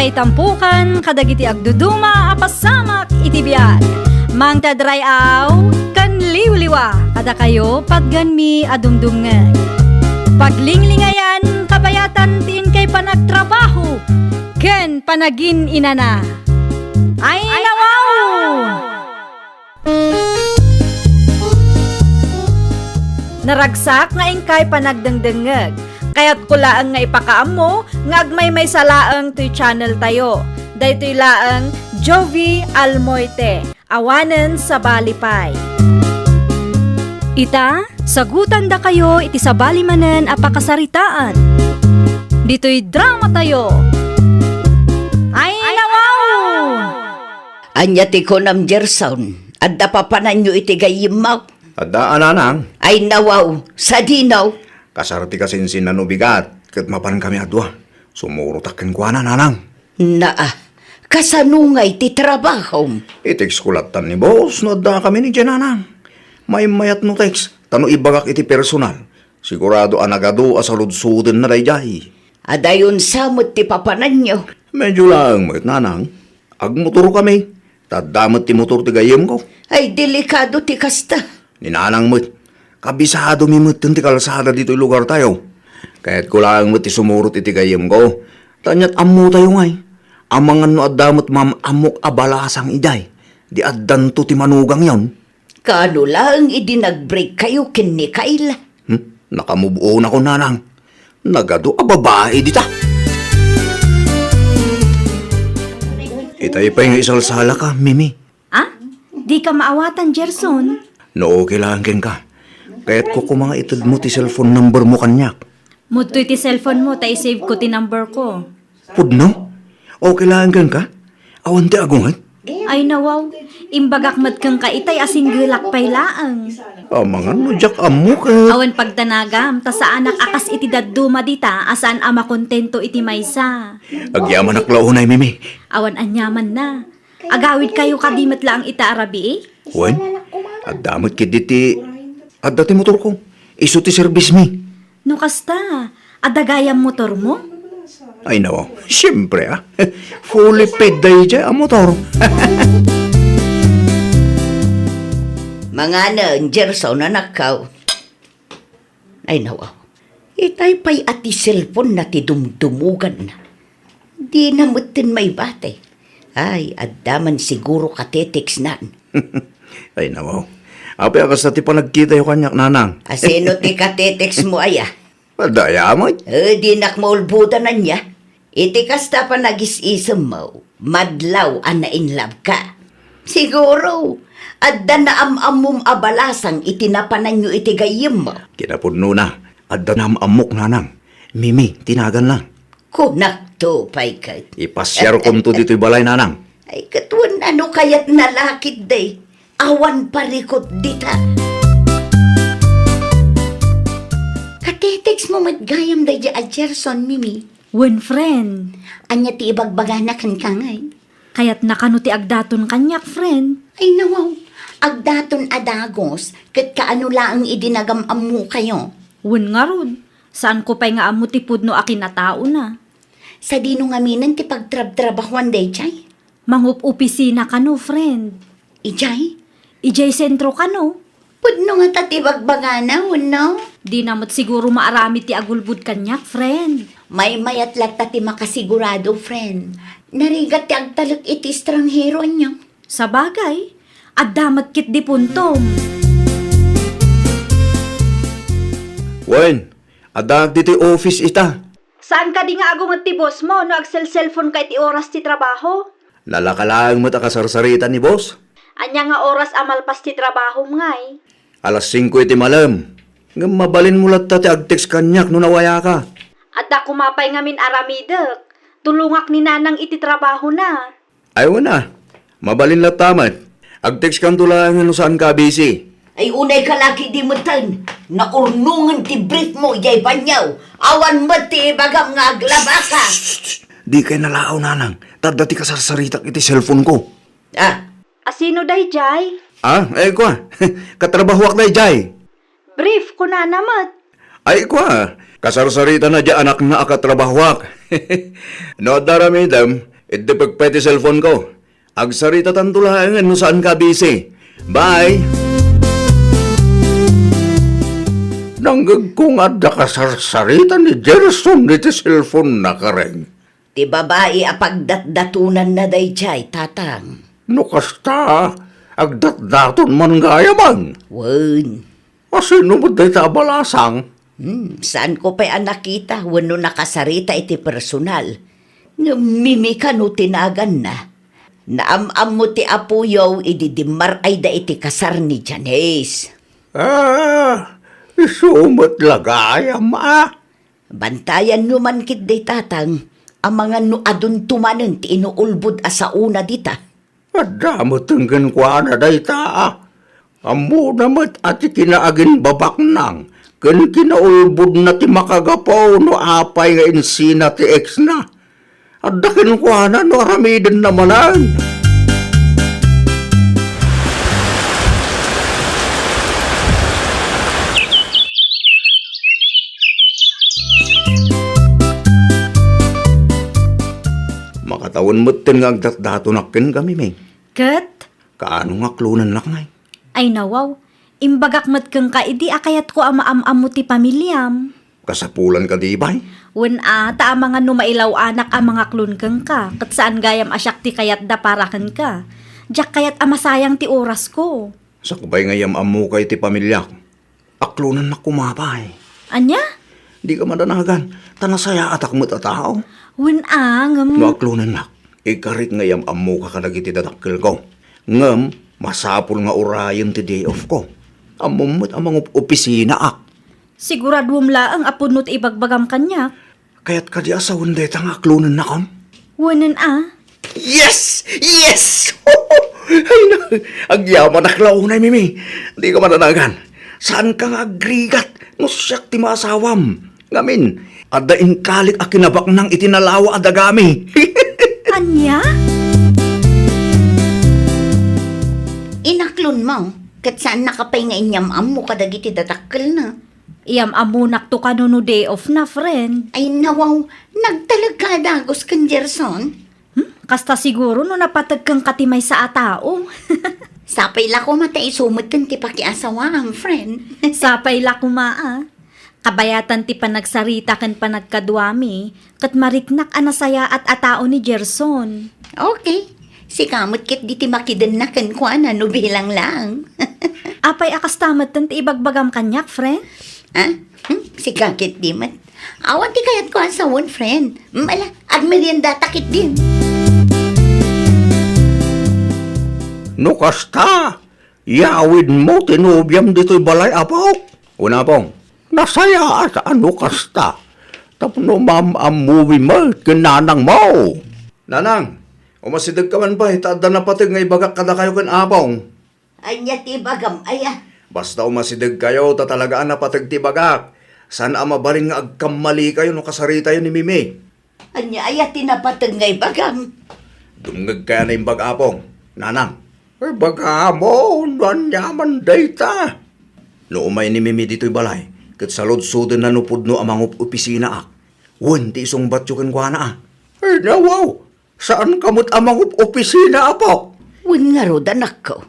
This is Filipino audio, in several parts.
tampukan kadagiti agduduma apasamak iti biag. Mang tadrayaw kan liwliwa kada kayo pagganmi adumdumngeg. Paglinglingayan kabayatan tiin kay panagtrabaho ken panagin inana. Ay nawaw! Naragsak nga ingkay panagdengdengeg. Kaya't kulaang nga ipakaam mo, nga agmay may salaang to'y channel tayo. Daytoy laang Jovi Almoite, awanen sa balipay. Ita, sagutan da kayo iti sa balimanen apakasaritaan. Dito'y drama tayo. Ay nawaw! Anya ti ko nam Gerson, adda papanan nyo iti gayimaw. Adda ananang, Ay nawaw, sa dinaw. kasarti kasinsin na nubigat, kat mapan kami adwa. Sumurutak kwa na nanang. Naa, kasanungay ti trabaho. Iteks kulatan ni boss, no adda kami ni Jananang. May mayat no teks, tano ibagak iti personal. Sigurado anagado asaludsuden na dayjay. Adayon samot ti papanan nyo. Medyo lang mo't nanang, agmotor kami. Tadamot ti motor ti gayem ko. Ay delikado ti kasta. Ninanang mo't, kabisado mi mo't ti kalsada dito lugar tayo. Kaya't ko lang mo't ti sumurot iti gayem ko. Tanyat ammo tayo ngay. Amangan no adamot mam amok abalasang iday. Di addan to ti manugang yon. Kano lang idinag-break kayo kin ni Kayla. Nakamubuo na ko nanang. Nagado a babae dita. Itay pa yung isalsala ka, Mimi. Ah? Di ka maawatan, Gerson? No, kailangan ka. Kaya't ko mga itod mo ti cellphone number mo kanyak. Mutoy ti cellphone mo, tay save ko ti number ko. Pudno? O kailangan ka? Awan ti agungay? Ay nawaw, imbagak mat kang kaitay asing gilak pay laang. Amangan mo, Jack, amo ka. Awan pagtanagam, ta sa anak akas iti daduma dita, asaan ama kontento iti maysa. Agyaman aklaunay, Mimi. Awan anyaman na. Agawid kayo kadimat lang ita arabi eh. Wen, adamot kiditi. Adda ti motor ko. Isu ti service mi. No kasta, adagayam motor mo? Ay no, siyempre fully paid day dyan ang motor. Mga Gerson na nakaw. Ay nawaw. Itay pa'y ati cellphone na ti dumdumugan na. Di na mutin may bate. Ay, addaman siguro kateteks nan. Ay nawaw. Api akas na ti panagkita yung kanyak nanang. Asino ti kateteks mo aya? Madaya mo. Di nakmaulbutan na niya. Iti kasta pa nagis-isam mo. Madlaw an na in love ka. Siguro, adda na amamum abalasang itinapanan nyo iti gayim mo. Kinapudno na. Adda na amok nanang. Mimi, tinagan lang. Kunak to, paikat. Ipasyar ko to dito'y balay nanang. Ay, katuan ano kaya't nalakit day. Awan parikot dita. Kateteks mo matgayam day a Gerson, Mimi. Wen friend, Anya ti ibagbaganakan ka ngay. kaya't nakano ti agdaton kanyak friend. Ay nawaw, agdaton adagos, kat kaano laang idinagam mo kayo. Wen nga rod, saan ko pa'y nga amo ti pudno akin na tao na. Sa dino nga minan ti pagtrab-trabahuan day, Chay. Mangup opisina ka no friend. Ijay, Ijay sentro ka no. pudno nga tati bagbagana, no? Di namot siguro maarami ti agulbud kanyak friend. May mayat lang tati makasigurado, friend. Narigat ti agtalak iti estranghero niyo. Sa bagay, addamat kit di puntom. Wen, adag dito'y office ita. Saan ka di nga agungot ti boss mo no agsel-cellphone ka iti oras ti trabaho? Lalakalang mo takasarsarita ni boss. Anya nga oras amalpas ti trabaho ngay. Alas 5 iti malam. Nga mabalin mo lang ti agtext kanyak no nawaya ka. At da kumapay nga min aramidek. Tulungak ni nanang iti trabaho na. Ayaw na. Mabalin lang tamat. Agtext kan tulang no saan ka busy. Ay unay kalaki di mutan. Naurnungan ti brief mo, yay banyaw. Awan mo ti bagam nga aglaba ka. Di kay nalaaw nanang. Tadati ka sarsaritak iti cellphone ko. Ah, Asino day jay? Kwa. Katrabahuak na jay. Brief ko na namat. Kwa. Kasarsarita na dya anak na akatrabahuak. No daramidam, Iti pagpeti cellphone ko. Agsarita tantulahangan no saan ka busy. Bye! Nanggag kong adda kasarsarita ni Gerson niti cellphone na kareng. Ti babae apagdatdatunan na dayjay, tatang. No kasta, agdat-daton man gaya man. Wen. Asino mo day tabalasang? Saan ko pa'y nakita? Wano nakasarita iti personal. Mimi ka no tinagan na. Naamam mo ti apuyaw, ididimar ay da iti kasar ni Janice. Isumot lagayam Bantayan nyo man kit day tatang, ang mga no adun tumanen ti inuulbud asa una dita. Adamot ang gankwana day taa. Amo namat at kinaagin babak nang. Kan kinaulbud na ti makagapaw no apay nga insina ti ex na. Adda kinkwana no aramiden namanan. Makatawon mo't nga agdat-dato nakin kami, may. Kat? Kaano nga klunan nak ngay? Ay nawaw, imbagak mat kang ka, idi akayat ko amaam mo ti pamilyam. Kasapulan ka di bay? Wen ta mga numailaw anak ang mga klon kang ka, kat saan gayam asyak ti kayat da para kang ka. Diyak kayat amasayang ti oras ko. Sakbay ngayam amu kay ti pamilya. Aklunan na kumapay. Anya? Di ka madanagan. Tanasaya atak mo't a tao. Wen ngam. No aklunan na. Ikarit ngayam amu ka kadagiti dadakkel ko. Ngam, masapul nga urayan ti day off ko. Amum mo't amang opisina ak. Siguradwom laang apunot ibagbagam kanya. Kaya't ka di asawan deta nga aklunan na kam. Wenan Yes! Yes! Ay na, agyaman na klaunay, Mimi. Di ka mananagan. Saan ka nga agrigat? No siyak ti masawam. Ngamin, adain kalik a kinabak nang itinalawa adagami. Anya? Inaklon mo, kat saan nakapay nga inyam-am mo kadagiti datakkel na. Iyam amunak to kanuno day off na, friend. Ay nawaw, nagtalag ka dagos kan Gerson. Kasta siguro no napatag kang katimay sa atao. Sapay la ko matay sumot kan ti pakiasawam, friend. Sapay la kumaa. Kabayatan ti panagsarita kan panagkadwami, kat mariknak anasaya at atao ni Gerson. Okay, si kamot kit di ti makidan na kan kwa na no bilang lang. Apay akastamat tan ti ibagbagam kanyak, friend? Si kakit di mat. Awan ti kayat ko asawon, friend. Mala, agmerienda takit din. No kasta, yawid mo tinubyam dito'y balay apaw. Una pong, nasaya sa ano kasta. Tapno mamamuwi mo, kinanang mo. Nanang, umasidag ka man ba, itaada na patig nga ibagak kada kayo kan apong. Anya ti bagam, aya. Basta umasidag kayo, tatalagaan na patig ti bagak. San mabaling nga agkamali kayo no kasarita yun ni Mimi. Anya aya tinapatag ngay bagam. Dumngag kaya na yung bag-apong. Nanang, ay baga mo, nanyaman dayta. No umay ni Mimi dito'y balay, kat salod-sudin na nupod no amang opisina ak. Wan, ti isong batyo kan kwa na ah. Ay nawaw, saan kamot amang opisina apok? Wen nga ro danak ko.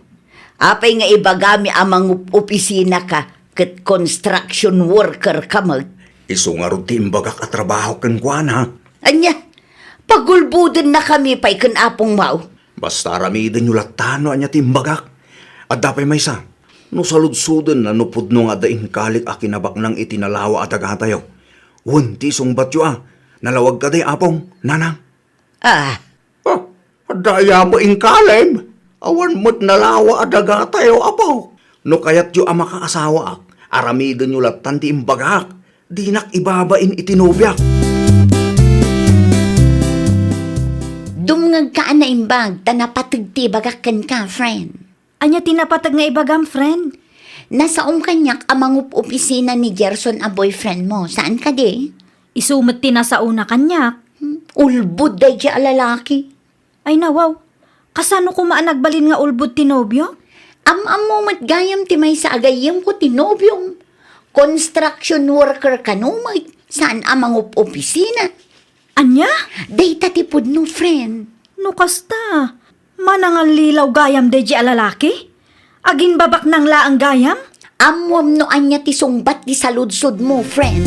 Apay nga ibagami amang opisina ka ket construction worker ka mag. Iso nga ro ti imbagak at trabaho kan kwa na. Anya, pagulbuden na kami pa'y kan apong mau. Basta aramidin nyo latano anya ti imbagak. At dapay may sa, no salud-sudin na nupod no nga daing kalik a kinabak nang itinalawa at agatayo. Wan, ti isong batyo ah, nalawag ka day apong, nanang. Daya mo inkalem. Awan mo't nalawa adaga tayo, apaw. No kayat yu ama ka asawa ak. Aramidin nyo latan ti imbagak. Di nak ibabain itinubyak. Dumngag ka na imbag, tanapatag ti bagakan ka, friend. Anya tinapatag nga ibagam, friend? Nasaong kanyak amang opisina ni Gerson a boyfriend mo. Saan ka di? Isumat ti nasa una kanyak. Ulbud day di alalaki. Ay nawaw, kasano ko maanagbalin nga ulbud ti nobyo? Am-am mo matgayam ti may sa agayam ko ti nobyong. Construction worker ka no, may saan amang opisina? Anya? Dayta ti pudno, friend. No kasta. Manangal lilaw gayam deji alalaki? Agin babak nang laang gayam? Amwam no anya ti sungbat di saludsod mo, friend.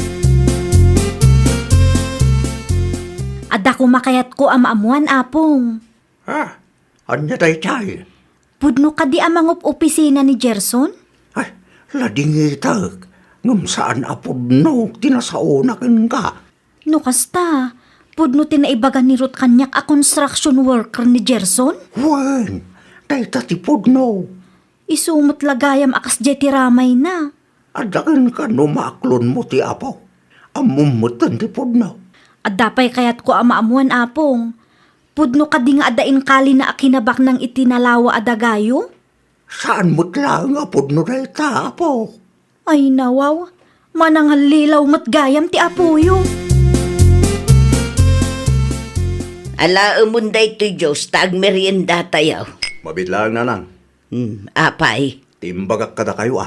Adda ko makayat ko amaamuan apong. Ha? Anya tay? Pudno ka di amangop opisina ni Gerson? Ay, ladingitag. Ngam saan apod no, tinasaonakin ka. No kasta. Pudno tinaibagan ni Ruth kanyak a construction worker ni Gerson? Wen, dayta ti pudno. Isumot lagayam akas jeti ramay na. Adakan ka no maaklon mo ti apo. Amumutan ti pudno. At dapay kayat ko amaamuan apong. Pudno ka di nga adain kali na akinabak ng itinalawa adagayo? Saan mo't lang apod no dayta apo? Ay nawaw, manangal lilaw mat gayam ti apuyo. Ala umunday to Diyos, tag merienda tayo. Mabitlang nanang. Apay. Timbagak kada kayo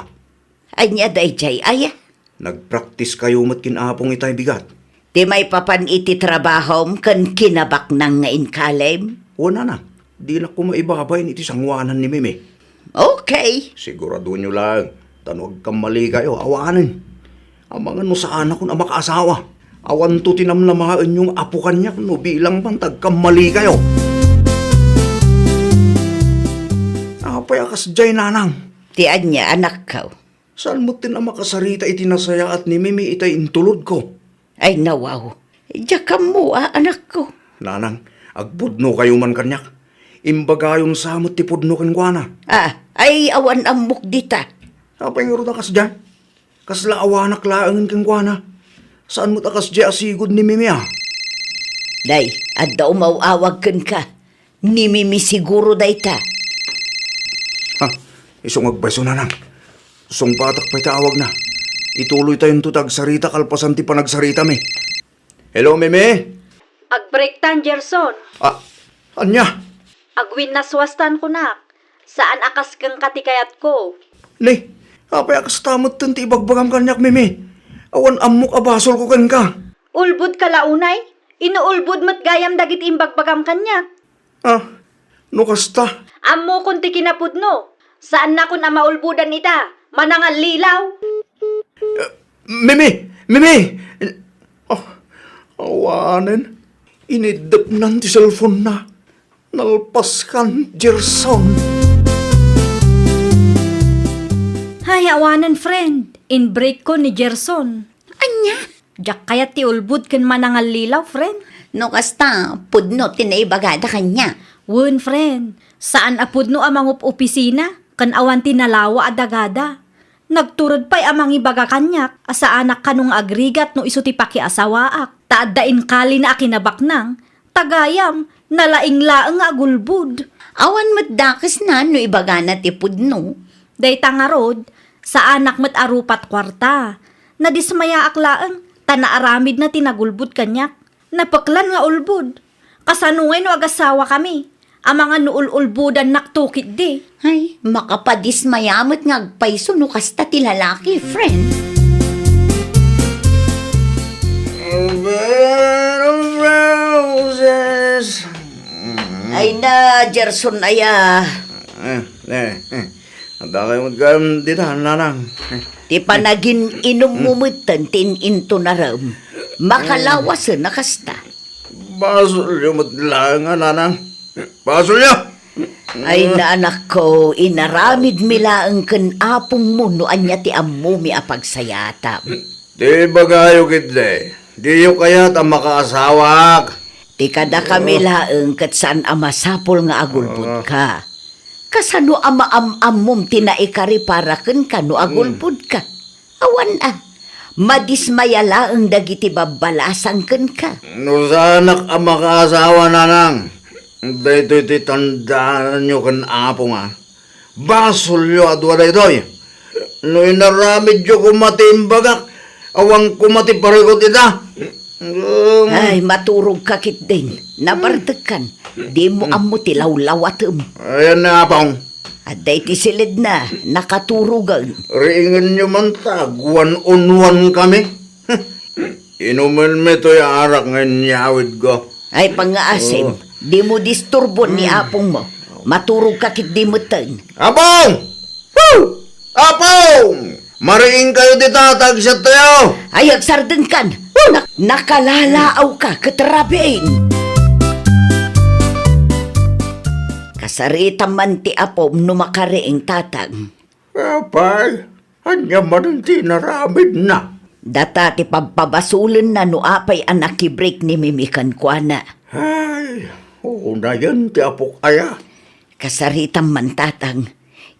Anya day jay, aya. Nagpraktis kayo mat kinapong itay bigat. Di may papan iti trabahom kan kinabak nang nga inkalem. O nanang, di na ko maibabay iti sangwanan ni Mimi. Okay. Sigurado nyo lang, tanog kang mali kayo, awanin. Ang mga no saan ako na makaasawa. Awan to tinamlamaan yung apo kanyak no bilang pantag kang mali kayo. Apay akas jay nanang. Ti anya anak ka. Saan mo tinamakasarita itinasaya at ni Mimi itay intulod ko? Ay nawaw. Diya mo anak ko. Nanang, agbudno kayo man kanyak. Imbaga yung samot ti pudno kankwana. Ay awan amok dita. Apay nga rin akas dyan? Kasla awanak laangin kankwana. Saan mo takas dyan asigod ni Mimi Day, adda umawawag ka. Ni Mimi siguro day ta. Ha, isong agbayso nanang. Song patak pa'y tawag na. Ituloy tayong tutag sarita kalpasan ti panagsarita mi. Hello, Mimi? Agbreak tan Gerson. Anya? Agwin na swastan ko nak. Saan akas kang katikayat ko? Nay, apay akas tamot ti ibagbagam kanyak, Mimi. Awan amok abasol ko kan ka. Ulbud ka launay? Inuulbud mat gayam dagit imbagbagam kanya. No kasta? Ammo kunti kinapudno. Saan na kun amaulbudan ita? Manangal lilaw? Mimi! Awanin. Inidap nan ti cellphone na. Nalpas kan, Gerson. Hay, awanan friend. In break ko ni Gerson. Anya? Diyak kaya ti ulbud kan manangal lilaw, friend. No kasta, pudno tinaibagada kanya. Wun, friend. Saan apudno amang opisina? Kan awan tinalawa adagada. Nagturod pa'y amang ibaga kanyak. Asa anak kanong agrigat no iso ti pakiasawaak. Taaddain kali na akinabak nang. Tagayam, nalaing-laang agulbud. Awan matdakas na no ibaga na ti pudno. Day tangarod, sa anak mat arupat kwarta. Nadismaya aklaang, tanaaramid na tinagulbud kanyak. Napaklan nga ulbud. Kasanungay no agasawa kami. Ang mga nuul-ulbudan naktukit di. Ay, makapadismayamot nga agpayso no kasta ti lalaki, friend. Roses. Ay na, Gerson aya. Anda kayo magkam dito, nanang. Ti panagin inumumitan tin into na ram. Makalawas na kasta. Basol yung matlang, nanang. Basol niya! Ay na anak ko, inaramid mila ang kanapong mo no anya ti ammo mi apagsayata. Di ba kayo kitde? Di yung kaya't ang makaasawak. Ti kada kami laeng kat saan amasapol nga agulbud ka. Kasano ama-am-am mom tinaikari para ken kano agulbud ka. Awan madismaya laeng dagiti babalasan ken ka. No sanak ang makaasawa, nanang. Dito iti tandaan nyo kan apo nga. Basol nyo at wala ito'y. No inaramid nyo kumatimbagak. Awang kumati parikot ita. Ay, maturog ka kit din. Nabartekan. Di mo amo tilaw-lawatem. Ayan na apong. At day ti silid na, nakaturugan. Ringan nyo man tag, one-on-one kami. Inuman mo ito yung arak ngayon yawid ko. Ay pangaasim, di mo disturbo ni apong mo. Maturog ka kit di mo ten. Apong! Woo! Apong! Mariing kayo di tatag sa tayo. Ay agsarden kan. Nakalalaaw ka katrabiin. Kasarita man ti apom no makariing tatag. Apay, anya man tinaramid na. Data ti pagpabasulan na no apay anak break ni Mimikan Kuana. Ay, una yan ti apok aya. Kasaritam man tatang,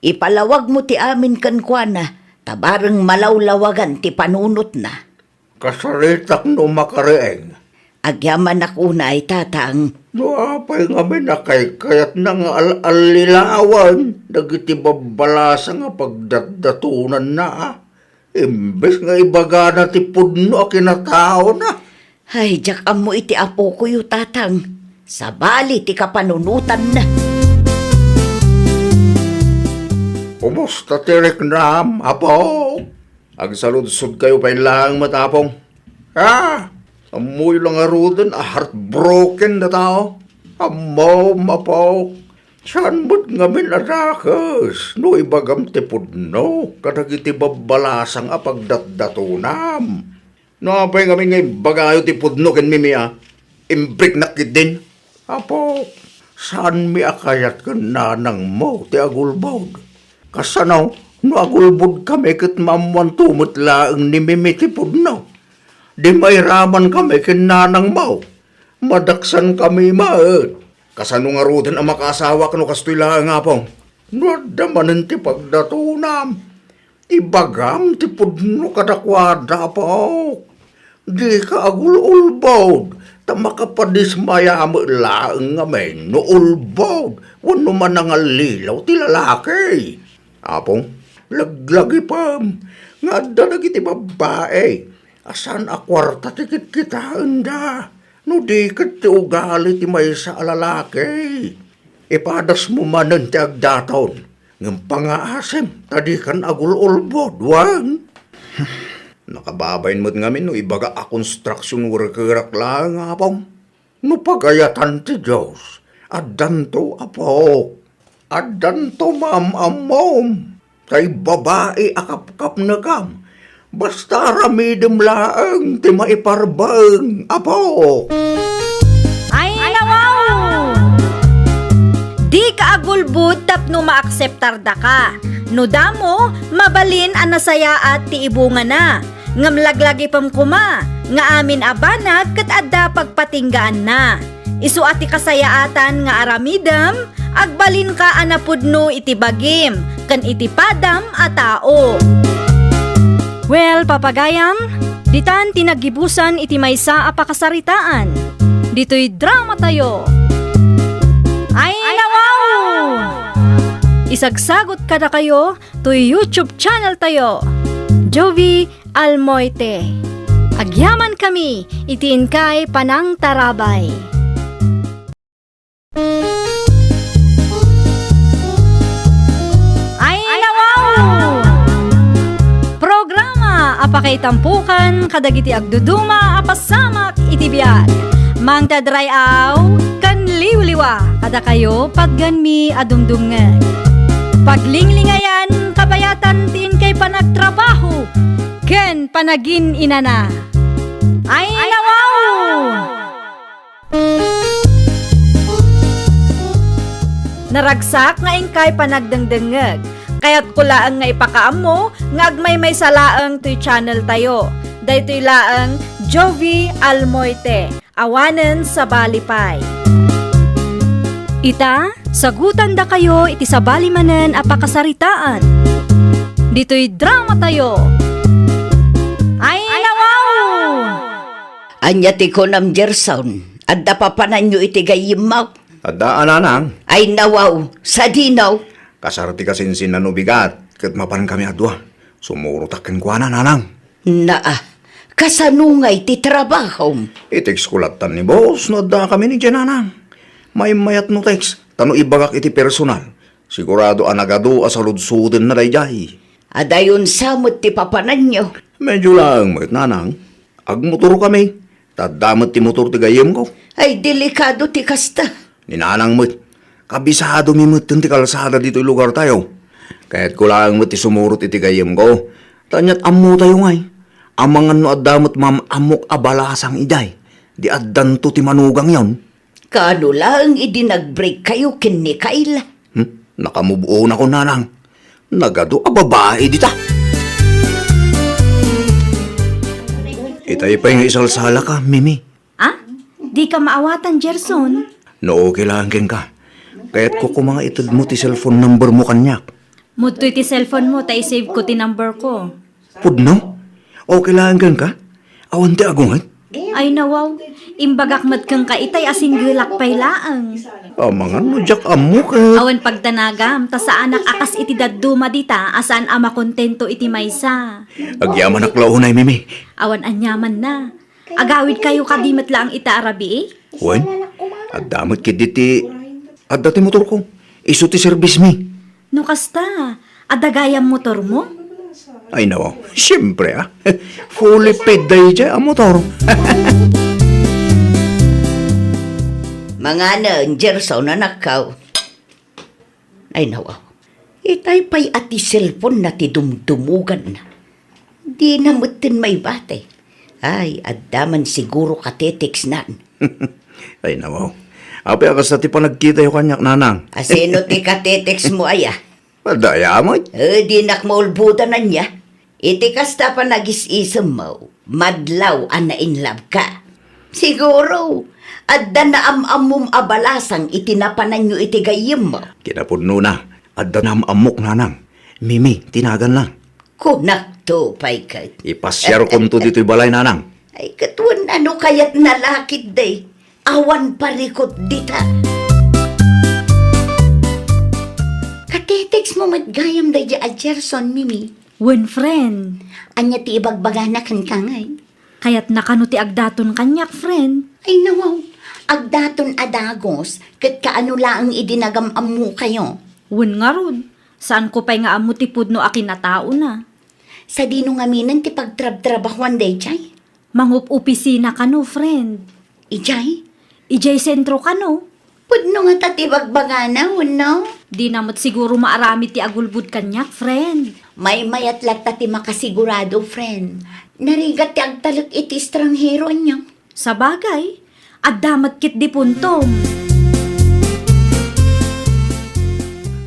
ipalawag mo ti amin kan Kuana, tabarang malawlawagan ti panunot na. Kasaritak no makariing. Agyaman akuna ay tatang, No apay nga may nakay-kayat na nga alilawan. Dagiti babalasa nga pagdatunan na. Imbes nga ibaga na ti pudno kinatao na. ay jak mo iti apo ko yu tatang, sabali ti kapanunutan na. Kumusta ti Reknam, apo? Agsaludsod kayo pa ilang matapong. Amoy lang arudan, heartbroken na tao. Amaw, mapaw. Saan mo't ngamin adakas? No ibagam ti pudno, kadagiti babalasang apagdatdatunam. No apay ngamin ngay bagayo ti pudno ken mimia. Imbrik nakit din. Apo, saan mi akayat ken nanang mo ti agulbog? Kasanaw, no agulbog kami ket mamuan tumot laeng ni mimi ti pudno. Di may raman kami kinanang mo. Madaksan kami maet. Kasano nga rudan ang makaasawa kano kastoy lang nga pong. Nadamanan ti pagdatunam. Ibagam ti pudno kadakwada po. Di ka agul-ulbod. Ta makapadismaya mo laeng nga men. No ulbod. Wano man nga lilaw ti lalaki. Apong, laglagi pa. Nga dadag iti babae. Asan a kwarta tikit kita anda? No di kat ti ugali ti may sa alalaki. Ipadas mo manan ti agdataon. Ng pangaasem, tadi kan agul-ulbod, wang. Nakababayin mo't ngamin no ibaga a construction worker lang apong. No pagayatan ti Diyos. Adanto apok. Adanto amom. Kay babae akap-kap na kam. Basta ramidem laang ti maiparbang, apo. Ay, nawaw! Di ka agulbud tapno maakseptar da ka. No damo, mabalin ang nasaya at ti ibunga na. Ngamlaglagi pam kuma, nga amin abanag kat adda pagpatinggaan na. Isu ati kasayaatan nga aramidam, agbalin ka anapudno iti bagim, kan iti padam a tao. Well, papagayam, ditan tinagibusan iti maysa a pakasaritaan. Dito'y drama tayo. Ay, nawaw! Isagsagot kada kayo to YouTube channel tayo. Jovi Almoite. Agyaman kami, itiin kay Panang Tarabay. Apakaitampukan kadagiti agduduma apasamak iti biag. Mangtadrayaw kan liwliwa kada kayo pagganmi adumdumngeg. Paglinglingayan kabayatan tiin kay panagtrabaho ken panagin inana. Ay nawaw! Naragsak nga ingkay panagdengdengeg. Kaya't kulaang nga ipakaam mo, nga agmay may salaang to'y channel tayo. Dahito'y laang Jovi Almoite, awanen sa balipay. Ita, sagutan da kayo iti sa balimanen apakasaritaan. Dito'y drama tayo. Ay, nawaw! Anya ti konam Gerson, adda papanan nyo iti gayimaw. Adaan anang, Ay nawaw, sa dinaw. kasarti kasinsin na nubigat, kat mapan kami adwa. Sumurutak ken kuana nanang. Naa, kasanungay ti trabaho. Iteks kulatan ni boss, no da kami ni Jananang. May mayat no text, tano ibagak iti personal. Sigurado anagado asaludsuden na dayjay. Adayon samot ti papanan nyo. Medyo lang, mayat nanang. Agmotor kami. Tadamot ti motor ti gayem ko. Ay, delikado ti kasta. Ninanang mo't. Kabisado mi mo't ti kalsada dito yung lugar tayo. Kaya't kulang mo't ti sumurot iti gayem ko. Tanyat ammo tayo ngay. Amangan no adamot amok abalasang iday. Di addanto ti manugang yon. Kano lang idinag-break kayo kin ni Kayla. Nakamubuo na ko nanang. Nagado a babae dita. Itay pa yung isalsala ka, Mimi. Ah? Di ka maawatan, Gerson. No, kailangan ka. Kaya't ko mga itod mo ti cellphone number mo kanyak. Mutoy ti cellphone mo, tay save ko ti number ko. Pudno? O kailangan ka? Awan ti agungay? Ay nawaw, imbagak mat kang kaitay asing gulak pay laang. Amangan mo, Jack, amo ka. Awan pagtanagam, ta sa anak akas iti daduma dita, asaan ama kontento iti maysa. Agyaman aklaunay, Mimi. Awan anyaman na. Agawid kayo kadimat lang ita arabi eh. Wen, adamot kiditi. Adati motor ko. Isu ti service mi. No kasta, adagayam motor mo? Ay nawa, siyempre Fully paid day dyan ang motor. Mga Gerson na nakaw. Ay, nawa. Itay pa'y ati cellphone na ti dumdumugan na. Di na mutin may bate. Ay, adaman siguro kateteks na. Ay nawa. Api akas na ti pa nagkita yung kanyak nanang. Asino ti kateteks mo aya? Madaya mo. Di nakmaulbutan na niya. Iti kasta pa nagis-isam mo. Madlaw an na in love ka. Siguro, adda na amum abalasang itinapanan nyo iti gayim mo. Kinapudno na. Adda na amok nanang. Mimi, tinagan lang. Kunak to, paikat. Ipasyar ko to dito'y balay nanang. Ay, katuan ano kaya't nalakit day. Awan parikot dita. Kateteks mo matgayam day a Gerson, Mimi. Wen friend, Anya ti ibagbaganakan ka ngay. kaya't nakano ti agdaton kanyak friend. Ay nawaw, agdaton adagos, kat kaano laang idinagam mo kayo. Wen nga rod, saan ko pa'y nga amo ti pudno akin na tao na. Sa dino nga minan ti pagtrab-trabahuan day, Jay. Mangup opisina ka no friend. Ijay, Ijay sentro ka no. pudno nga tati bagbagana, no? Di namat siguro maarami ti agulbud kanyak friend. May mayat lata ti makasigurado, friend. Narigat ti agtalak iti estranghero niya. Sa bagay, addamat kit di puntom.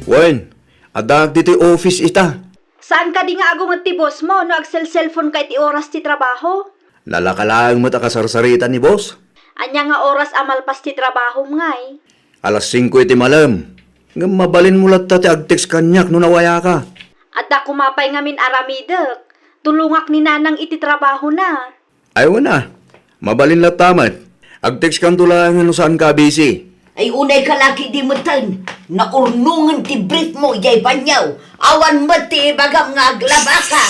Wen, adag dito'y office ita. Saan ka di nga agungot ti boss mo no agsel-cellphone ka iti oras ti trabaho? Lalakalaang mo takasarsarita ni boss. Anya nga oras amalpas ti trabaho ngay. Alas 5 iti malam. Nga mabalin mo latta ti agtext kanyak no nawaya ka. At da kumapay nga min aramidek. Tulungak ni nanang iti trabaho na. Ayaw na. Mabalin latamat. Agtext kan tulang no saan ka busy. Ay unay kalaki di mutan. Naurnungan ti brief mo, yay banyaw. Awan mo ti bagam nga aglaba ka.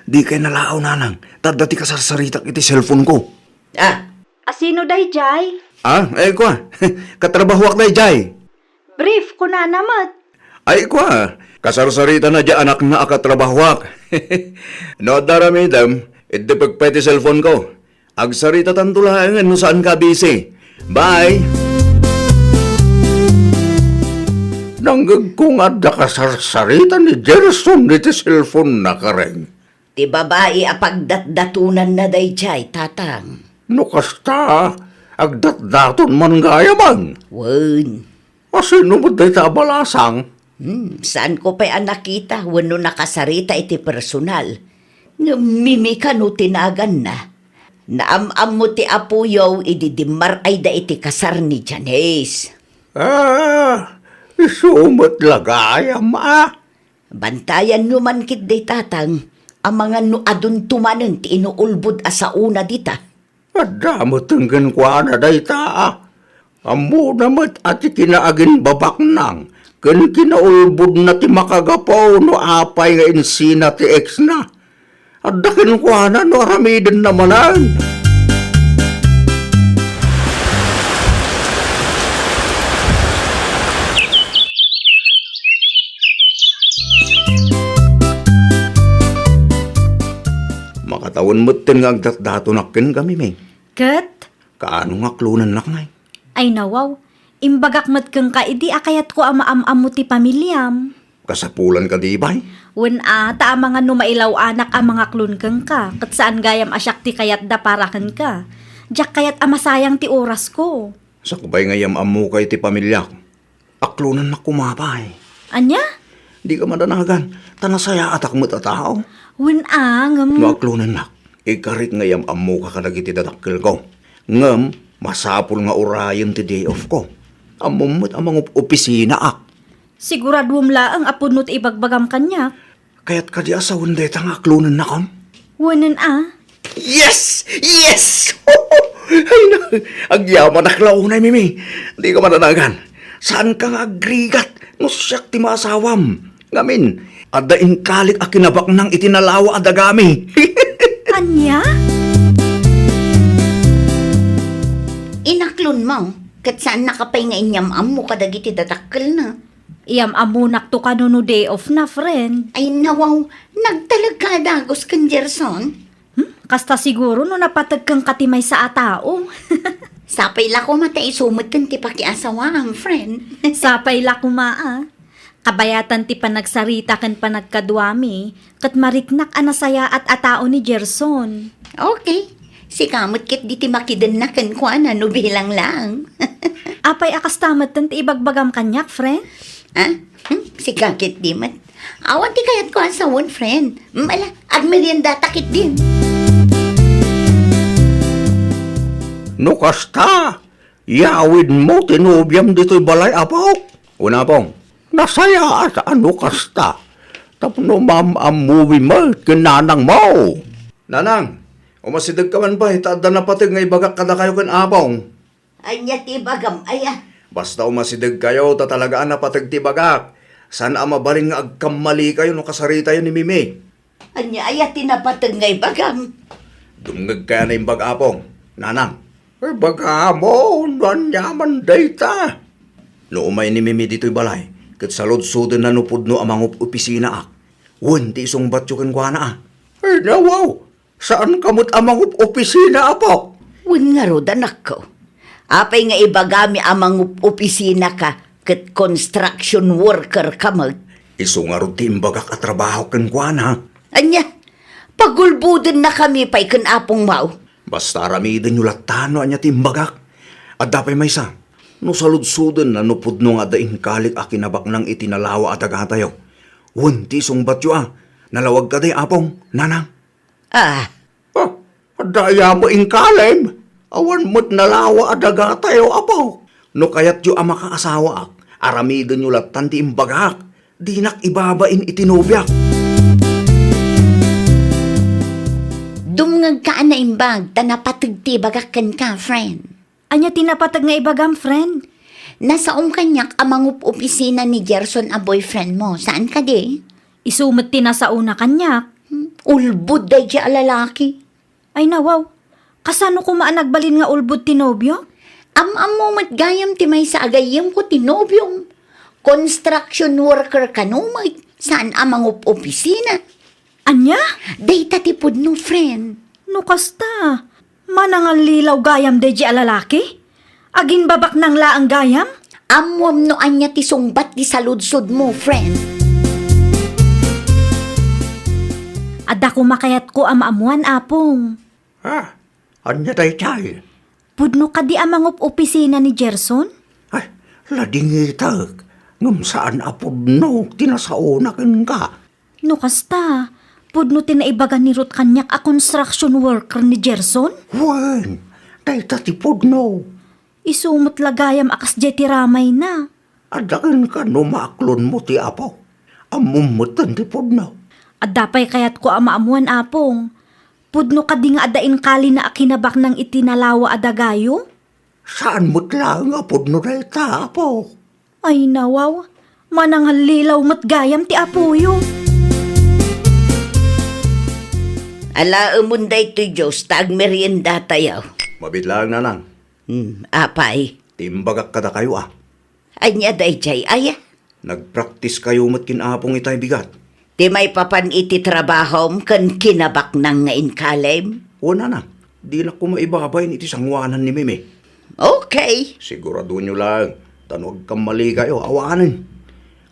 Di kay nalaaw nanang. Tadati ka sarsaritak iti cellphone ko. Ah, Asino day jay? Kwa. Katrabahuak na jay. Brief ko na namat. Kwa. Kasarsarita na dya anak na akatrabahuak. No darami dam. Iti pagpeti cellphone ko. Agsarita tantulahangan no saan ka busy. Bye! Nanggag kong adda kasarsarita ni Gerson iti cellphone na kareng. ti babae apagdatdatunan na day jay, tatang. No kasta, agdat-daton man gaya man. Wen. Asino mo day tabalasang? Saan ko pa'y nakita wano nakasarita iti personal. Mimi ka no tinagan na. Naamam mo ti apuyaw ididimar ay da iti kasar ni Janice. Isumot lagayam Bantayan nyo man kit day tatang. Ang mga no adun tumanen ti inuulbud asa una dita. Adamot ang gankwana day taa. Amo namat at kinaagin babak nang. Kan kinaulbud na ti makagapaw no apay nga insina ti ex na. Adakin ko na no aramidin namanan. Awan mutin nga agdat-dato nakin kami, may. Kat? Kaano nga klunan nak ngay? Ay nawaw, imbagak mat kang ka, idi akayat ko ama-am mo ti pamilyam. Kasapulan ka di bay? Wen ta mga numailaw anak ang mga klun kang ka, kat saan gayam asyak ti kayat da para kan ka. Diyak kayat amasayang ti oras ko. Sa kubay ngayam amu kay ti pamilya ko. Aklunan na kumapay. Anya? Di ka madanagan. Tanasaya atak mo't a tao. Wen ngam. No aklunan na. Ikarit ngayam amu ka kadagiti dadakkel ko. Ngam, masapul nga orayon ti day off ko. Amumot amang opisina ak. Siguradwom laang apunot ibagbagam kanya. Kaya't ka di asawan deta nga aklunan na kam. Wanan Yes! Yes! Ay na, agyaman na klaunay, Mimi. Di ka madanagan. Saan ka nga agrigat? No siyak ti masawam. Ngamin, adain kalik a kinabak nang itinalawa adagami. Anya? Inaklon mo, kat saan nakapay nga inyam-am mo kadagiti datakkel na. Iyam amunak to kanuno day off na, friend. Ay nawaw, nagtalag ka dagos kan Gerson. Kasta siguro no napatag kang katimay sa atao. Sapay la ko mata isumot kan ti pakiasawa ang friend. Sapay la kumaa. Kabayatan ti panagsarita kan panagkadwami, kat mariknak anasaya at atao ni Gerson. Okay, si kamot kit di ti makidan na kan kwa na no bilang lang. Apay akastamat tan ti ibagbagam kanyak, friend? Si kakit di mat. Awan ti kayat ko asawon friend. Mala, agmerienda takit din. No kasta, yawid mo tinubyam dito'y balay apok. Una pong, nasaya at ano kasta. Tapno mamamuwi mo, kinanang mo. Nanang, umasidag ka man ba, itaada na patig nga ibagak kada kayo kan apong. Anya ti bagam, aya. Basta umasidag kayo, tatalagaan na patig ti bagak. Sana mabaling nga agkamali kayo no kasarita yun ni Mimi. Anya aya tinapatag ngay bagam. Dumngag kaya na yung bag-apong. Nanang, ay baga mo, nanyaman data. No umay ni Mimi dito'y balay, kat salod-sudin na nupod no amang opisina ak. Wunti isong batyo kan kwa na ah. Ay nawaw, saan kamot amang opisina apok? Wun nga ro danak ko. Apay nga ibagami amang opisina ka kat construction worker ka mag. Iso nga ro timbagak at trabaho kan kwa na. Anya, pagulbudin na kami pa'y kan apong mau. Basta aramidin nyo latano anya timbagak. At dapay may sa, no salud-sudin na nupod no nga daing kalik akinabak ng itinalawa at agatayo. Wunti isong batyo ah, nalawag ka day apong, nanang. Ah, Daya mo ingkalim. Awan mo't nalawa adaga tayo, apaw. No kayat yu ama ka asawa ak. Aramidin yu latan ti imbagak. Dinak ibabain itinubyak. dumngag ka na imbag, tanapatag ti bagakan ka, friend. Anya tinapatag nga ibagam, friend? Nasaong kanyak amang opisina ni Gerson a boyfriend mo. Saan ka di? Isumot ti nasa una kanyak. Ulbud day di alalaki. Ay nawaw, kasano ko maanagbalin nga ulbud ti nobyo? Am mo matgayam ti may sa agayam ko tinobyong. Construction worker ka no, saan amang opisina? Anya? Day tatipod no, friend. No kasta, manangal lilaw gayam de alalaki? Agin babak nang laang gayam? Amwam no anya ti sungbat di saludsod mo, friend. Adda ko makayat ko amaamuan apong. Anya day tayo? Pudno ka di amang opisina ni Gerson? Ay, ladingitag. Ngam saan apod no, tinasauna ka. No kasta, pudno tinaibagan ni Ruth kanyak a construction worker ni Gerson? Wen, day tatipod no. Isumot lagayam akas jeti ramay na. Adakan ka no maaklon mo ti apaw. Amumutan tipod no. At dapay kayat ko amaamuan apong. Pudno ka di nga adain kali na akinabak ng itinalawa adagayo? Saan mo't lang apod no day ta apaw? Ay nawaw, manangal lilaw matgayam ti apuyo. Ala umunday to Diyos, tag merienda tayo. Mabitlang nanang. Apay. Timbagak kada kayo ah. Anya day jay, aya. Nagpraktis kayo mat kinapong itay bigat. Ti may papan iti trabahom kan kinabak nang nga inkalem? Wala na. Di na ko maibabayin iti sangwanan ni Mimi. Okay. Sigurado nyo lang. Tanog kang mali kayo. Awanin.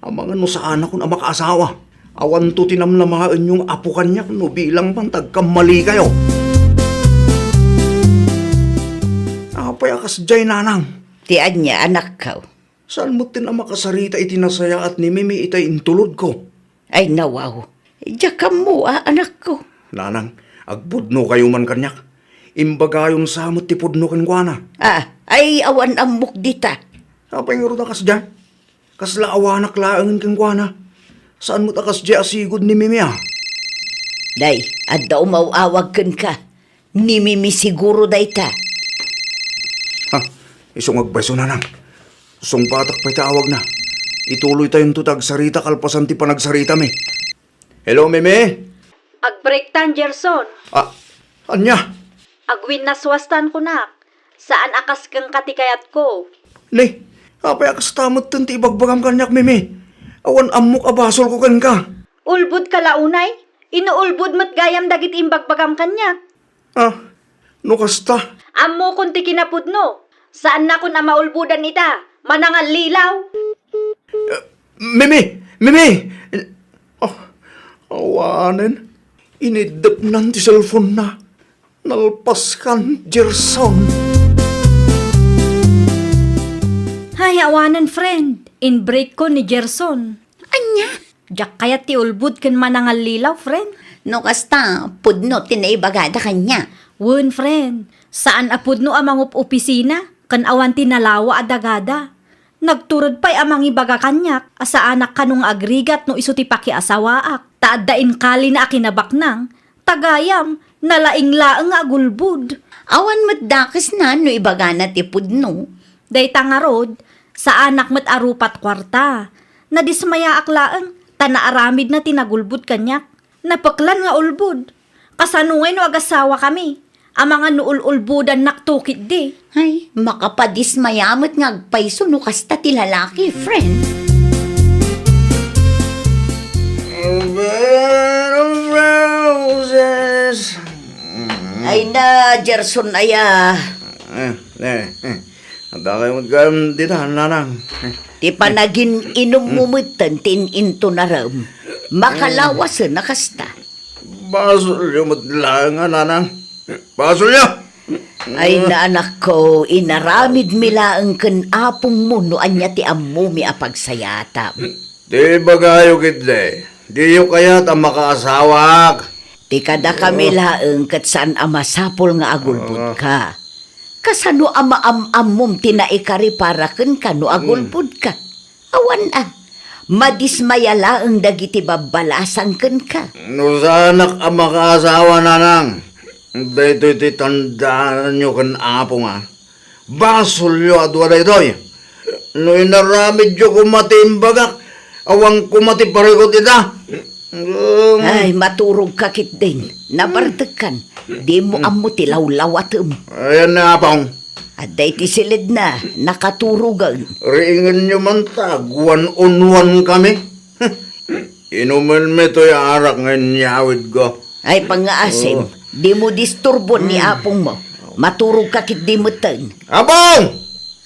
Ang mga no sa anak ko na makaasawa. Awan to tinamlamaan yung apo kanyak no bilang pantag kang mali kayo. Napayakas jay nanang. Tian niya anak ka. Saan mo tinamakasarita itinasaya at ni Mimi itay intulod ko? Ay nawaw. Diya ka mo anak ko. Nanang, agbudno kayo man kanyak. Imbaga yung samot ti pudno kan kuana. Ay awan amok dita. Apa yung ruda kas dyan? Kasla awanak laangin kan kuana. Saan mo takas dyan asigod ni Mimi Day, adda umawawag kan ka. Ni Mimi siguro day ta. Ha, isong agbayso nanang. Song patak pa'y tawag na. Ituloy tayong tutag sarita kalpasan ti panagsarita mi. Hello, Mimi? Ag-break tan, Gerson. Anya? Agwin na swastan ko nak. Saan akas kang katikayat ko? Ne, apay akas tamot ti ibagbagam kanyak, Mimi. Awan amok abasol ko kan ka. Ulbud ka launay? Inuulbud mat gayam dagit imbagbagam kanya. No kasta? Ammo kunti kinapudno. Saan na kun maulbudan ita? Manangal lilaw. Mimi! Awanin. Inidap nan ti cellphone na. Nalpas kan, Gerson. Hay, awanan friend. In break ko ni Gerson. Anya? Diyak kaya ti ulbud kan manangal lilaw, friend. No kasta, pudno tinaibagada kanya. Wun, friend. Saan apudno amang opisina? Kan awan tinalawa adagada. Nagturod pa'y amang ibaga kanyak. Asa anak kanong agrigat no iso ti pakiasawaak. Taaddain kali na akinabaknang. Tagayam, nalaing-laang agulbud. Awan matdakas na no ibaga na ti pudno. Day tangarod, sa anak mat arupat kwarta. Nadismaya aklaang, tanaaramid na tinagulbud kanyak. Napaklan nga ulbud. Kasanungay no agasawa kami. Ang mga nuul-ulbudan naktukit di. Ay, makapadismayamot nga agpayso no kasta ti lalaki, friend. Roses. Ay na, Gerson aya. Anda kayo magkam dito, nanang. Ti panagin inumumitan tin into na ram. Makalawas na kasta. Basol yung matlang, nanang. Basol niya! Ay na anak ko, inaramid mila ang kanapong mo no anya ti ammo mi apagsayata. Di ba kayo kitde? Di yung kaya't ang makaasawak. Ti kada kami laeng kat saan amasapol nga agulbud ka. Kasano ama-am-am mom tinaikari para ken ka no agulbud ka. Awan madismaya laeng dagiti babalasan ken ka. No sanak ang makaasawa, nanang. Dito iti tandaan nyo kan apo nga. Basol nyo at wala ito'y. No inaramid nyo kumatimbagak. Awang kumati parikot ita. Ay, maturog ka kit din. Nabartekan. Di mo amo tilaw-lawatem. Ayan na, apong. Aday ti silid na, nakaturugan. Ringan nyo man tag, one-on-one kami. Inuman mo ito'y arak ngayon yawid ko. Ay, pangaasim. Di mo disturbon ni apong mo. Maturog ka kit di mo ten. Apong!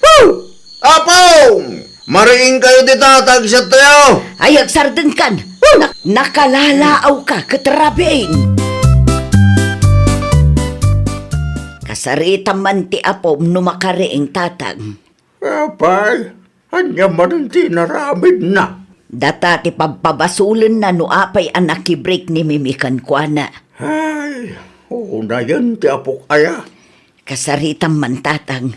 Woo! Apong! Mariing kayo di tatag siya tayo. Ay, agsarden kan. Nakalalaaw ka, katrabiin. Kasarita man ti apom no makariing tatag. Apay, anya man ang tinaramid na. Data ti pagpabasulan na no apay anak break ni Mimikan Kuana. Ay, una yan ti apok kaya. Kasaritam man tatang,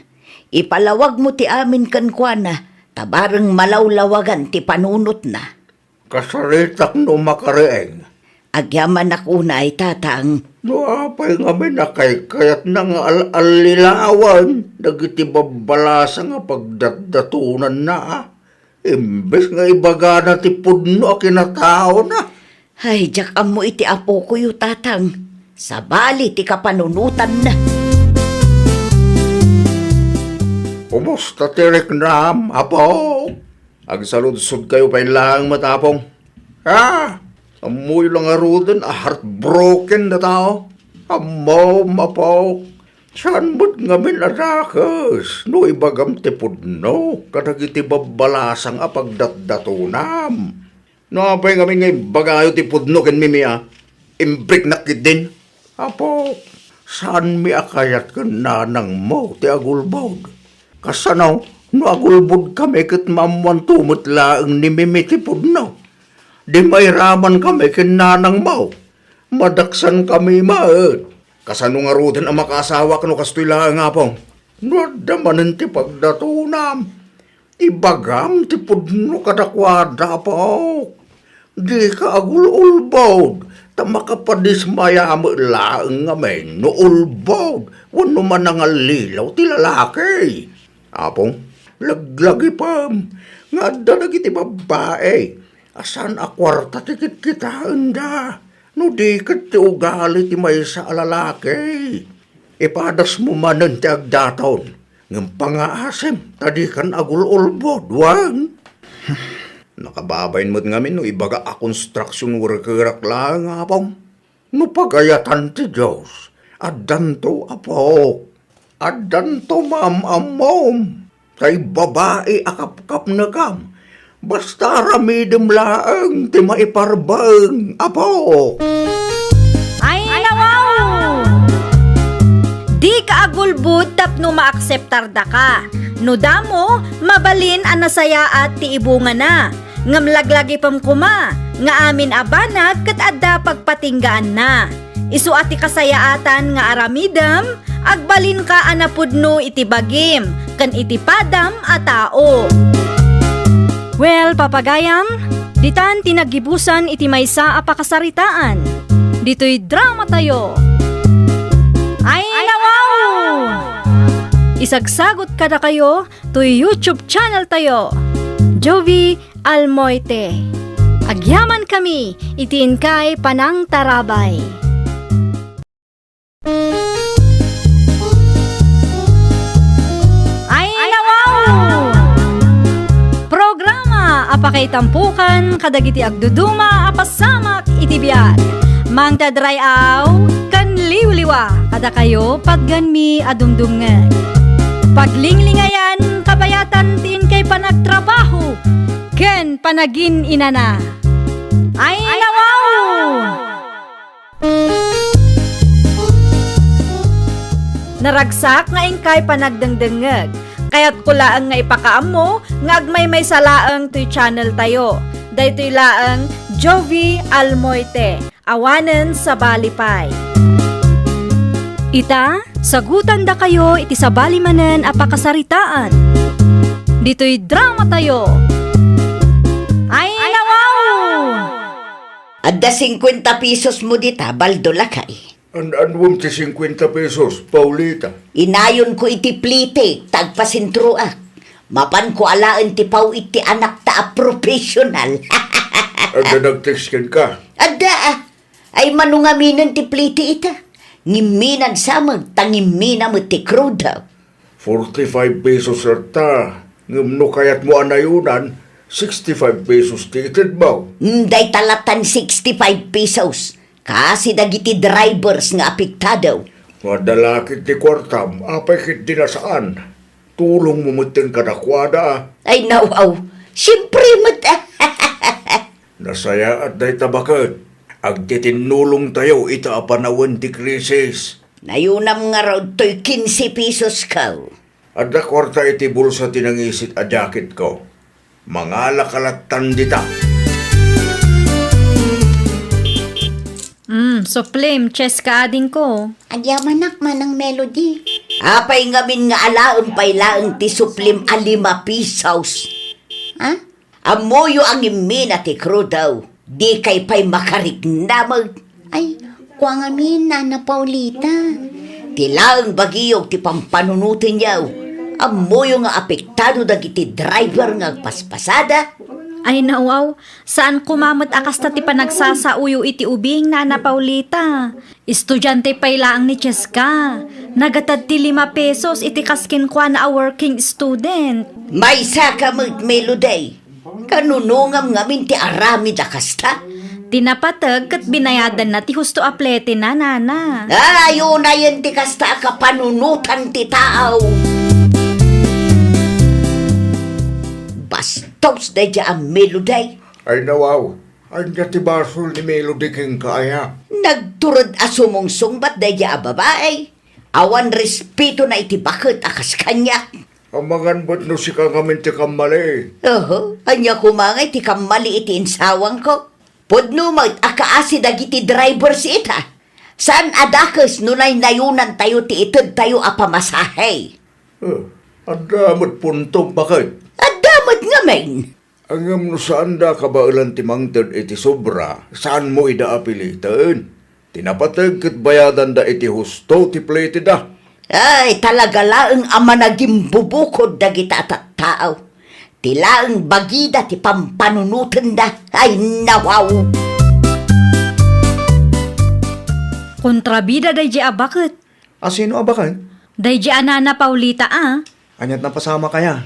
ipalawag mo ti amin kan Kuana, tabarang malawlawagan ti panunot na. Kasaritak no makarieng. Agyaman akuna ay tatang, No apay nga may nakaykayat na nga al-alilawan. Nagiti babalasa nga pagdatunan na. Imbes nga ibaga na ti pudno kinatao na. ay jak mo iti apo ko yu tatang, sabali ti kapanunutan na. Kumusta ti Reknam, apo? Agsaludsod kayo pa ilang matapong. Amoy lang arudan, heartbroken na tao. Amo, mapaw. Saan mo't ngamin adakas? No ibagam tipod no. Kadagiti babalasang apagdatdatunam. No apay ngamin ngay bagayo tipod no ken mimia. Imbrik nakit din. Apo, saan mi akayat ka nanang mo ti agulbog? Kasanaw, no agulbog kami ket mamuan tumot laeng ni mimi tipod no. Di may raman kami ken nanang mo. Madaksan kami maet. Kasano nga rudan ang makasawa kano kastoy laeng apong. No damanan ti pagdatunam. Ibagam ti pudno kadakwada po. Di ka agul-ulbog. Tamakapadismaya mo laeng nga men. No ulbog. Wano man nga lilaw ti lalaki. Apong, laglagi pa. Nga dadag iti babae. Asan a kwarta tikit kita anda? No di kat ti ugali ti may sa alalaki. Ipadas mo manan ti agdataon. Ng pangaasem, tadi kan agul-ulbod, wang. Nakababayin mo't ngamin no ibaga a construction worker lang apong. No pagayatan ti Diyos. Adanto apok. Adanto amom. Kay babae akap-kap na kam. Basta ramidem laang ti maiparbang, apo. Ay, nawaw! Di ka agulbud tapno maakseptar da ka. No damo, mabalin ang nasaya at ti ibunga na. Ngamlaglagi pam kuma, nga amin abanag kat adda pagpatinggaan na. Isu ati kasayaatan nga aramidam, agbalin ka anapudno iti bagim, kan iti padam a tao. Well, papagayam, ditan tinagibusan iti maysa a pakasaritaan. Dito'y drama tayo. Ay, nawaw! Isagsagot kada kayo to'y YouTube channel tayo. Jovi Almoite. Agyaman kami, itiin kay Panang Tarabay. Apakay tampukan, kadagiti agduduma, apasamak, itibiyat. Mang tadrayaw, kan liwliwa, kada kayo, pagganmi adumdumngan. Paglinglingayan, kabayatan, tiin kay panagtrabaho, ken panagin inana. Ay, nawaw! Naragsak nga ingkay panagdengdengeg. Kaya't kulaang nga ipakaam mo, nga agmay may salaang to'y channel tayo. Dahito'y laang Jovi Almoite, awanen sa balipay. Ita, sagutan da kayo iti sa balimanen apakasaritaan. Dito'y drama tayo. Ay, nawaw! Adda 50 pesos mo dita, baldo lakay. Anwam ti 50 pesos, Paulita. Inayon ko iti plite, tagpasintruak. Mapan ko alaan ti pau iti anak ta a professional. Ada nag-textin ka. Ada ay manungaminan ti plite ita. Ngiminan samag, tangimina mo ti kruda. 45 pesos rata. Ngumno kayat mo anayunan, 65 pesos tited mo. Day talatan 65 pesos. Kasi dagiti drivers nga apektado. Madalakit ti kwartam, apay kit dinasaan. Tulong mo mutin kadakwada. Ay nawaw, siyempre mat. Nasaya at day tabakat. Agtitinulong tayo ita apanawan ti krisis. Nayunam nga raw to'y 15 pesos ka. Adda kwarta iti bulsa tinangisit a jacket ko. Mga lakalatan dita. So flame, chess ka ading ko. Agyamanak man ang melody. Apay ngamin nga alaon pay laang ti suplim a 5 pesos. Ha? Amoyo ang imina ti crew daw. Di kay pay makariknamag. Ay, kuang amin, Nana Paulita. Tilaang bagiyog ti pampanunutin yaw. Amoyo nga apektado dagiti driver nga paspasada. Ay nawaw, saan kumamat akas ta ti panagsasauyo iti ubing, Nana Paulita? Estudyante pay laang ni Cheska. Nagatad ti 5 pesos iti kaskin kwa na a working student. May saka mag melody. Kanunungam ngamin ti aramid akasta. Tinapatag kat binayadan na ti husto aplete na, nana. Ayaw na yan ti kasta ka panunutan ti tao. Bastos na dya ang melody. Ay nawaw, ang jatibasol ni Melody king kaya. Nagturod asumungsung ba't na dya babae. Awan respeto na iti bakit akas kanya. Amangan ba't no si kagamin ti kamali? Oho, anya kumangay ti kamali iti insawang ko. Pudno mat akaasi dagiti drivers ita. Saan adakes nunay nayunan tayo ti ited tayo apamasahe. Ang damot puntong bakit? Adamat nga men. Angam no saan da ka ba ilan ti mangtod iti sobra, saan mo ida apilitan? Tinapatag kat bayadan da iti husto ti plate da. Ay, talaga laeng ama naging bubukod dagita at tao. Ti laeng bagida ti pampanunutan da. Ay, nawaw. Kontrabida day a bakit? Sino abakan? Day anana Paulita Anyat na pasama kaya?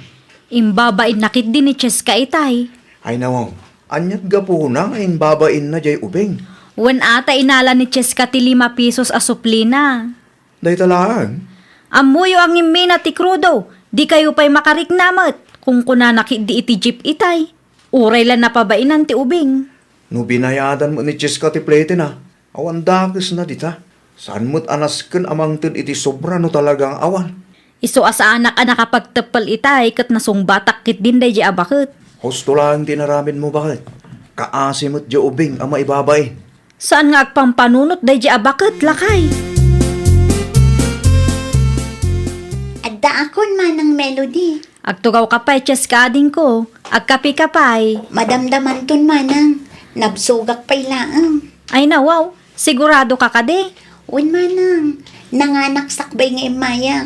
Imbabain nakit din ni Cheska itay. Ay nawaw, anyat gapo na ngayon babain na jay ubeng. Wen ata inala ni Cheska ti 5 pesos a suplina. Day talaan. Amuyo ang imina ti krudo. Di kayo pa'y makariknamat kung kunanakit di iti jeep itay. Uray lang napabainan ti ubing. No binayadan mo ni Cheska ti plate na, awan dakis na dita. Saan mo't anasken amang tin iti sobra no talagang awan. Iso asa anak nakapagtepal itay kat nasong batak kit din day a bakit. Husto lang tinaramin mo bakit? Kaasi mo't di ubing ang maibabay. Saan nga agpampanunot day a bakit lakay? Adda akon manang Melody. Agtugaw ka pa'y Cheska din ko. Agkapi ka pa'y. Madamdaman ton manang. Nabsugak pa'y laang. Ay nawaw, sigurado ka kade. Un manang. Nanganak sakbay nga imaya.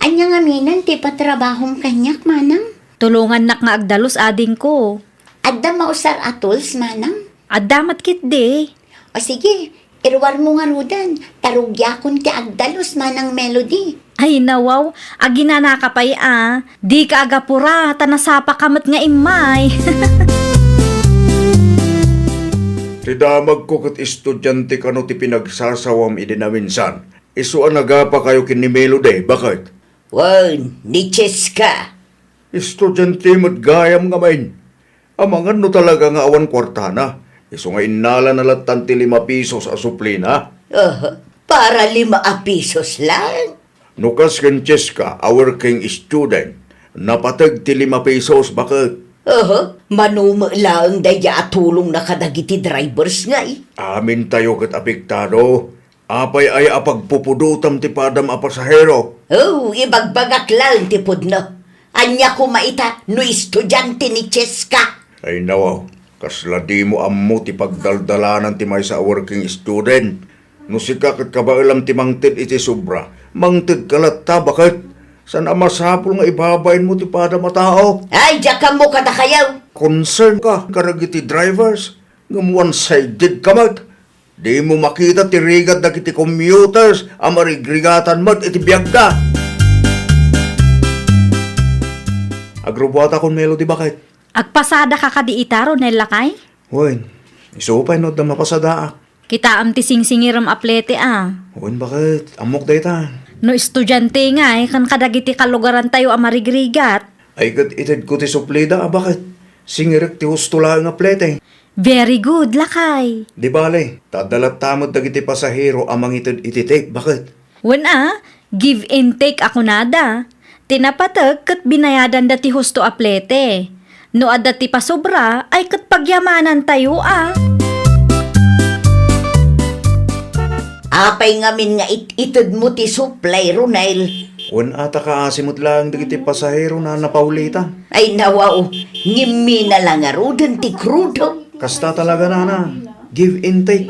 Anya nga minan ti patrabahong kanyak manang. Tulungan nak nga agdalos ading ko. Adda mausar atols manang. Adamat kit de. O sige, irwar mo nga rudan. Tarugyakon ti agdalos manang Melody. Ay nawaw, aginana ka pa'y Di ka agapura, tanasapa kamat nga imay. Ti damag ko kat estudyante kano ti pinagsasawam idi na minsan. Isuan nagapa kayo kin ni Melody, bakit? Wan, ni Cheska. Estudyante mo't gayam nga main. Amangan no talaga nga awan kwartana. Iso nga inala na latan ti 5 pesos a suplina. Para 5 pesos lang. Nukas ken Cheska, a working student. Napatag ti 5 pesos, bakit? Manuma lang daya atulong na kadagiti drivers nga eh. Amin tayo kat apektado. Apay ay apagpupudutam ti padam a pasahero. Oh, ibagbagak lang ti pudno. Anya ko maita no estudyante ni Cheska. Ay nawaw, kasla di mo ammo ti pagdaldalanan ti may sa working student. No sika kat kabailam ti mangtid iti sobra, mangtid kalat ta, bakit? San amasapol nga ibabain mo ti padam a tao? Ay, diya mo kada kayaw. Concern ka, karagiti drivers. Ngam one-sided ka mag. Di mo makita ti rigat na kiti commuters, amarigregatan mat iti biyag ka. Agrobata kon Melody, bakit? Agpasada ka kadi itaro nel lakay? Wen, isupay no da mapasadaa. Kita am ti singsingiram aplete Wen, bakit? Amok day ta. No estudyante nga kan kadagiti kalugaran tayo amarigrigat. Ay kat ited ko ti suplida, bakit? Singirik ti husto lang nga plete. Very good, lakay. Di bale, tadalat tamod dagiti pasahero amang ited iti-tape, bakit? Wen give and take ako nada. Tinapatag kat binayadan dati husto aplete. No adda ti pasobra ay kat pagyamanan tayo Apay ngamin nga itid mo ti supply, Ronel. Wen ata kaasimot lang dagiti pasahero na napaulita. Ay nawaw, ngimi na lang arudan ti krudo. Kasta talaga nana. Give and take.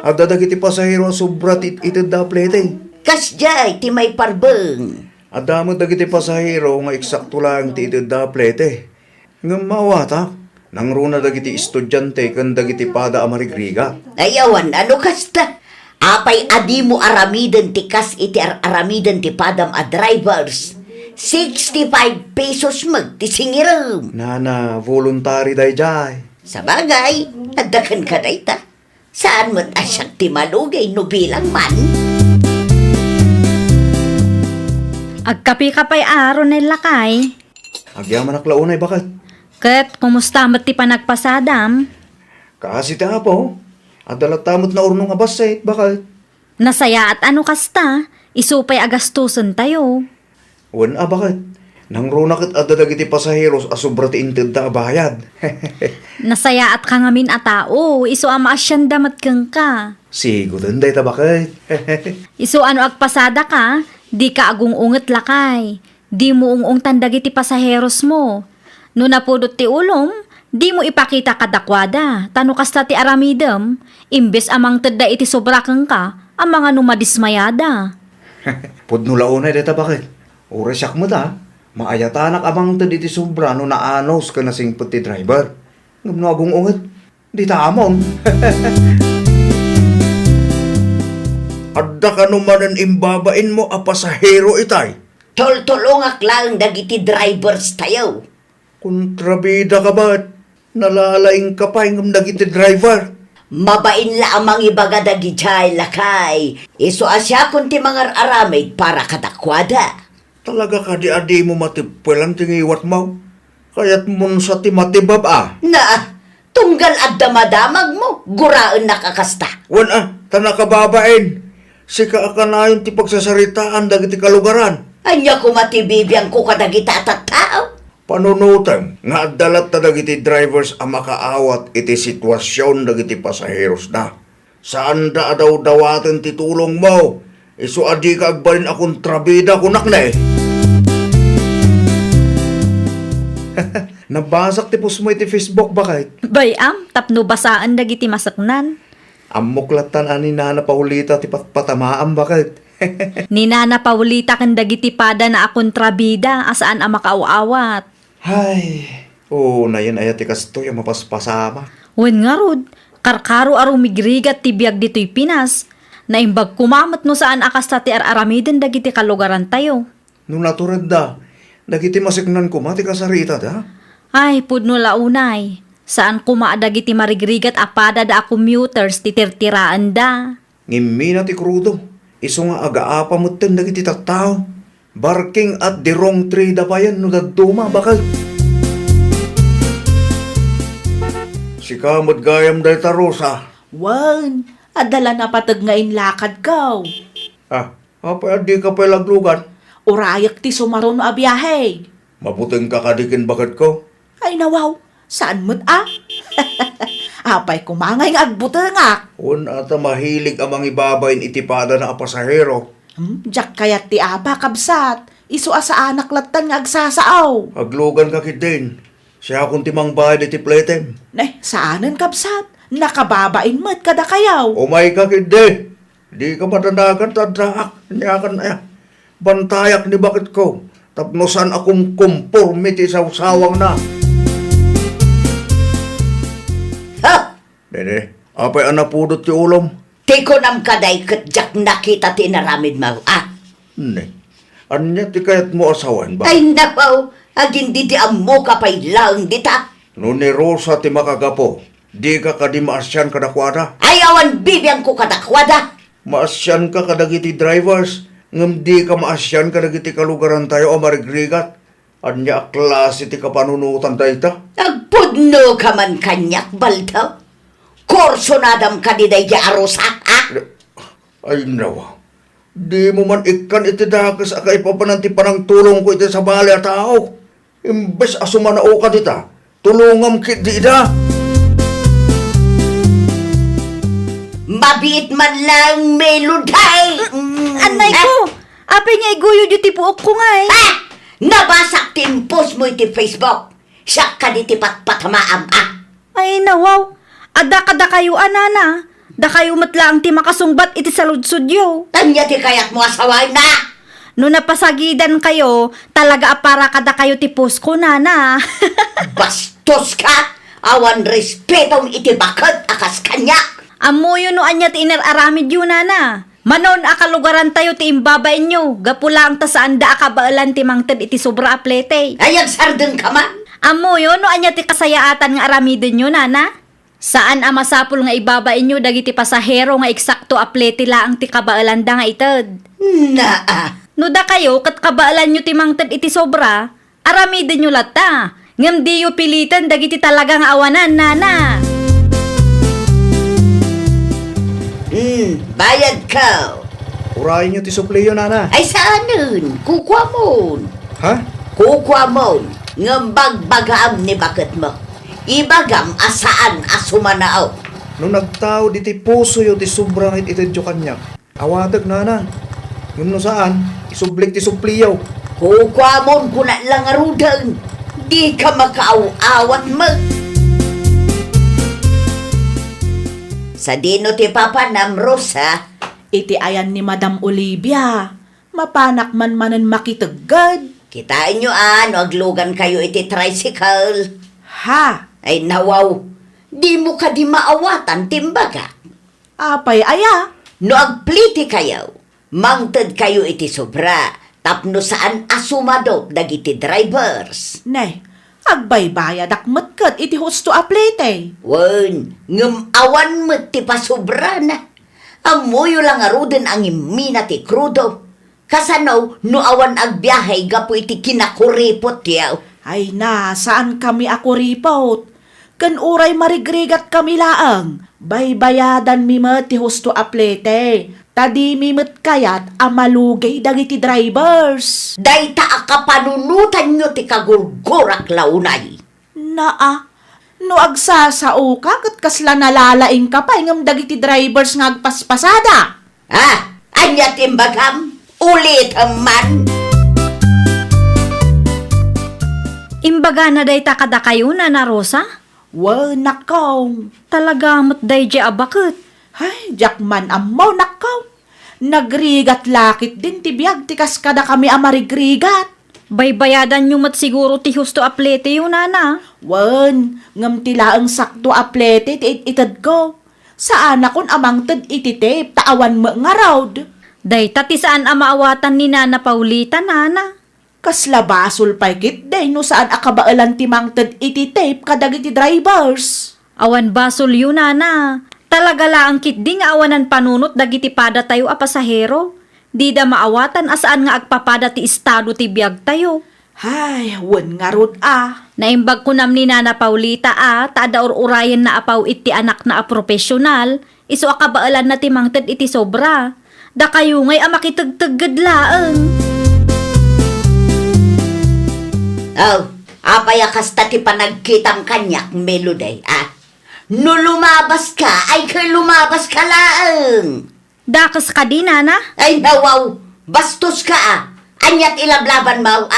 Adda dagiti pasahero sobra ited da plete. Kasjay ti may parbeng. Adda mo dagiti pasahero nga eksakto lang ti ited da plete. Ngam mawata. Nang runa dagiti estudyante kan dagiti pada amarigriga. Ayawan, ano kasta? Apay adi mo aramiden ti kas iti aramiden ti padam a drivers. 65 pesos mag ti singiram. Nana, voluntary day jay. Sa bagay, Adakan ka na ita. Saan mo't asyang timalugay no bilang man? Agkapi-kapay aron na lakay. Agyaman naklaunay bakit? Ket, kumusta mo't ti panagpasadam? Kasi ta po. Adalat tamot na urnong abaset, bakit? Nasaya at ano kasta? Isupay agastusan tayo. Wan bakit? Nang runakit adadag iti pasaheros asubra ti inted da bayad. Nasaya at kangamin a tao. Iso ama asyan damat kang ka. Sigo day ta bakit? Iso ano agpasada ka? Di ka agungunget lakay. Di mo ungong tandag iti pasaheros mo. No napudot ti ulom, di mo ipakita kadakwada. Tano kasta ti aramidem, imbes amang tedda iti sobra kang ka, ang mga numadismayada. Pudno launay day ta bakit? Oresyak mo ta. Maayatanak amang ted iti sobra no naanos ka na sing puti driver. Ngam no agong unget. Di ta amon. Adda ka numanan imbabain mo a pasahero itay. Tol-tolongak lang dagiti drivers tayo. Kontrabida ka ba't? Nalalaing ka pa yung nagiti driver. Mabain la amang ibaga dagi jay lakay. Iso asya kun ti mga aramid para kadakwada. Talaga ka di adi mo matipwelan tingiwat mo. Kaya't mun sa ti matibab Na, tunggal at damadamag mo, guraan nakakasta. Wan tanakababain. Sika ka na yung ti pagsasaritaan dagiti kalugaran. Anya ko matibibiyang ko kadagita at tao. Panunutan nga adalat ta dagiti drivers ang makaawat iti sitwasyon dagiti pasaheros na. Saan da daw dawaten ti tulong mo? Isu adi ka agbalin akong trabida kunak na eh. Nabasak ti pus mo iti Facebook bakit? Bayam, tapno basaan dagiti masaknan. Amuklatan ani na paulita ti patamaan bakit? Ninana Paulita kan dagiti pada na akong trabida asaan ang makaawawat. Hay, na yan ayat ti kasto yung mapaspasama. Wen nga rod, karkaro aro migrigat ti biag dito'y Pinas. Naimbag kumamat no saan akasta ti aramiden dagiti kalugaran tayo. Nung naturad da, dagiti masiknan ko mati kasarita da. Ay, pudno launay. Saan kumaadagiti marigrigat apada da a commuters ti tirtiraan da. Ngimina ti krudo. Iso nga agaapa mo ten dagiti tattao. Barking at the wrong tree da pa yan no dagduma bakal. Sikamot gayam day tarosa. Wan, adala na patag ngayon lakad kaw. Apa di ka pa laglugan? Urayak ti sumaron a biyahe. Mabuting kakadikin bakit ko? Ay nawaw, saan mo't Apay kumangay nga agbutangak. Ata mahilig amang ibabayin itipada na pasahero. Diyak kayat ti apa kabsat. Isu asa anak latan nga agsasaaw. Aglugan ka kidin. Siya kung timang bayad iti pletem. Saanan kabsat? Nakababain mo't kada kayaw. Umay ka kidin. Di ka matanagan tadraak. Niyakan na bantayak ni bakit ko. Tapnosan akong conformity sa usawang na. Ha! Dede, apay anapudot ti ulom? Tiko nam kaday katjak nakita tinaramid mo. Ne, anya ti kayat mo asawan ba? Ay napaw, agin di mo kapay lang dita. No ni Rosa ti makagapo, di ka kadi maasyan kadakwada? Ay awan bibiyang ko kadakwada. Maasyan ka kadagiti drivers, ngam di ka maasyan kadagiti kalugaran tayo o marigrigat. Anya klase ti kapanunutan tayo ta? Nagpudno ka man kanyak baltaw. Korso nadam ka di day arusak, Ay nawa, di mo man ikan iti dakas akay papananti panang tulong ko iti sa bali at tao. Imbes asumanao ka dita, tulungam kit di da. Mabiit man lang meluday. Anay ko! Apay nga iguyo di ti puok ko nga eh. Nabasak timpos mo iti Facebook. Siya ka di ti patpatamaam, Ay nawaw, ada kada kayo anana. Da kayo matlaang ti makasungbat iti saludsudyo. Tanya ti kayat mo asaway na. No napasagidan kayo, talaga apara kada kayo ti post ko nana. Bastos ka. Awan respetong iti bakit akas kanya. Amuyo no anya ti inararamid yun nana. Manon akalugaran tayo ti imbabay nyo. Gapula ang tasaan da akabaalan ti mangted iti sobra aplete. Ayag sardeng ka man. Amuyo no anya ti kasayaatan nga aramidin nyo nana. Saan ang masapul nga ibabain nyo dagiti pasahero nga eksakto aplete laang ti kabaalanda nga ited? Naa. No da kayo, kat kabaalan nyo ti mangted iti sobra, aramidin nyo lata. Ngam di yu pilitan dagiti talagang awanan, nana. Bayad ka. Urahin nyo ti supliyo, nana. Ay saan nun? Kukwa mo. Ha? Kukwa mo. Ngambag-bagam ni bakit mo. Ibagam asaan asumanaaw. Nung nagtao di ti puso yo ti sobrang itidyo kanyak. Awadag, nana. Yun no saan? Isublik ti supliyaw. Kukwa mo kuna lang arudan. Di ka makaaw-awat mo. Sa dino ti Papa Namros, ha? Iti ayan ni Madam Olivia. Mapanak man manen makitagad. Kitain nyo no aglugan kayo iti tricycle. Ha? Ay nawaw, di mo ka di maawatan timbaga. Apay aya? No agpliti kayo, mangted kayo iti sobra, tapno saan asumado dagiti drivers. Ne, agbaybayad akmat iti husto aplete. Wen, ngem awan mo ti pasobra na. Amoyo lang aruden ang imina ti krudo. Kasanaw, no awan agbiyahe gapo iti kinakuripot yaw. Ay na, saan kami ako ripot? Kan uray marigrigat kami laang. Baybayadan mi met ti husto aplete. Tadi mi met kayat amalugay dagiti drivers. Dayta akapanunutan nyo ti kagurgurak launay. Naa, no agsasao ka kat kasla nalalaing ka pa ngam dagiti drivers nga agpaspasada. Anya timbagam, ulit man. Imbaga na day takada kayo, Nana Rosa? Well, nakaw. Talaga mat day di abakit. Ay, jakman amaw nakaw. Nagrigat lakit din ti biyag ti kaskada kami amarigrigat. Baybayadan nyo mat siguro ti husto aplete yun, Nana. Wen, ngam tila ang sakto aplete ti itad ko. Saan akon amang tad ititip taawan mo nga raud. Day tati saan ang maawatan ni Nana Paulita, Nana? Kasla basol paikit day no saan akabaalan timang tad ititip kadag iti drivers. Awan basol yun, Nana. Talaga laang kit di nga awanan panunot dagiti pada tayo a pasahero. Di da maawatan asaan nga agpapada ti estado ti biyag tayo. Ay, wen nga rod Naimbag ko nam ni Nana Paulita taada urayan na apaw iti anak na a profesional, iso akabaalan na timang tad iti sobra. Da kayo ngay makitagtagad laang. Apaya kasta ti panagkitang kanyak meloday, No lumabas ka, ay kay lumabas ka laang. Dakas ka di, Nana? Ay nawaw, bastos ka Anyat ilablaban mo,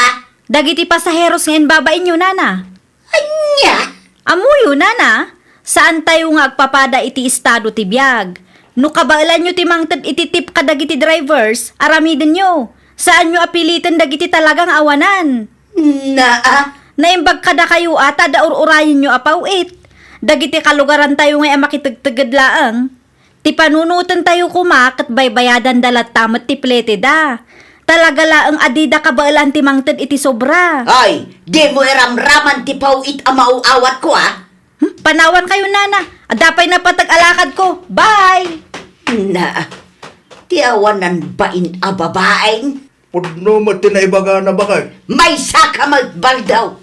Dagiti pasaheros ngayon babain nyo, Nana. Anya? Amuyo, Nana. Saan tayo nga agpapada iti estado ti biyag? No kabaalan nyo ti mangtad ititip ka dagiti drivers, aramidin nyo. Saan nyo apilitan dagiti talagang awanan? Naimbag kada kayo tada urayin nyo apawit. Dagiti kalugaran tayo ngay makitagtagad laang. Ti panunutan tayo kumakat baybayadan dalat tamat ti plete da. Talaga laang adida kabaalan ti mangtad iti sobra. Ay, di mo iramraman ti pawit amauawat ko Panawan kayo, Nana. Adapay na patag-alakad ko. Bye! Ti awanan bain a babaeng? Pudno mo tinaibaga na bakit? May saka magbaldaw.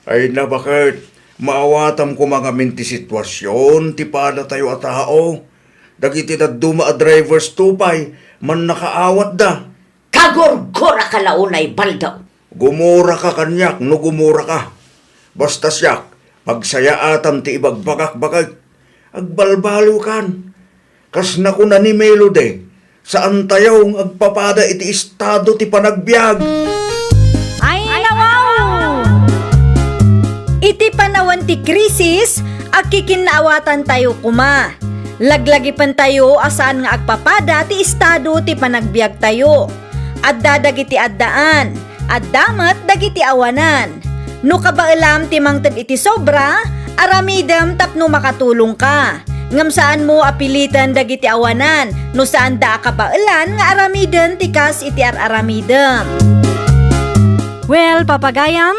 Ay na bakit? Maawatam ko mga minti sitwasyon, ti pada tayo a tao. Dagiti na duma a drivers tupay, man nakaawat da. Kagurgura ka launay baldaw. Gumura ka kanyak, no gumura ka. Basta siyak, pagsaya atam ti ibagbagak-bagag. Agbalbalo kan. Kas na ko na ni Melody, saan tayo agpapada iti estado ti panagbiag. Ay, nawaw! Iti panawan ti krisis, agkikinaawatan tayo kuma. Laglagipan tayo asaan nga agpapada ti estado ti panagbiag tayo. Adda dagiti addaan, addamat dagiti awanan. No kabaalam ti mangted iti sobra, aramidam tapno makatulong ka. Ngam saan mo apilitan dagiti awanan, no saan da kabaalan nga aramidam tikas iti aramidam. Well, papagayam,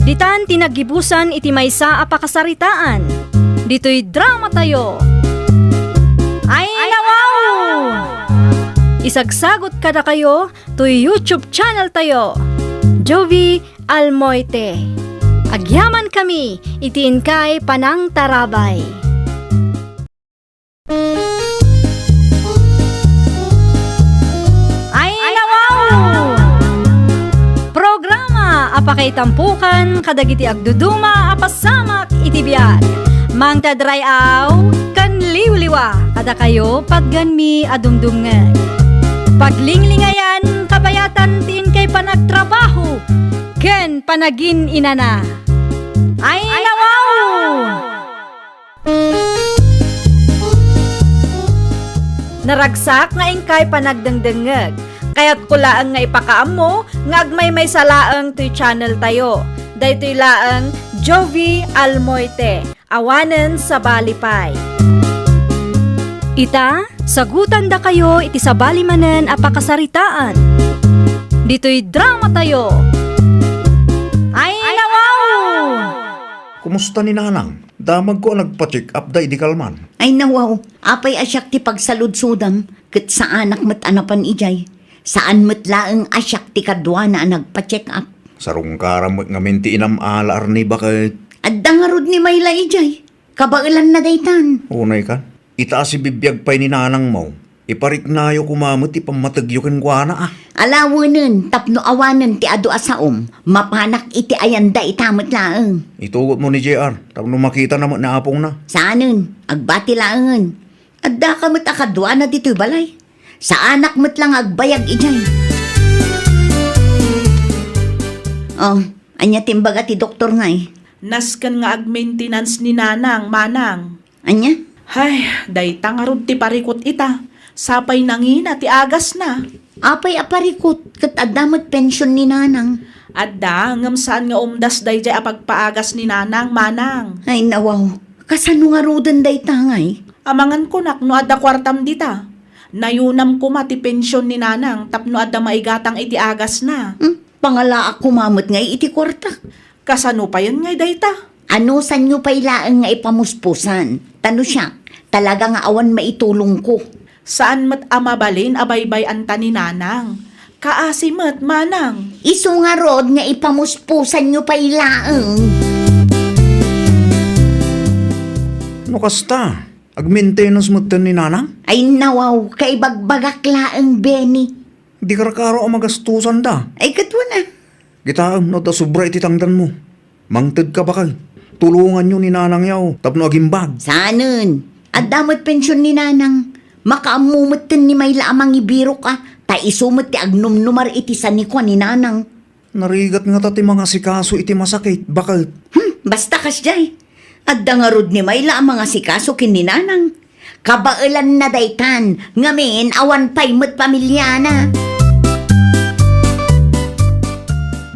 ditan tinagibusan iti maysa a pakasaritaan. Dito'y drama tayo. Ay nawaw! Isagsagot ka na kayo to'y YouTube channel tayo. Jovi Almoite. Agyaman kami, itiin kay Panang Tarabay. Ay nawaw! Programa apakay tampukan kadagiti agduduma apasamak itibiyag. Mang tadrayaw kan liwliwa kada kayo pagganmi adumdumngeg. Paglinglingayan kabayatan tiin kay panagtrabaho ken panagin inana. Ay nawaw! Naragsak nga ingkay panagdengdengeg. Kaya't kulaan nga ipakaammo nga agmay may salaang to'y channel tayo. Daytoy laang Jovi Almoite. Awanen sa balipay. Ita, sagutan da kayo iti sa balimanen apakasaritaan. Dito'y drama tayo. Ay nawaw! Kumusta ni Nanang? Damag ko nagpa-check up da di kalman. Ay nawaw, apay asyak ti pagsaludsudam, ket sa anak mat anapan ijay. Saan mat laeng asyak ti kadwa na nagpa-check up. Sarong karam nga minti inam alar ni bakit? At dangarod ni Mayla ijay, kabailan na daytan. Unay ka? Itaas si bibiyag pa'y ni Nanang mo. Iparik na yo kumamot ipamatagyo ken kuana ah. Alawanen, tapno awanen ti adu asaom, mapanak iti ayanda itamat laeng. Itugot mo ni JR, tapno makita naman na apong na. Saanen, agbati laengen. Adda ka mat akadwa na dito'y balay. Sa anak mat lang agbayag ijay. Oh, anya timbaga ti doktor nga eh. Naskan nga ag-maintenance ni Nanang, Manang. Anya? Hay, dayta nga rod ti parikot ita. Sapay nangina ti agas na. Apay aparikot, kat adamat pensyon ni Nanang. Adda, ngam saan nga umdas dayjay apagpaagas ni Nanang, Manang. Ay nawaw, kasano nga rodan day tangay? Amangan ko nak no adda kwartam dita. Nayunam ko mati pensyon ni Nanang tapno adda maigatang iti agas na. Pangala ako mamot ngay iti kwarta. Kasano pa yun ngay dayta? Ano san nyo pa ilaang nga ipamuspusan? Tano siya, talaga nga awan maitulong ko. Saan mat amabalin abaybay anta ni Nanang? Kaasimat, Manang. Isu nga rod nga ipamuspusan nyo pa ilaang. No kasta? Ag-maintenance mo ni Nanang? Ay nawaw, kay bagbagak laang Benny. Di karakaro ang magastusan da. Ay katwa na. Gitaam no ta sobra iti tangdan mo. Mangted ka ba kay? Tulungan nyo ni Nanang yaw, tapno agimbag. Sanon, at damot pensyon ni Nanang. Makaamumot ni Mayla amang ibiro ka. Ta isumot ti agnumnumar iti sanikwa ni Nanang. Narigat nga tati mga sikaso iti masakit. Bakit? Basta kasjay. At dangarod ni Mayla ang mga sikaso kin ni Nanang. Kabailan na daytan, ngamin awan pa'y mo't pamilya na.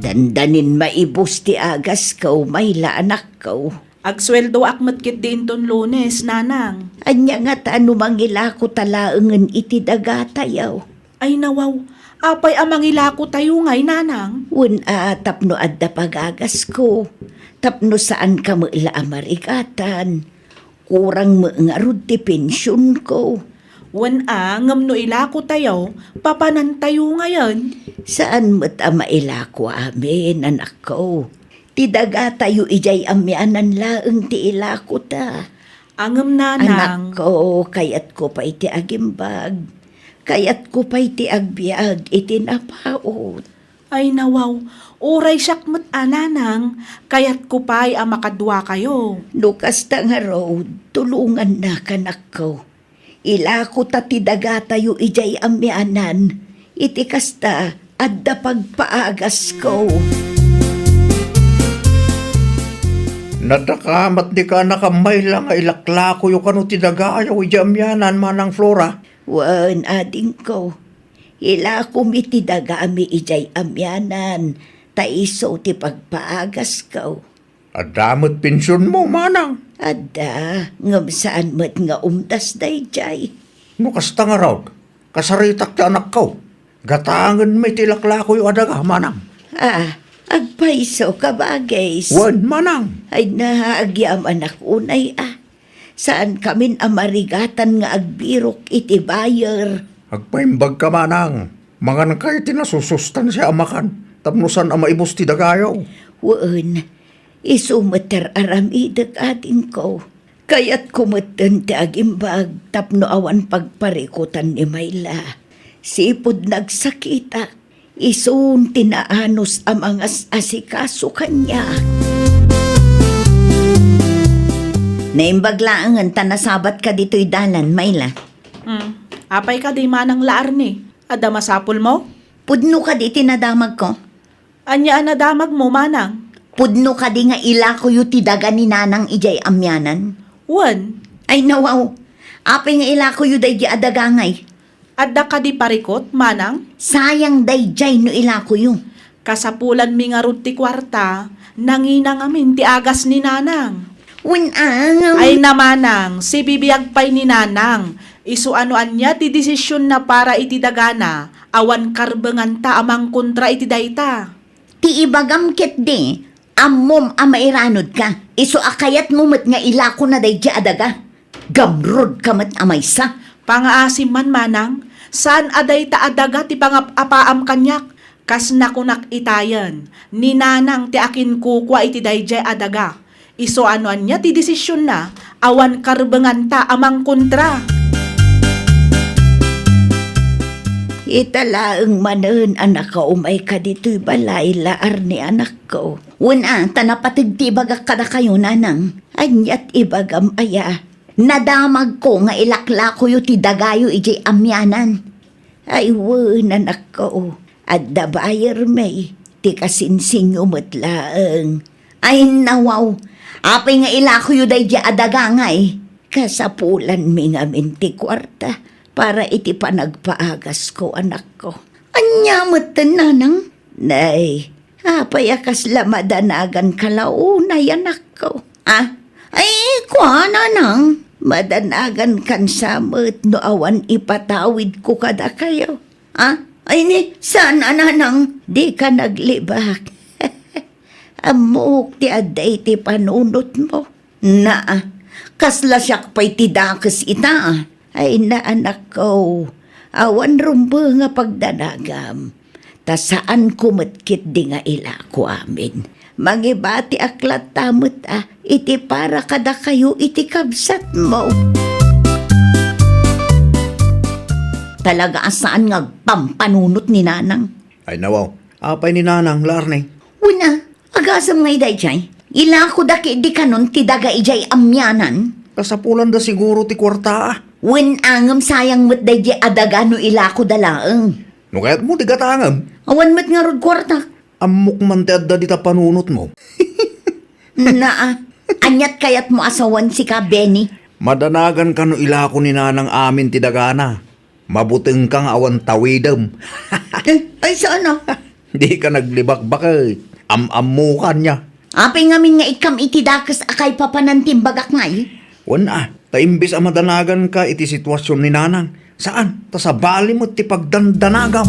Dandanin maibos ti agas kaw, Mayla anak kaw. Agsweldo akmat kit din ton Lunes, Nanang. Anya nga ano mangila ko talaengen iti dagatayaw. Ay nawaw, apay amangila ko tayo ngay, Nanang. Wen tapno adda pagagas ko. Tapno saan ka mo ila amarikatan. Kurang mo nga rod ti pensyon ko. Wan ngam no ila ko tayo, papanan tayo ngayon. Saan mo't maila ko amin, anak ko? Ti daga tayo ijay amyanan laeng ti ila ko ta. Angam, Nanang. Anak ko, kayat ko pa iti agimbag. Kayat ko pa iti agbiag, iti napaot. Ay nawaw, oray syakmat Nanang, kayat ko pa'y makadwa kayo. Lukas ta nga road, tulungan na kanak ko. Ila ko ta ti daga tayo ijay amyanan. Iti kasta, adda pagpaagas ko. Nadakamat di ka nakamay lang ay laklako yung kano tidaga ayaw ijamyanan Manang Flora. Wan ading ko. Ila kumiti daga mi ijay amyanan. Taiso ti pagpaagas ko. Adamot pensyon mo, Manang. Ada, ngam saan mat nga umtas dayjay. No kasta nga raw, kasaritak ti anak ko. Gatangan may tilaklako yung adaga, Manang. Agpaiso ka ba, guys? Wan, Manang. Ay naagyam anak unay Saan kamin amarigatan nga agbirok iti bayer. Agpaimbag ka manang. Mga kay tinasusustan siya amakan. Tapnusan ama ibus ti dagayaw. Waan, isumater aramidag ating ko. Kaya't kumatan ti agimbag tapno awan pagparikutan ni Mayla. Sipod nagsakita, isun tinaanos ang mga asikaso kanya. Naimbaglaangan tanasabat ka dito'y dalan, Mayla. Apay ka di manang laar ni. Ada masapul mo? Pudno ka di tinadamag ko. Anya anadamag mo manang? Pudno ka di nga ila ko yu tidaga ni nanang ijay amyanan. Wan, Ay nawaw, apay nga ila ko yu day di adagangay. adda ka di parikot manang? Sayang day jay no ila ko yu. Kasapulan mi nga rod ti kwarta, nanginang amin ti agas ni nanang. Winang. Ay namanang, si bibiyag pay ni nanang. Isu anoan niya ti desisyon na para iti dagana, awan karbengan ta amang kontra iti dayta. Ti ibagam ket di, ammom amairanod ka. Iso akayat mo met nga ila ko na day di adaga. Gamrod ka met amaysa. Pangaasim man manang, saan aday ta adaga ti pangapaam kanyak? Kas nakunak itayan, ni nanang ti akin kukwa iti dayjay adaga. Iso anoan niya ti desisyon na, awan karbengan ta amang kontra. Italaang manen anak ko umay ka dito'y balay laar ni anak ko. Wuna, tanapatig ti ibagak kada kayo nanang. Anyat ibagam aya. Nadamag ko nga ilakla ko yu ti dagayo ijay amyanan. Ay wan anak ko. At da bayer may. Ti kasinsing umatlaang. Ay nawaw, apay nga ila ko yu day di adagangay. Kasapulan mi nga minti kwarta. Para iti panagpaagas ko anak ko. Anya meten nanang? Nay, apay akas lamadanagan kalaunay anak ko. Ah, ay kwa nanang. Madanagan kan samot no awan ipatawid ko kada kayo. Ah, ay ni, saan nanang? Di ka naglibak. Amok ti aday ti panunot mo. Naa, kasla siyak pa'y tidakas ita. Ay na anak ko, awan rumbo nga pagdanagam. Ta saan kumatkit di nga ila ko amin. Mangibati aklat tamot iti para kada kayo iti kabsat mo. Talaga asaan nga pampanunot ni nanang? Ay nawaw, apay ni nanang larne. Una, agasam nga iday jay. Ila ko daki di kanon tidaga ijay amyanan. Kasapulan da siguro ti kwarta. Wen angam sayang met day di adaga no ila ko dalaeng. No kaya't mo ti gatangam. Awan met nga rod kwarta. Amok man ti adda di ta panunot mo. Naa, anyat kayat mo asawan si ka Benny. Madanagan ka no ila ko ni nanang amin ti dagana. Mabuteng kang awan tawidem. Ay sana? Di ka naglibak-bakay. Am-am ka niya. Apay ngamin nga ikam itidakas akay papanantimbagak ngay. Wan taimbis ang madanagan ka iti sitwasyon ni nanang. Saan? Ta sa bali mo ti pagdandanagam.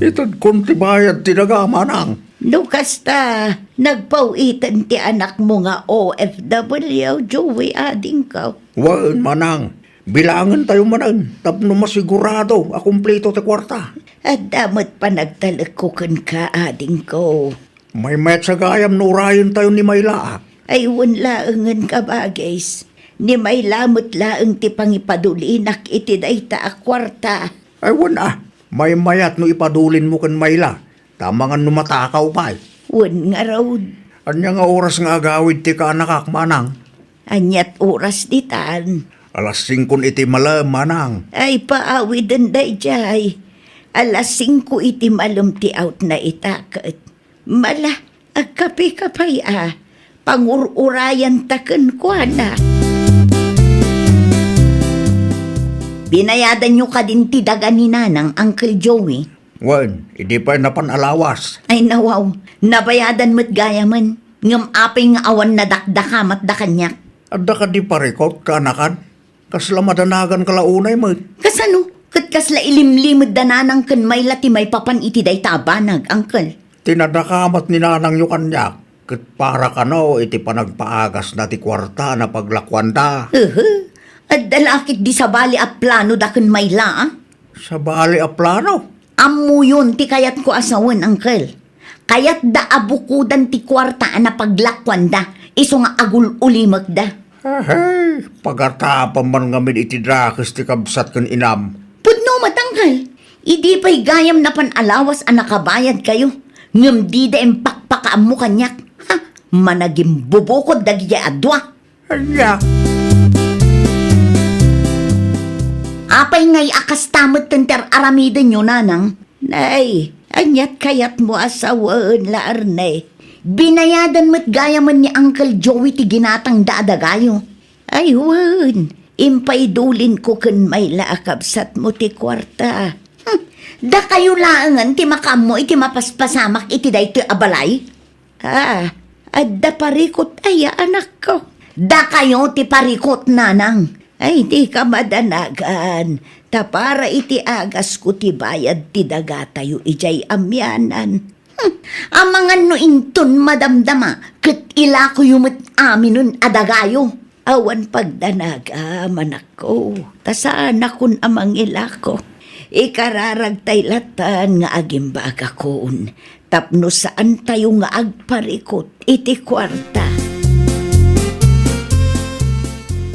Itad kon ti bayad ti daga manang. Lukas ta, nagpawitan ti anak mo nga OFW, Joey ading ka. Wan manang. Bilangan tayo manan. Tapno masigurado akumpleto ti kwarta. At damot pa nagtalikukan ka ading ko. May met sa gayam no urayan tayo ni Mayla. Ay laangan ka bagay. Ni may lamot laang ti pangipadulinak iti dayta a kwarta. Ay wan may mayat no ipadulin mo kan Mayla. Tamangan no matakaw pa. Wan nga raw, Anya nga oras nga agawid ti kaanakak manang. anyat oras ditan. Alas 5 iti malam manang. Ay paawidan day jay. Alas 5 iti malum ti out na itakat. Mala, agkapi-kapay pangururayan taken kwa na. Binayadan nyo ka din tidaga ni nanang, Uncle Joey. Wan, hindi pa napanalawas. Ay nawaw, nabayadan mo't gaya man. Ngam apay nga awan na dakdakamat da kanyak. Adda ka di parikot kaanakan. Kasla madanagan kalaunay mo. Kasano? Kat kasla ilimlimod da nanang kan may lati may papan iti day tabanag, Uncle. Tinadakamat ni nanang yung kanyak. Kat para ka no, iti panagpaagas na ti kwarta na paglakwanda. At dalakit di sa bali a plano daken may la, ah? Sa bali a plano. Ammo yun ti kayat ko asawan, uncle. Kayat da abukudan ti kwarta na paglakwan da, iso nga agul ulimak da. Hey, pagatapan man ngamin iti drakes ti kabsat kan inam. Pudno matangkal, idi pa'y gayam na panalawas a nakabayad kayo. Ngam di da empakpakaam mo kanyak. Ha, managim bubukod dagya adwa. Anya, Apay ngay akas tamot tenter aramidan nyo, nanang. Nay, anyat kayat mo asawaan la arne. Binayadan mo't gaya man ni Uncle Joey ti ginatang daadagayo. Ay, wan. Impaidulin ko kan may laakabsat mo ti kwarta. Da kayo laangan ti makam mo iti mapaspasamak iti dayto abalay. Adda parikot ay anak ko. Da kayo ti parikot, nanang. Ay, di ka madanagan. Tapara iti agas ko ti bayad ti dagatayo ijay amyanan. Amangan no inton madamdama, ket ila ko yumit aminun adagayo. Awan pagdanaga, manak ko. Tasaan akon amang ilako. Ikararag tay latan nga agimbaga koon. Tapno saan tayo nga agparikot iti kwarta.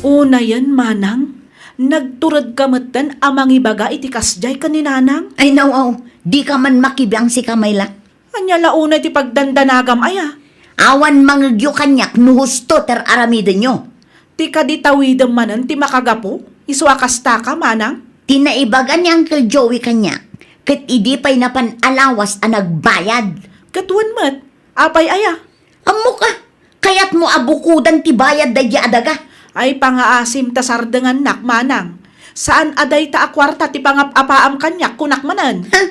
Una yan, manang. Nagturad ka matan amang ibaga iti kasjay ka ni nanang. Ay nawaw, di ka man makibang si Kamayla. Anya launa iti pagdandanagam aya. Awan mangagyo kanyak no husto ter aramiden nyo. Ti kaditawidam manan ti makagapo. Isuakasta ka, manang. Tinaibagan ni Uncle Joey kanyak. Ket idi pa'y napan alawas a nagbayad. Katuan mat. Apay aya. Amo ka, kayat mo abukudan ti bayad dayya adaga. Ay pangaasim ta sardengan nak, manang. Saan aday ta akwarta ti pangapapaam kanyak kunak manan. Ha?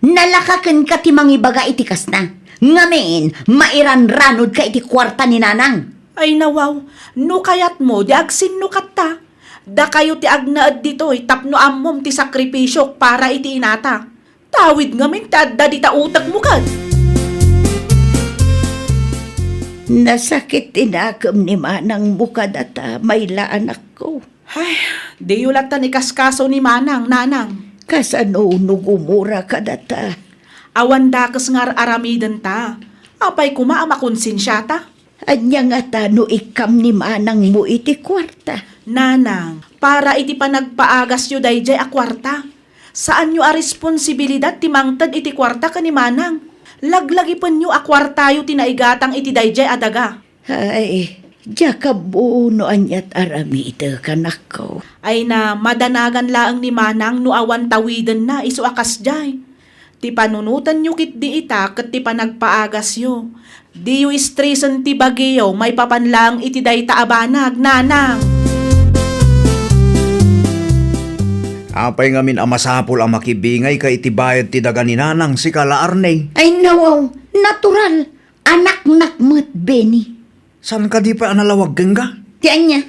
Nalakaken ka ti mangibaga iti kasna. Ngamen, mairanranod ka iti kwarta ni nanang. Ay nawaw, no kayat mo, di agsinukat ta. Da kayo ti agnaad dito'y tapno ammom ti sakripisyo para iti inata. Tawid ngamin ta adda di ta utak mo kad. Nasakit tinakam ni manang bukad at may la anak ko. Ay, di yulatan ikaskaso ni manang, nanang. Kasano nugumura ka data. Awan dakas ngar aramidan ta. Apay kumaama konsensya ta. Anya nga tano ikam ni manang mo iti kwarta. Nanang, para iti panagpaagas yu dayjay a kwarta. Saan yu a responsibilidad ti mangtad iti kwarta ka ni manang? Laglagi pa nyo a kwarta yu tinaigatang iti dayjay adaga. Ay, diya ka buno anyat aramida kanak ko. Ay na madanagan laang ni manang no awan tawidan na isu akas jay. Ti panunutan nyo kit di ita ket ti panagpaagas yu. Di yu istresan ti bagiyo may papanlang iti dayta abanag, nanang. Apay ngamin amasapol ang makibingay ka iti bayad ti daga ni nanang si Kalaarney. Ay nawaw, natural. Anak-nak mo't Benny. San ka di pa analawag ka? Tiyan niya.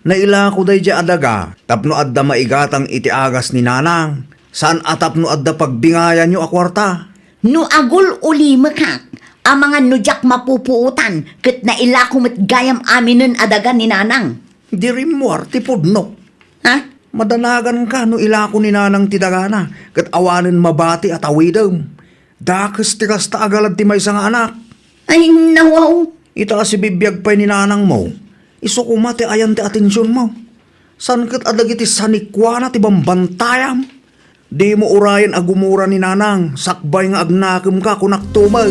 Naila ko day di adaga, tapno adda maigatang iti agas ni nanang. San atap no adda pagbingayan nyo akwarta? No agul uli makak. Ang mga nudyak mapupuutan. Ket na ila kumit gayam aminin adaga ni nanang. Di rin mo arti pudno. Ha? Madanagan ka no ilako ni nanang tidagana, kat awanin mabati at awidam. Dakas tikas ta agalad ti may nga anak. Ay nawaw. Ita si bibiyag pa'y ni nanang mo. Iso kumati ayan ti atensyon mo. San kat adagiti sanikwana ti bambantayam. Di mo urayan agumura ni nanang, sakbay nga agnakem ka kunak tumag.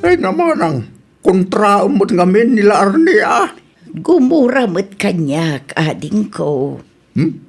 Ay namanang, kontraam mo't ngamin nila Arnia. Gumura mo't kanyak, ading ko.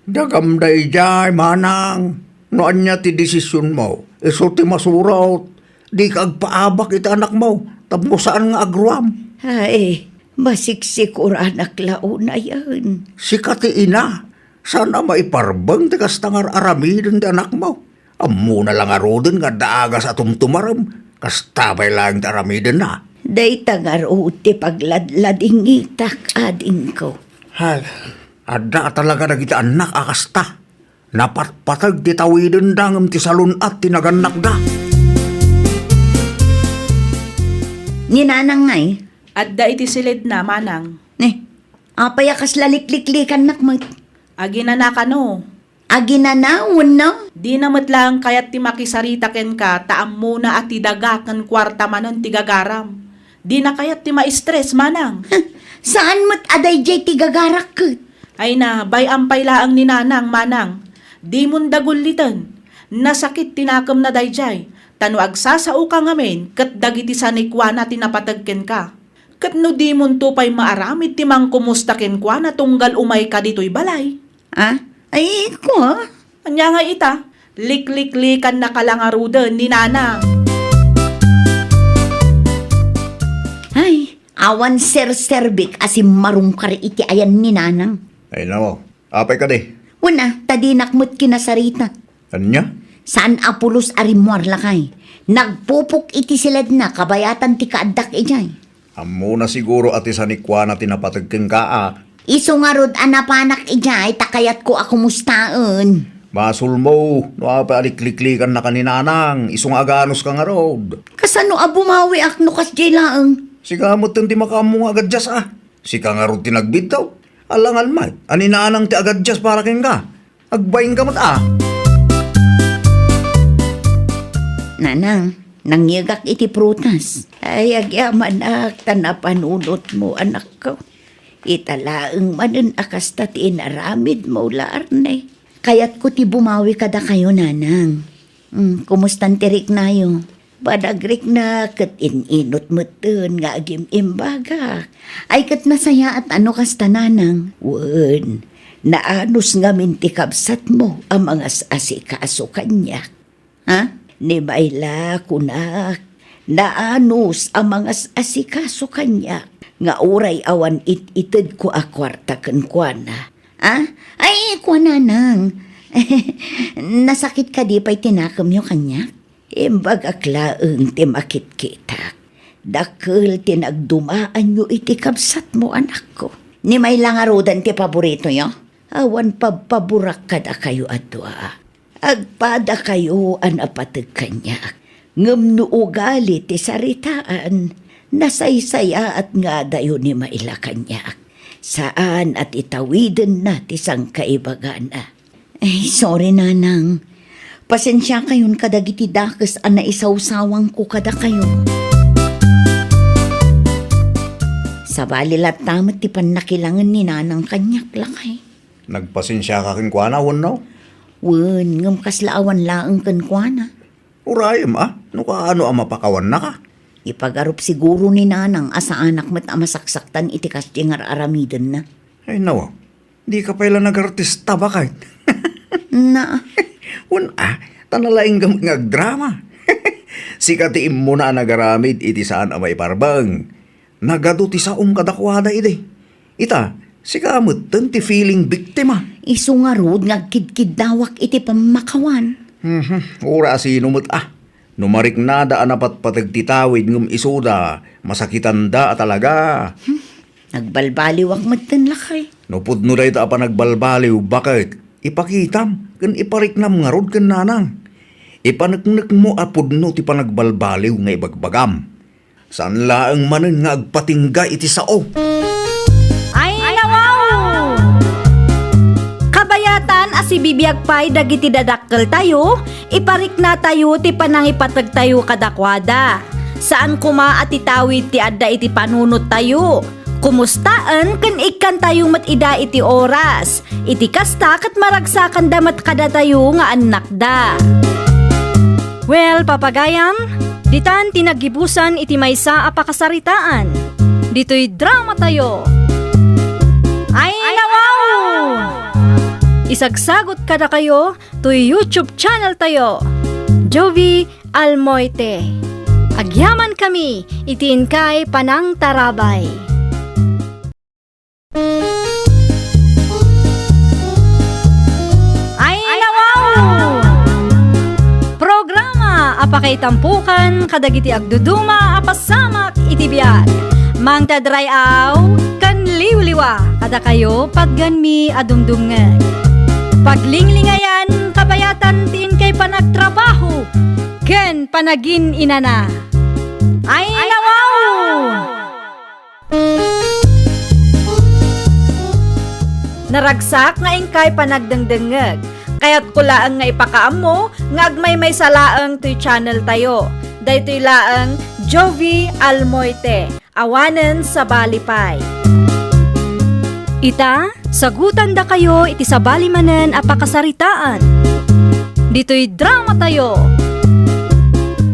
Dagamday jay, manang. Noan niya ti desisyon mo. Iso ti masuraw. Di ka agpaabak iti anak mo. Tapno saan nga agruam. Ay, masiksik anak launa yan. Si kati ina. Sana maiparbang ti kastangar aramidin ti anak mo. Ammo na lang arodin nga daagas atum tumaram. Kastabay lang ti aramidin na. Day tangaro ti pagladlading itak, ading ko. Hay, ada talaga na kita anak akasta. Napatpatag ti tawidin dangam ti salun at tinaganak da. Ninanang ngay. Adda iti silid na, manang. Apaya kas lalikliklikan nakmat. Agi na nakano. Agi na naon no? Di namat lang kaya't ti makisarita ken ka, taam muna at tidaga ken kwarta manon tigagaram. Di na kaya't ti ma-stress, manang. Saan mat aday jay tigagarak ket? Ay na, bay ampay laang ni nanang, manang. Di mun dagulitan. Nasakit tinakam na dayjay. Tano agsasao ka ngamin, kat dagiti sanikwana tinapatagken ka. Kat no di mun tupay maaramid timang kumusta ken kwa na tunggal umay ka dito'y balay. Ay, ko Anya nga ita, likliklikan na kalangarudan ni nanang. Ay, awan ser-serbik asim marungkar iti ayan ni nanang. Ay namo, apay ka di. Una, tadinakmut kinasarita. Anya? Saan apulos arimuar lakay? Nagpupok iti silad na kabayatan ti kaaddak ijay. Amo na siguro ati sa nikwa na tinapatagkin ka Iso nga rod anapanak ijay, takayat ko ako mustaan. Masul mo, no apa alikliklikan na kaninanang, isong aganos ka nga rod. Kasano abumawi ak no kas jay laeng? Sigamot ti makamu agad jas Sika nga rod tinagbid daw. Alangan may, aninanang ti agad jas para ken ka. Agbayin ka mat Nanang, nangyagak iti prutas. Ay, agyaman ak, tanapanunot mo anak ko. Italaeng manen akas tati inaramid mo laarne. Kayat ko ti bumawi kada kayo, nanang. Kumustan tirik na yo? Badagrik na kat ininot mo tun nga agim imbaga. Ay kat nasaya at ano kas tananang. Wen, naanos nga minti kabsat mo ang mga asikaso kanya. Ni Bayla kunak, naanos ang mga asikaso kanya, nga uray awan itid ko akwarta ken kuana. Ay, kuana nang. Nasakit ka di pa'y tinakam yung kanya? Imbag aklaeng timakit kita. Dakil tinagdumaan yung itikabsat mo anak ko. Ni may langarudan ti paborito nyo? Awan paburak kada kayo adwa. Agpada kayo an apatag kanyak. Ngam no ugali ti saritaan, nasaysaya at nga dayo ni maila kanyak. Saan at itawiden na ti sang kaibagana. Ay, sorry nanang. Pasensya kayon kadagiti dakes an naisawsawang ko kada kayo. Sa balilat tamat ti panakilangan ni nanang kanyak lakay. Nagpasensya ka ken kuana no? Wen, ngam kaslaawan laeng ken kuana. Urayam no kaano ang mapakawan na ka? Ipagarup siguro ni nanang asa anak met amasaksaktan iti kastingar aramiden na. Ay nawa, di ka pala nag-artista ba kahit? Na, Tanalaing ngagdrama. Sikatiin mo na nagaramid iti saan amay parbang. Nagado ti saong kadakwada ide. Ita, sikamot ti feeling biktima. iso nga rod ngagkidkid dawak iti pamakawan. Ura sinumot Numarik na daan apat patagtitawid ngum isuda. Masakitan da talaga. Nagbalbaliwak matten lakay. Nupod no dahi ta pa nagbalbaliw bakit? Ipakitam, kan ipariknam nga rod kan nanang. Ipanagnak mo apod no ti panagbalbaliw nga ibagbagam. Saan laang manen nga agpatingga iti sao? Ay, nawaw! Kabayatan asibibiyag pa'y dagiti dadakkel tayo, iparik na tayo ti panangipatag tayo kadakwada. Saan kuma at itawid ti adda iti panunot tayo? Kumustaan kan ikan tayo matida iti oras. Iti kasta kat maragsakan damat kada tayo nga anak da. Well, papagayam, ditan tinagibusan iti maysa a pakasaritaan. Dito'y drama tayo. Ay, nawaw! Isagsagot kada kayo to YouTube channel tayo. Jovi Almoite. Agyaman kami, itiin kay Panang Tarabay. Ay, nawaw! Programa apakay tampukan kadagiti agduduma apasamak iti biag. Mang tadrayaw kan liwliwa kada kayo pagganmi adumdumngeg. Paglinglingayan kabayatan tiin kay panagtrabaho ken panagin inana. Ay, nawaw! Naragsak nga ingkay panagdengdengeg. Kaya't kulaang nga ipakaamo nga agmay may salaang to'y channel tayo. Daytoy laang Jovi Almoite. Awanen sa Balipay. Ita, sagutan da kayo iti sabali manen a pakasaritaan. Dito'y drama tayo.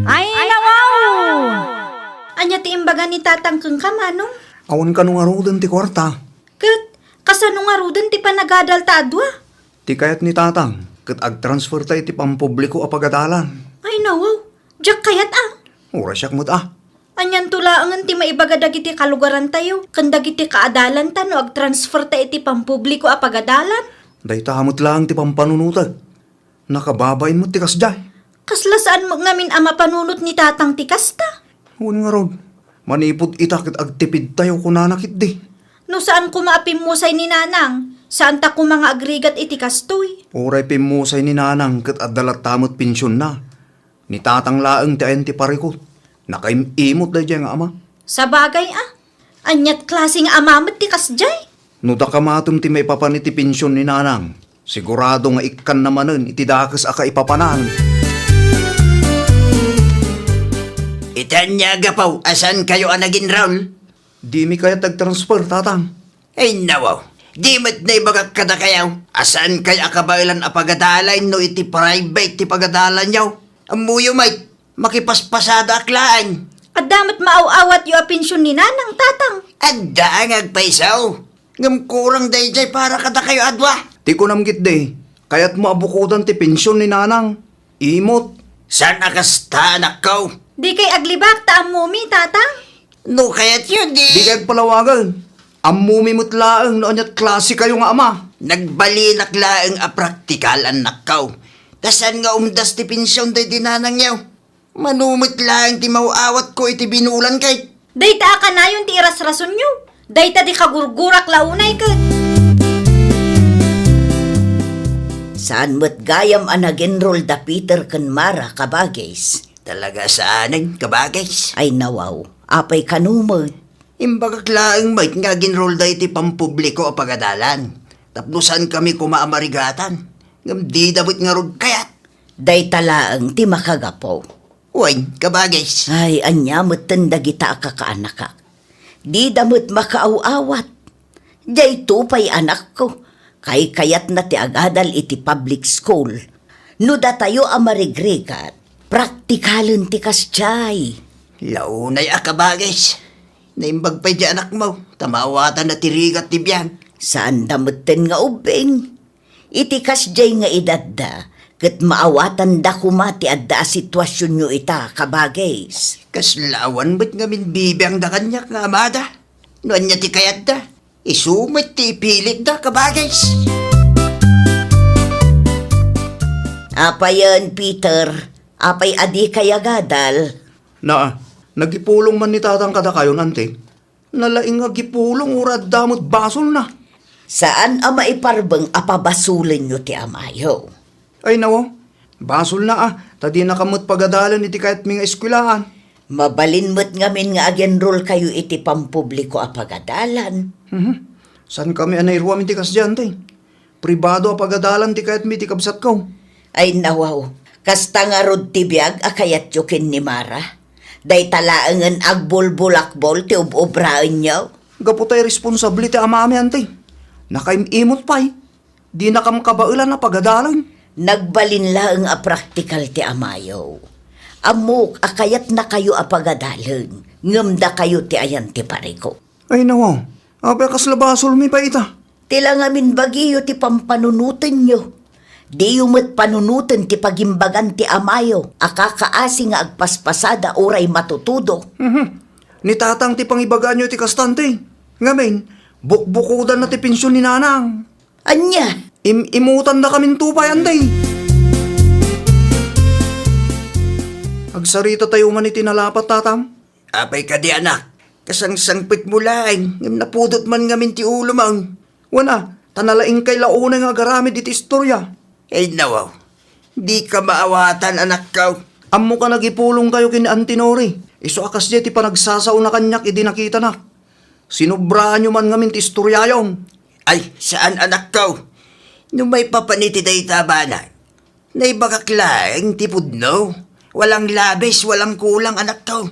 Ay, nawaw! Anya ti imbaga ni tatang kang kamano? Awan ka nung arudan ti kwarta. Kat, kasano nga rudan ti panagadal ta adwa? Ti kayat ni tatang, kat ag-transfer tayo ti pampubliko a pagadalan. Ay nawaw, jak kayat Ura siyak mo't ah. Anyan tulaangan ti maibaga dagiti kalugaran tayo, kan dagiti kaadalan ta no ag-transfer ta iti pampubliko a pagadalan. Day tamot lang ti pampanunutag. Nakababain mo ti kasjay. Kasla saan mo ngamin ama panunot ni tatang ti kasta? Huwag nga rod. Manipod itakit agtipid tayo kunanakit di. No saan ko maapimmusay ni nanang? Saan ta ko mga agrigat iti kastoy? Oray pimusay ni nanang kat adalat tamot pensyon na. Ni tatang laeng ti ayan ti parikot. Nakaimimot da dyan nga ama. Sa bagay anyat klaseng amamat ti kasjay. No da kamatom ti may papaniti pensyon ni nanang. Sigurado nga ikan namanen iti dakas aka ipapanan. Itanya gapaw, asan kayo anagin Raul? Di mi kaya tag-transfer, tatang. Ay nawaw, di mat na ibagak kada kayaw. Asan kaya kabailan a pagadalay no iti private ti pagadalan yaw? Amuyo may, makipaspasada aklaan. At damat maaw-awat yu a pensyon ni nanang tatang. Adda ang agpaisaw. Ngam kurang dayjay para kada kayo adwa. Ti ko namgit de, kaya't maabukutan ti pensyon ni nanang. Imot. San akasta anak ko? Di kay aglibak ta amumi tatang. No kaya't yun Di di. kayag palawagan. Amumimot laeng noon at klase kayo nga ama. Nagbalinak laeng a praktikal anak ko. Tasan nga umdas ti pensyon day dinanang yaw. Manumit laeng ti mauawat ko iti binulan kay. Dayta ka na yun ti iras-rason nyo. Dayta di kagurgurak launay ka. Saan mo't gayam anag-enroll da Peter kan Mara kabagays? Talaga saanan kabagays? Ay nawaw, apay kanumot. Imbagak laeng may nga ginroll da iti pampubliko o pagadalan. Taplusan kami kumaamarigatan. Ngam di dabot nga rod kayat. Dayta laang ti makagapo. Uy, kabagays. Ay, anyamot tanda kita kakaanak. Di damot makaaw-awat. Diyay tupay anak ko. Kay kayat na ti agadal iti public school. No da tayo amarigrigat, praktikalan ti kasjay. Launay kabagays. Naimbag pa di anak mo. Tamawatan na tirigat ti biyan. Saan damutin nga ubing? Iti kasjay nga idadda, kat maawatan da kumati adda a sitwasyon nyo ita kabagays. Kaslawan ba't ngamin bibiyang da kanyak nga amada? Noan niya ti kayat da. Isumit ti ipilit da kabagays. Apayan, Peter. Apay adi kaya gadal. Na, nagipulong man ni tatang kada kayo nante. Nalaing nga gipulong urad damot basol na. Saan ama iparbeng apabasulin nyo ti amayo? Ay nawo, basol na ah. Tadi nakamot pagadalan iti kayat mga eskwelahan. Mabalinmot ngamin nga agenroll kayo iti pampubliko a pagadalan. San kami anayruam iti kasdyan tay? Pribado a pagadalan ti kayat mi ti kabsat ko. Ay nawaw, kasta nga rod ti biag akayat yukin ni Mara. Day talaangan agbulbulakbol ti ubobraan nyo. Gaputay responsable ti amami antay. Nakaimimot pa'y. Di nakamkabailan na pagadalan. Nagbalin lang a praktikal ti amayo. Amok akayat na kayo a pagadalan. Ngamda kayo ti ayan ti pariko. Ay nawo, apay kaslabasol mi pa ita. Tila ngamin bagiyo ti pampanunutin nyo. Di umot panunutin ti pagimbagan ti amayo. Akakaasi nga agpaspasada oray matutudo. Ni tatang ti pangibagaan nyo ti kastante. Ngamin, bukbukudan na ti pensyon ni nanang. Anya? Imutan na kaming tupay anday. Agsarita tayo man itinalapat tatam. Apay ka di anak. Kasangsangpit mo laing. Ngam napudot man ngamin ti ulo mang. Wana, tanalaing kay launay nga garamid iti istorya. Ay nawaw. Di ka maawatan anak ko. Ammo ka nagipulong kayo kin Antinori. Iso akas di ti panagsasaw na kanyak idi nakita na. Sinubraan nyo man ngamin ti istoryayom. Ay, saan anak ko? Nung may papaniti day tabana, naibagaklaeng tipudno. Walang labis, walang kulang anak ko.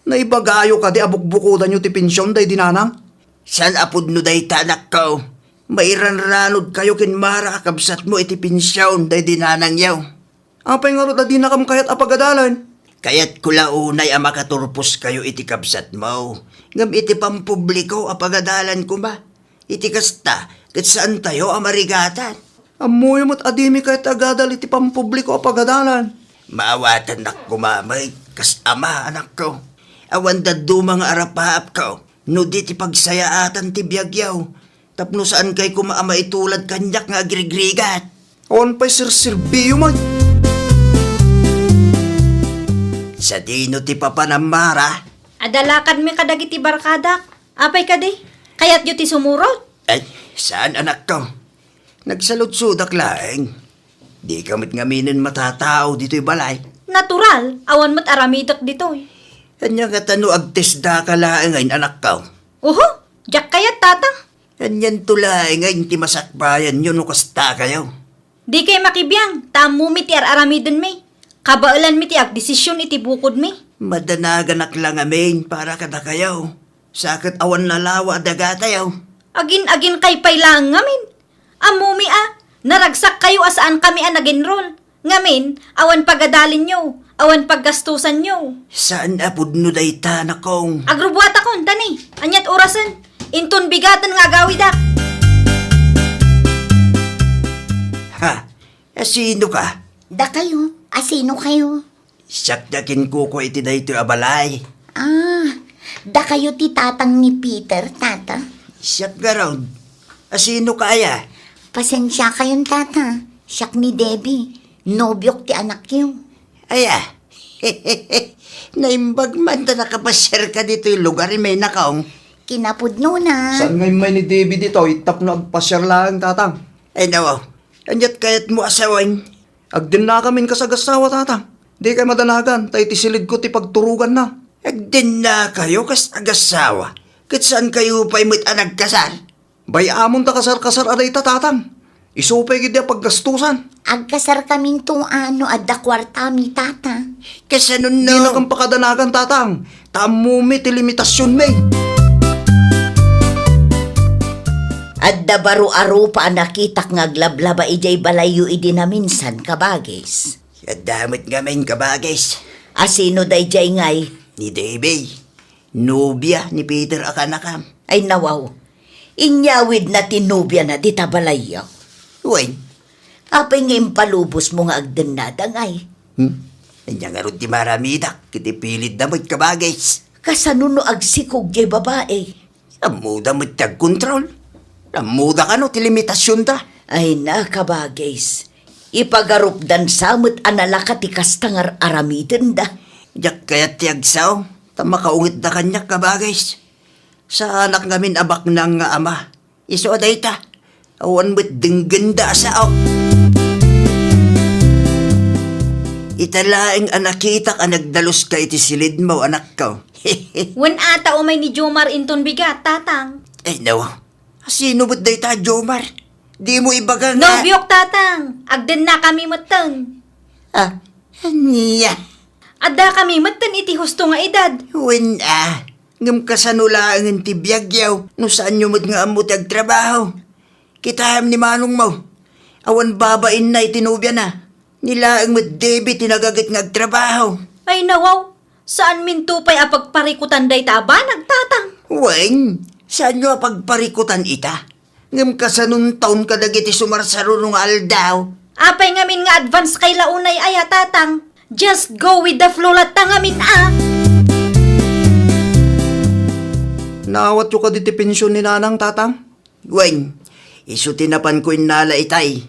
Naibagayo ka di abukbukudan nyo ti pensyon day dinanang. San apudno day ta anak ko? May ranranod kayo kinmara kabsat mo iti pinsyon day dinanang yaw. Apay nga ro da di na kam kayat apagadalan. Kaya't kulaunay ang makaturpos kayo iti kabsat mo. Ngam iti pampubliko apagadalan ko ba? Iti kasta, kat saan tayo amarigatan? Amoy mo't adimi kayat agadal iti pampubliko apagadalan. Maawatan nak kumamay, kas ama anak ko. Awan dadu mga arapaap ko, no di ti pagsayaatan ti biyagyaw. Tapno saan kay kumaama itulad kanyak nga agrigrigat. Awan pa'y sir-sirbiyo man. Sa dino ti papanamara, Adalakan mi kadagiti barkadak. Apay kadi? Kayat yu ti sumurot? ay saan anak ko? Nagsalutsudak laeng. Di kamit ngaminin matatao dito'y balay. Natural, awan mo't aramidak ditoy. Kanya nga tano agtesda ka laeng ngayon anak ko. Uho, jak kayat tatang. Kanyan tulaeng ngayon ti masakbayan nyo no kasta kayo. Di kay makibiyang, tamo mi ti aramiden mi. Kabailan mi ti agdesisyon iti bukod mi. Madanagan lang amin para kada kayo. Sakit awan nalawa daga tayo. Agin-agin kay pailang ngamin. Amumi naragsak kayo asaan kami nag-enroll. Ngamin, awan pagadalin nyo, awan paggastusan nyo. Saan apod no day tanak kong? Agrubuat akon, tani, anyat orasan. Inton bigatan nga gawidak. Ha? Sino ka? Da kayo? Asino kayo? Sakdakin ko iti day ito abalay. Da kayo ti tatang ni Peter, tata? Siyak garon. Sino kaya? Pasensya kayong tata. Siyak ni Debbie. Nobyok ti anak yun. Aya. Naimbag man ta nakapasyar ka dito yung lugar may nakaong. Kinapudno na. Saan ngayon may ni David ito? Itap na agpasyar lang tatang. Ay nawaw. Anyat kayat mo asawain. Agdin na kamin kasagasawa tatang. Di kay madanagan, tayo tisilid ko ti pagturugan na. Agdin na kayo kas agasawa. Kat saan kayo pa'y mo't anagkasal? Bay amon ta kasar-kasar aday ta tatang. Isupay gid paggastusan. Agkasar kaming tong adda kwarta mi tata. Kasanon Di na no? kang pakadanagan tatang. Tamumi ti limitasyon may. Adda baro-aro pa nakitak nga aglablaba ijay balayo idi na minsan kabagis. Damit nga main kabagis. Asino day jay ngay? Ni Davey. Nobya ni Peter akanakam. Ay nawaw. Inyawid na tinubya na di tabalayo. Uy. Apay ngayon palubos mo nga agdanada ngay. Kanya nga ron ti maramidak. Kiti pilit na mo't kabagis. Kasanuno agsikog jay babae. Amuda mo't tag-control. Amuda ka no, ti limitasyon ta. Ay na kabagis. Ipagarupdan samot analaka ti kastangar aramiden da. Yak kaya ti agsaw. Tamakaungit na kanya kabagis. Sa anak ngamin abak ng nga ama. Iso aday ta. Awan mo't dingganda sao. Italaing anakitak ang nagdalos ka iti silid mo anak ko. Wen ata umay ni Jomar inton bigat, tatang. Ay no. Sino mo't day ta, Jomar? Di mo ibaga nga. Nobyok, tatang. Agden na kami matang. Ah, niya. Adda kami matan iti husto nga edad. Wen ngam kasanula ang tibiyagyaw. No saan nyo mo't nga amot agtrabaho. Kitaham ni manong mo. Awan babain na itinubya na. Nila ang mo't Debbie tinagagit nga agtrabaho. Ay nawaw, saan mintupay apagparikutan day taba nagtatang? Wen, saan nyo apagparikutan ita? Ngam kasanun taon kadagiti sumarsarunong aldaw. Apay ngamin nga advance kay launay aya tatang. Just go with the flow latang ngamin Naawat yung ka diti pensyon ni nanang tatang. Wen, iso tinapan ko inala itay.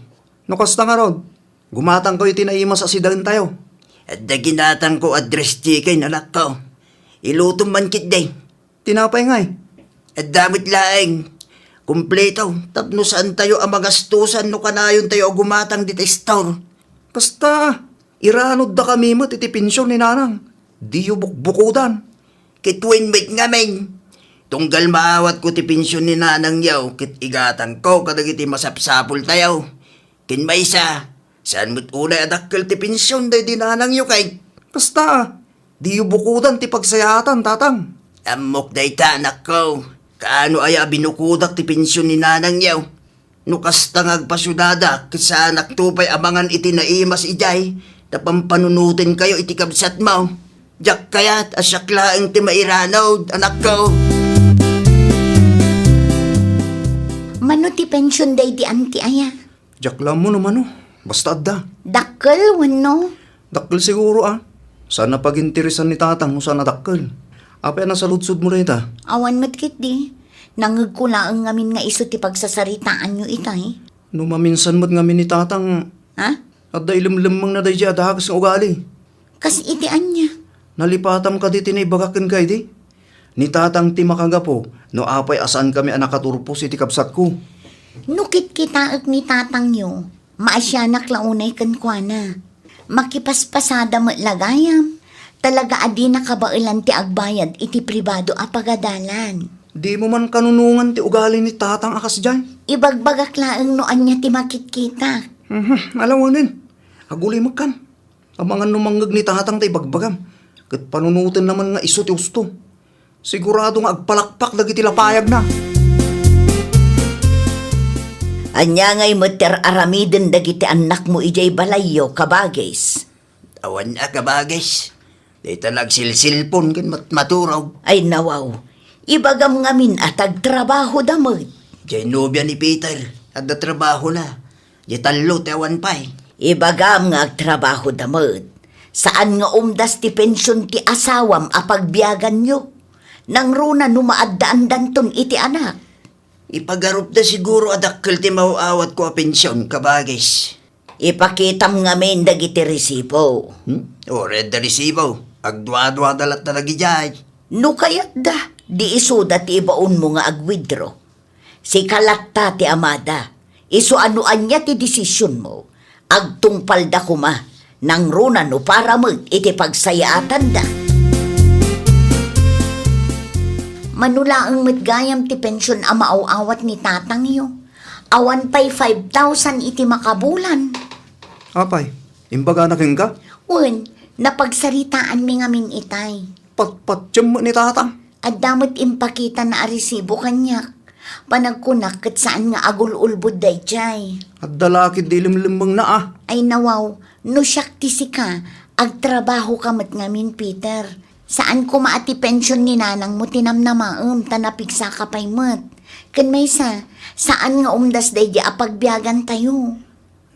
Nakasta nga ron. Gumatang ko itinaima sa sidan tayo. At daginatang ko address di kay anak ko. Ilutom man kit day. Tinapay ngay. At damit laeng. Kumpleto. Tapno saan tayo ang magastusan no kanayon tayo gumatang dito store. Kasta, iranod da kami mo titi pensyon ni nanang. Di yung bukbukudan. Kitwin bit nga men. Tunggal maawat ko ti pensyon ni nanang yaw, kit igatan ko kadagiti masapsapul tayaw. Kin maysa, saan mo't unay adakkel ti pensyon day di nanang yaw kay? Kasta, di yu bukudan ti pagsayatan, tatang. Amok day ta, anak ko. Kaano aya binukudak ti pensyon ni nanang yaw? Nukas tangag pasyudada, kisa anak tupay amangan iti naimas ijay, tapampanunutin kayo iti kabsat mo. Jak kayat asyaklaang ti mairanaw, anak ko. Mano ti pension day di anti aya? Jaklam mo naman basta adda. Dakkel wano? Dakkel siguro Sana pag-interesan ni tatang mo sana dakkel. Apa na sa lutsud mo rin Awan matkit di. Nangag ko laang ngamin nga iso ti pagsasaritaan nyo itay. Maminsan mo't ngamin ni tatang Ha? adda ilimlimang na day di adahagas ng ugali. Kas itian niya. Nalipatam ka di tinibagakin kay di. Ni tatang ti makagapo, no apay asaan kami anakaturpos iti kabsat ko. Nukit kita ni tatang nyo. Maasyanak launay kankwana. Makipaspasada mo lagayam. Talaga adi nakabailan ti agbayad iti pribado apagadalan. Di mo man kanunungan ti ugali ni tatang akas dyan. Ibagbagak laang noan niya ti makitkita. Alawanin. Aguli magkan. Amangan numanggag ni tatang ti bagbagam. Kat panunutin naman nga iso ti usto. Sigurado nga agpalakpak dagiti lapayag na. Anya ngay mater aramiden dagiti anak mo ijay balayo kabagis. Awan na kabagis. Di talag silsilpon kin maturog. Ay nawaw, ibagam ngamin at agtrabaho damod. Diyan nobya ni Peter. At trabaho na. Di talo tewan pa'y. Ibagam nga agtrabaho damod. Saan nga umdas ti pensyon ti asawam apagbiagan nyo? Nang runa numaadaan danton iti anak. Ipagarup da siguro adakkel ti mauawat ko a pensyon kabagis. Ipakitam ngamin dagiti resibo. O red da resibo. Agdwa-dwa dalat na nagijay. No kayat da, di isuda ti ibaon mo nga agwidro. Si kalatta ti amada, iso anuan niya ti desisyon mo. Agtungpal da kuma, nang runa no para mo iti pagsayaatan da. Manulaang matgayam ti pensyon a maaawat ni tatang yo. Awan pa'y 5,000 iti makabulan. Apay, imbaga na ka? Un, napagsaritaan mi ngamin itay. Patpatyam mo ni tatang. At damot impakita na aresibo kanyak. Panagkunak kat saan nga agul-ulbud day jay. At dalakid di limlimbang na Ay nawaw, no siyak ti sika, agtrabaho ka mat ngamin Peter. Saan ko maati pensyon ni nanang mo tinamnamaam tanapigsa ka pa'y mat. Kan maysa, saan nga umdas day di apagbiagan tayo.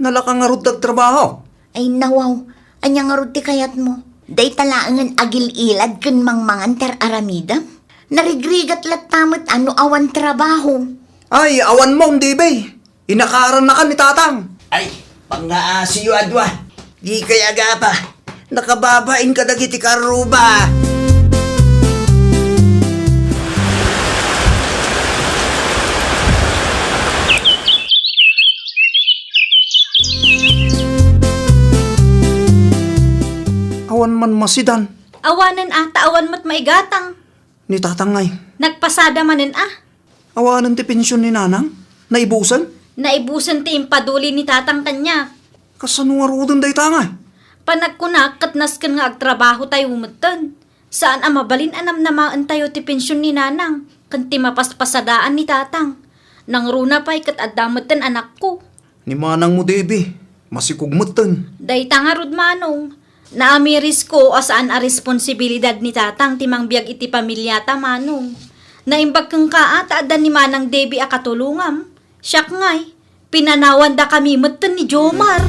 Nalakang nga rod trabaho. Ay nawaw, anya nga rod ti kayat mo. Day talaangan agil-ilad kan mangmangan ter aramidam. Narigrigat latamat ano awan trabaho. Ay, awan mo, di ba? Inakaran na ka ni tatang. Ay, pangaasiyo adwa. Di kaya gapa. Nakababain ka dagiti karuba. Awan man masidan. Awanan awan mo't maigatang. Ni tatang ngay. Nagpasada manin Awanan ti pensyon ni nanang? Naibusan? Naibusan ti impaduli ni tatang kanya. Kasano nga rodon day tangay? Panagkunak kat nasken nga agtrabaho tayo umutan. Saan mabalin anam namaan tayo ti pensyon ni nanang. Kanti mapaspasadaan ni tatang. Nang runa pa'y kat adamatan anak ko. Ni manang mo, Debbie. Masikugmutan. Day tangarod manong. Naamiris ko asaan a responsibilidad ni tatang timang biag iti pamilyata manong. Naimbag kang kaata adan ni manang Debbie a katulungam. Siyak ngay, pinanawan da kami matan ni Jomar.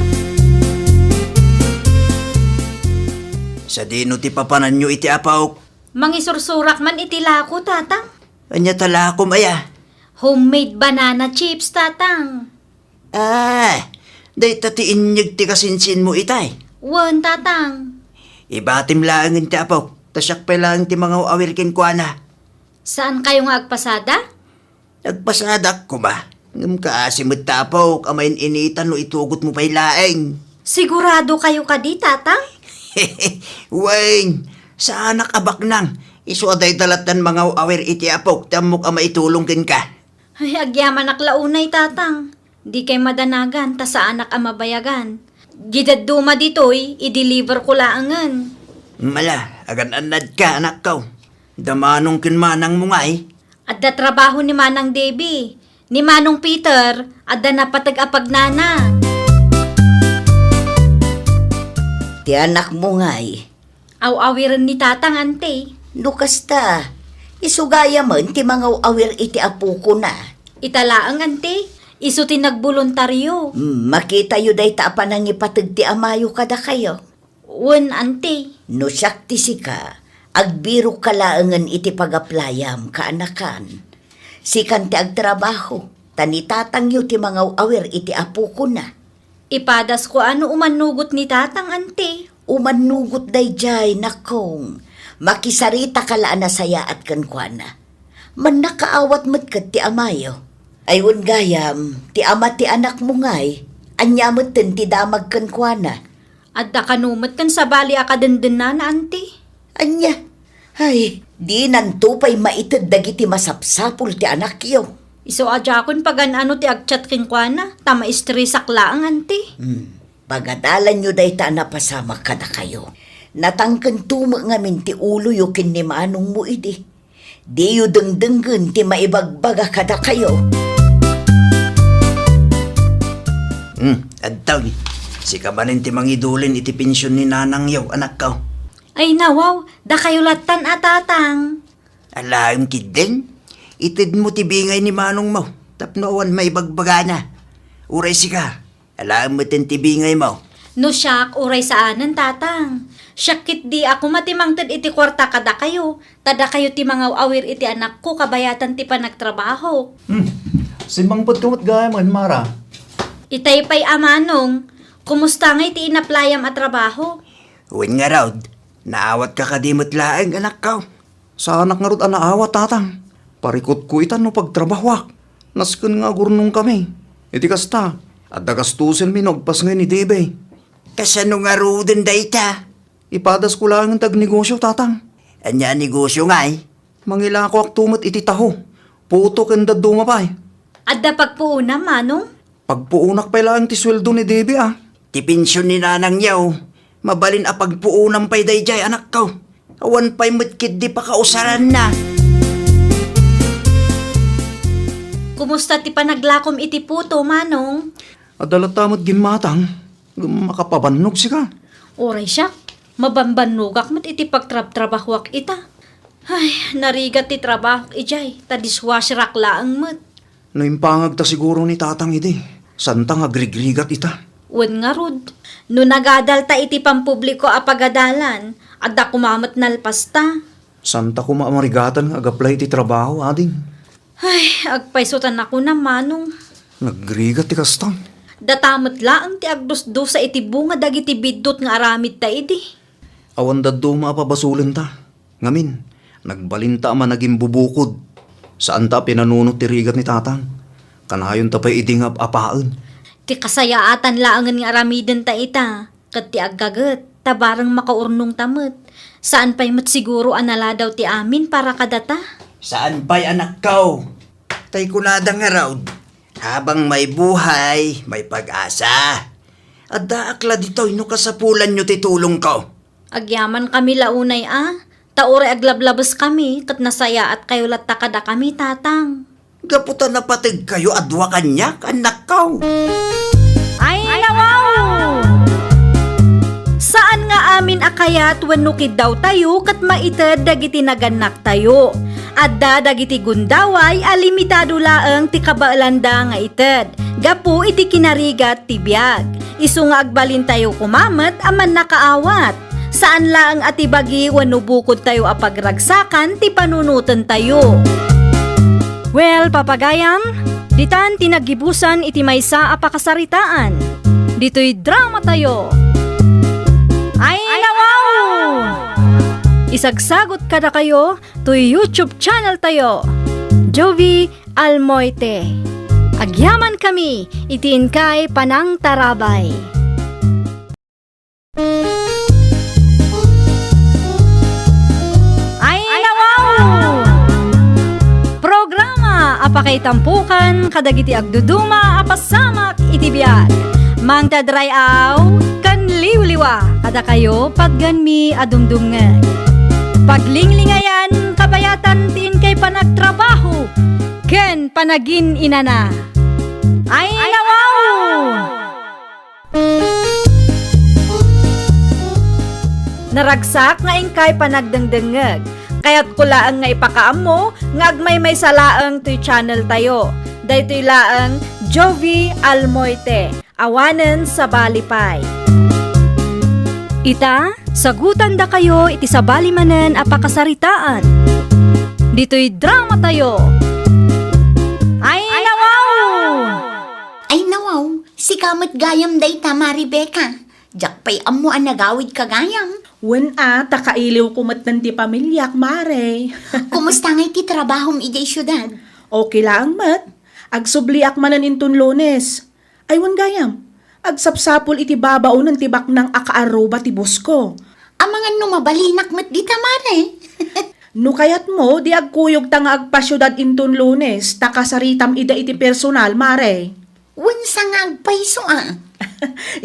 Sa dino ti papanan nyo iti apaw. Mangisursurak man iti lako tatang. Anya tala ko maya. Homemade banana chips tatang. Day tati inyag ti kasinsin mo itay. Wan tatang. Ibatim lang ti apaw. Tasyak pa lang ti mga awirkin kwa na. Saan kayo nga agpasada? Nagpasadak ko ba? Ngam kaasimot tapaw, kamain initan no itugot mo pa'y laeng. Sigurado kayo ka di tatang? Weng, sa anak abak nang, Isu aday dalatan mga awer iti apok, tamok ang maitulong kin ka. Ay, agyaman aklaunay tatang. Di kay madanagan, ta sa anak ang mabayagan. Gidad duma ditoy, i-deliver ko laangan. Mala, agan anad ka, anak ko. Damanong kin manang mo nga eh. Adda trabaho ni Manang Debbie, ni Manong Peter, adda napatag-apagnana. Ti anak mo nga eh. Aw-awiran ni tatang ante. Lukas ta. Isugaya man ti mga awir iti apo ko na. Italaang ante, iso tinagboluntaryo. Makita yu day ta pa nang ipatag ti amayo kada kayo. Un ante. No siyak ti sika, agbiro kalaangan iti pagaplayam kaanakan. Sikan ti agtrabaho, tanitatang yu ti mga awir iti apo ko na. Ipadas ko ano umanugot ni tatang ante. Umanugot day jay nakong. Makisarita kalaan na saya at kankwana. Man nakaawat matkat ti amayo. Ayun gayam, ti ama ti anak mo ngay, anyamot tin ti damag kankwana. Adda kanumot kan sa bali akadendena na ante. Anya, ay, di nantupay maitid dagiti masapsapul ti anak yo. Iso ajakon pagan ano ti agchat king kwa tama istresak laang ante. Pagadalan nyo day ta napasama kada kayo. Natangkan tuma ngamin ti ulo yu kin ni manong mo idi. Di yu dengdenggen ti maibagbaga kada kayo. Adtaw ni. Si kamanin ti mangidulin iti pensyon ni nanang yaw, anak ko. Ay nawaw, da kayo latan atatang. Alaim kid din. Itid mo ti bingay ni manong mo. Tapno awan maibagbaga na. Uray si ka. Alaim mo tin ti bingay mo. No siyak, uray saanan tatang. Syakit di ako matimangtad iti kwarta kada kayo. Tada kayo ti mga awir iti anak ko kabayatan ti panagtrabaho. Simbang pagtumot gaya man, Mara. Itay pa'y amanong. Kumusta nga iti inaplayam at trabaho? Uwin nga raw. Naawat ka kadimot laeng, anak ko. Sa anak nga rot anaawat, tatang. Parikot ko itan no pagtrabahwak. Nasken nga gurnong kami. Iti kasta. At dagastusin minogpas nga ni Debe. Kasano nga rudin day ta? Ipadas ko lang ang tagnegosyo, tatang. Anya negosyo nga eh. Mangila ko aktumot iti taho. Puto kanda dumapay. Adda pagpuuna manong? Pagpuunak pa lang ti sweldo ni Debe, ah. Ti pensyon ni nanang yaw. Mabalin a pagpuunang pay dayjay, anak ko. Awan pa'y mutkid di pa kausaran na. Kumusta ti panaglakom iti puto manong? Adalatamot ginmatang. Makapabannog si ka. Oray siya, mabambanugak mat iti pagtrabahwak ita. Ay, narigat ti trabaho ijay, ta dishwasherak laang mat. No impangag ta siguro ni tatang ide. Santang agrigrigat ita. Wen nga rod, no nagadal ta iti pampubliko a pagadalan, adda kumamat nalpasta. Santa ko maamarigatan ag-apply ti trabaho, ading. Ay, agpaisutan ako na manong. Nagrigat ti kastang. Datamot laang ti agdusdo sa iti bunga dagiti bidot nga aramid ta iti. Awan daddo maapabasulin ta. Ngamin, nagbalinta man naging bubukod. Saan ta pinanunot ti rigat ni tatang? Kanayon ta pa'y idingap apaan. Ti kasayaatan laangan nga aramiden ta ita. Kat ti aggagat, tabarang makaurnong tamot. Saan pa'y mat siguro anala daw ti amin para kadata? Saan pa'y anak ko? Tay kunada nga raw. Habang may buhay, may pag-asa. At daakla dito, ino kasapulan nyo titulong ko. Agyaman kami launay Taure aglablabas kami, kat nasaya at kayo latta kada kami tatang. Gaputan na patig kayo adwa kanyak, anak ko. Ay, nawaw! Saan nga amin akayat wenukid daw tayo kat maited dagiti naganak tayo. Adda dagiti gundaway alimitado laeng ti kabaalanda nga ited. Gapu iti kinarigat ti biag. Isu nga agbalin tayo kumamet aman nakaawat. Saan laeng ati bagi wenno bukod tayo apagragsakan ti panunutan tayo. Well, papagayam, ditan tinagibusan iti maysa a pakasaritaan. Dito'y drama tayo. Ay, nawaw! Isagsagot kada kayo to YouTube channel tayo. Jovi Almoite. Agyaman kami, itiin kay Panang Tarabay. Ay, nawaw! apakaitampukan kadagiti agduduma apasamak iti biag. Mangtadrayaw kan liwliwa kada kayo pagganmi adumdumngeg. Paglinglingayan kabayatan tiin kay panagtrabaho ken panagin inana. Ay nawaw! Naragsak nga ingkay panagdengdengeg. Kaya't kulaang nga ipakaamo nga agmay may salaang to'y channel tayo. Daytoy laang Jovi Almoite, awanen sa Balipay. Ita, sagutan da kayo iti sabali manen apakasaritaan. Dito'y drama tayo. Ay nawaw! Ay nawaw, si kamot gayam day tama, Rebecca. Jakpay amo ang nagawid ka gayam. Wen takailiw kumat ng ti pamilyak, mare. Kumusta nga iti trabahom ijay syudad? Okay lang, mat. Agsubliak manan intun Lunes. Ay, wan gayam. Agsapsapol iti babao ng tibak ng akaaroba ti busko. Amangan numabalinak mat di tamare. No kayat mo, di agkuyog ta nga agpasyudad intun Lunes, takasaritam ida iti personal, mare. Wen sa nga agpaiso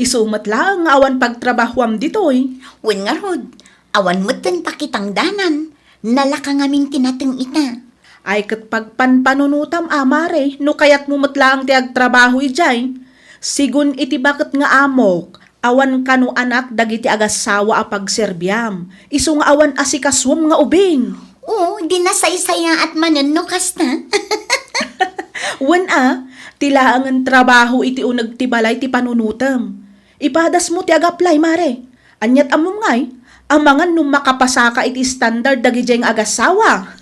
Isumat lang, awan pagtrabahuam ditoy. Wen nga rod, awan mo't pakitang danan. Nalaka ngamin tinateng ita. Ay kat pagpanpanunutam, mare, no kayat mo matlang ti agtrabaho ijay. Sigun iti bakit nga amok, awan kanu anak dagiti agasawa a pagserbyam. Isu nga awan asikaswam nga ubing. Oo, di nasaysaya at manan no kasta. Wen tilaangan trabaho iti unag ti balay ti panunutam. Ipadas mo ti agaplay, mare. Anyat amom ngay, amangan nung makapasaka iti standard dagi jeng agasawa.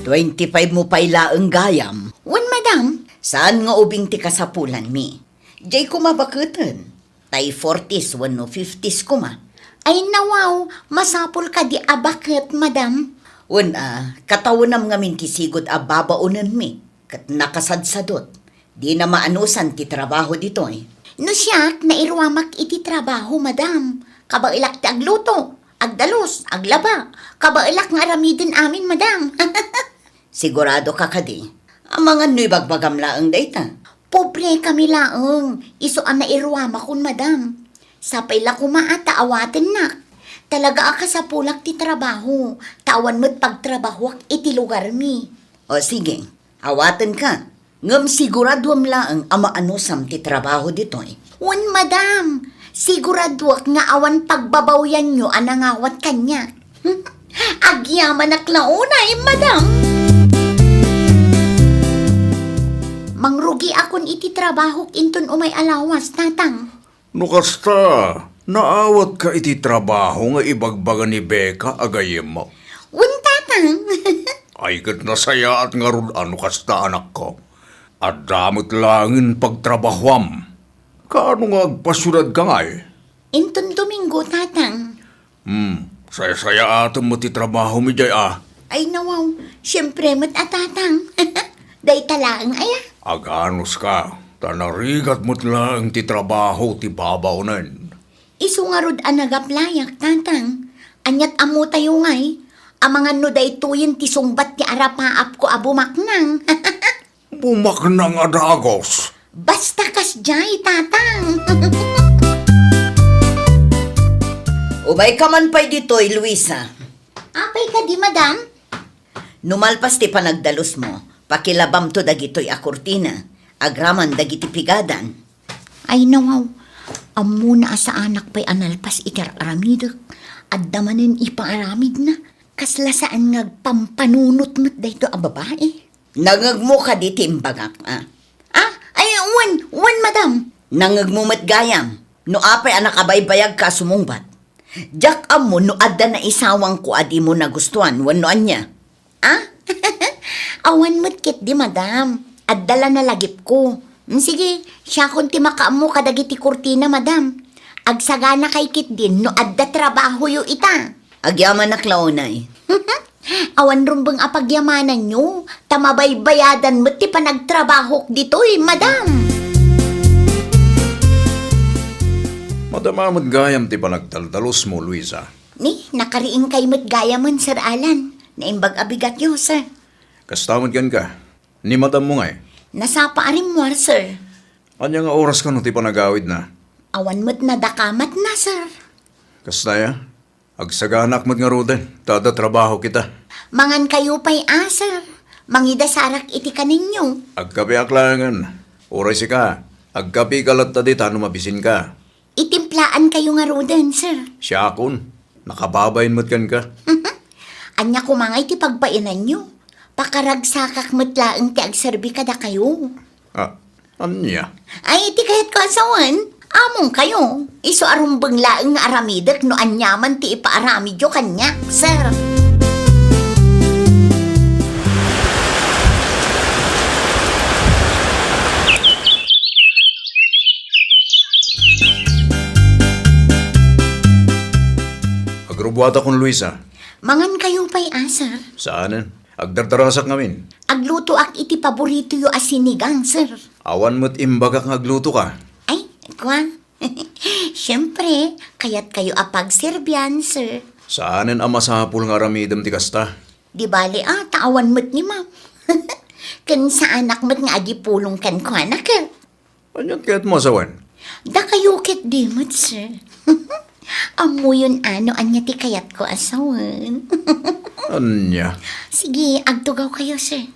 25 mo pailaang gayam. Wen madam, Saan nga ubing ti kasapulan mi? Jay kumabakatan. Tay 40s, wano 50s kuma. ay nawaw, masapul ka di abaket, madam. Una, katawunam nga min kisigod a babaunan mi. Kat nakasadsadot. Di na maanusan ti trabaho dito eh. No siyak, nairwamak iti trabaho, madam. Kabailak ti agluto, agdalos, aglaba. Kabailak nga aramidin amin, madam. Sigurado ka kadi. Ang mga nu'y bagbagam laang dayta. Pobre kami laang. Iso ang nairwamak kun, madam. Sapay la kumaata awaten nak. Talaga ka sa pulak ti trabaho. Tawan mo't pagtrabahoak iti lugar mi. O sige, awatan ka. Ngam siguraduam laang amaanusam ti trabaho dito eh. Un, madam. Siguraduak nga awan pagbabawyan nyo anangawat kanya. Agyaman ak launay, madam. Mangrugi akon iti trabaho intun umay alawas, tatang. No kasta, naawat ka iti trabaho nga ibagbaga ni Becca agayem mo. Un, tatang. Ay kat nasaya at nga ron ano kasta anak ko. At damot langin pagtrabahuam. Kaano nga agpasyudad ka nga eh? Intun Domingo, tatang. Saya-saya ato mo ti trabaho mi jay Ay nawaw, siyempre mo't atatang. Day talaang aya. Aganos ka, tanarigat mo't lang ti trabaho ti babaunan. Isu nga rod anagaplayak, tatang. Anyat amo tayo ngay. Amangan no day tuyin ti sungbat ti arapaap ko abumaknang. Bumaknang adagos. Basta kas jay, tatang. Umay ka man pa'y dito'y, Luisa. Apay ka di, madam? Numalpas ti panagdalos mo. Pakilabam to dagito'y akurtina. Agraman dagiti pigadan. Ay nawaw, amo na sa anak pa'y analpas itararamid. At damanin ipaaramid na. Kasla saan ngagpampanunot mo't dayto a babae. Nangagmo ka di timbagak, Ay, wan, madam. Nangagmumat gayam. No apay anak abaybayag ka sumungbat. Jak amo no adda na isawang ko adi mo nagustuhan, wanoan niya. Awan mo't kit di, madam. Addala na lagip ko. Sige, siya kun ti makaamo kadagiti kurtina, madam. Agsagana kay kit din no adda trabaho yo ita. Agyaman na klaunay. Awan rumbang apagyamanan nyo. Tamabaybayadan mo't ti panagtrabaho dito'y, madam. Madamamad gayam ti panagtaldalos mo, Luisa. Ni, nakariing kay mo't gayaman, Sir Alan. Naimbag abigat yo, sir. Kastamad kan ka. Ni madam mo nga eh. Nasa paarim mo, sir. Anya nga oras ka no ti panagawid na. Awan mo't nadakamat na, sir. Kastaya, agsaganak mo't nga roden. Tada trabaho kita. Mangan kayo pa'y sir. Mangida sarak iti kaninyo. Agkapi aklangan. Oray si ka. Agkapi kalat tadi tano mabisin ka. Itimplaan kayo nga roden, sir. Siya akon. Nakababayin mo't kan ka. Anya kumangay ti pagpainan nyo. Pakaragsakak mo't laeng ti agserbi kada kayo. Ah, anya? Ay, iti kahit ko asawan. Among kayo. Iso arumbang laeng nga aramidak no anyaman ti ipaaramid yo kanya, sir. Agrubuhat akong Luisa. Mangan kayo pa'y sir. Saanan? Agdardarasak ngamin. Agluto ak iti paborito yo asinigang, sir. Awan mo't imbagak nga agluto ka. Ay, kwan. Siyempre, kaya't kayo apagserbyan, sir. Saanan ang masapul nga aramidam ti kasta? Di bali taawan mo't ni ma'am. Kan sa anak mo't nga agipulong kan ko anak ka. Anyat kaya't mo asawan? Da kayo kit di mo't, sir. Amo yun anya ti kayat ko asawan. Anya? Sige, agtugaw kayo, sir.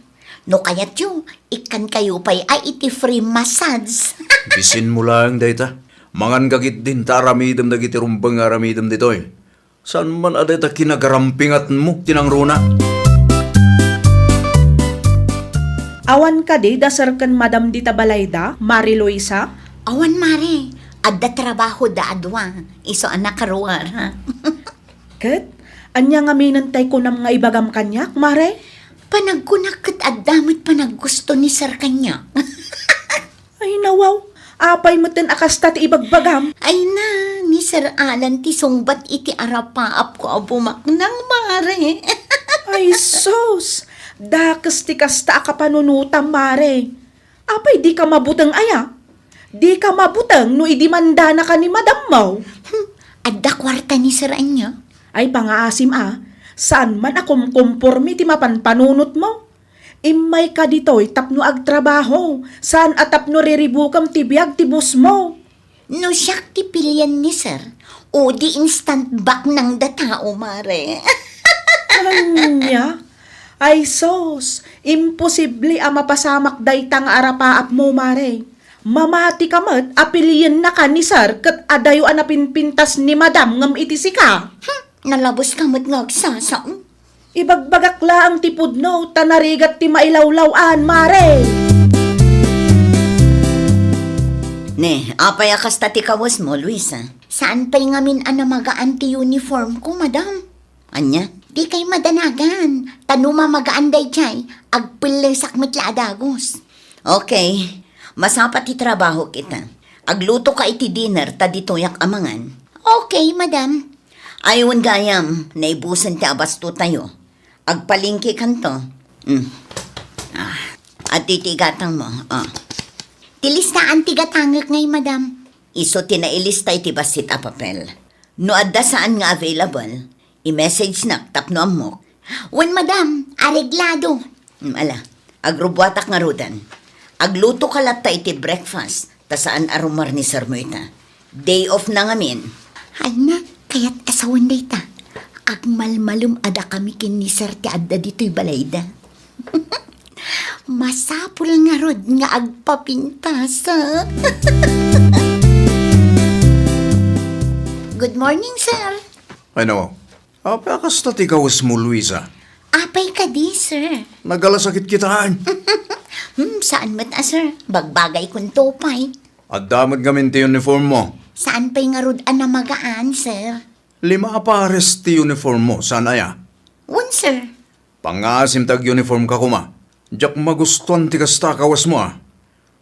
No kayat yo, ikan kayo pa'y ay iti free massage. Bisin mo lang dayta. Mangan kagit din ta aramidam dagiti rumbang aramidam ditoy. Saan man adayta kinagarampingat mo tinangruna? Awan ka di, dasar kan Madam Dita Balayda, Mari Luisa. Awan, mare. Adda trabaho da adwa. Iso anak karuar, ha? Ket, anya nga minantay ko ng mga ibagam kanyak, Mare? Panagkunakit at damit panaggusto ni sir kanya. Ay nawaw, apay mo tin akasta ti ibagbagam. Ay na, ni Sir Alan ti sungbat iti arapaap ko abumak ng mare. Ay sos, dakas ti kasta akapanunutam, Mare. Apay di ka mabutang aya? Di ka mabutang no idimanda na ka ni Madam Mau. Adda kwarta ni Sir Anya. Ay pangaasim saan man akom kompormi ti mapanpanunot mo? Imay ka ditoy tapno agtrabaho, saan atapno riribukam ti biag ti bus mo? No siyak ti pilyan ni Sir. O di instant back ng datao, mare. Anya? Ay sos, imposible mapasamak daytang arapaap mo, Mare. Mamati ka mat, apilian na ka ni Sir, kat adayo anapinpintas ni Madam ngam iti sika. Nalabos ka mo't ngagsasaon. Ibagbagak la ang tipod no, tanarigat ti mailawlawan, Mare. Ne, apay akas tati kawas mo, Luisa. Saan pa'y ngamin magaan ti uniform ko, madam? Anya? Di kay madanagan. Tanuma magaan day chay, agpilesak mitla adagos. Okay, masapat ti trabaho kita. Agluto ka iti dinner, taditoyak amangan. Okay, madam. Ayawan gayam, naibusan ti abasto tayo. Agpalingki kanto. At titigatang mo, Tilistaan tigatangak ngay, madam. Iso tinailista iti basit a papel. No adda saan nga available, i-message na tapno amok. Wen, madam, areglado. Ala, agrubuatak nga rudan. Agluto ka latta iti breakfast, ta saan arumar ni Sir Moita. Day off na ngamin. Anak, kaya't asawan day ta. Agmalmalum ada kami kin ni Sir ti adda dito'y balayda. Masapul nga rod nga agpapintasa. Good morning, sir. Ay nawa, apa akas tati kawas mo, Luisa? Apay ka di, sir. Nagalasakit kitaan. Saan mat sir? Bagbagay kong topay. At damat gamin ti uniform mo. Saan pa'y nga rod na magaan, sir? 5 pares ti uniform mo, saan aya? One, sir. Pangasim tag uniform ka kuma. Diyak magustuhan ti kasta kawas mo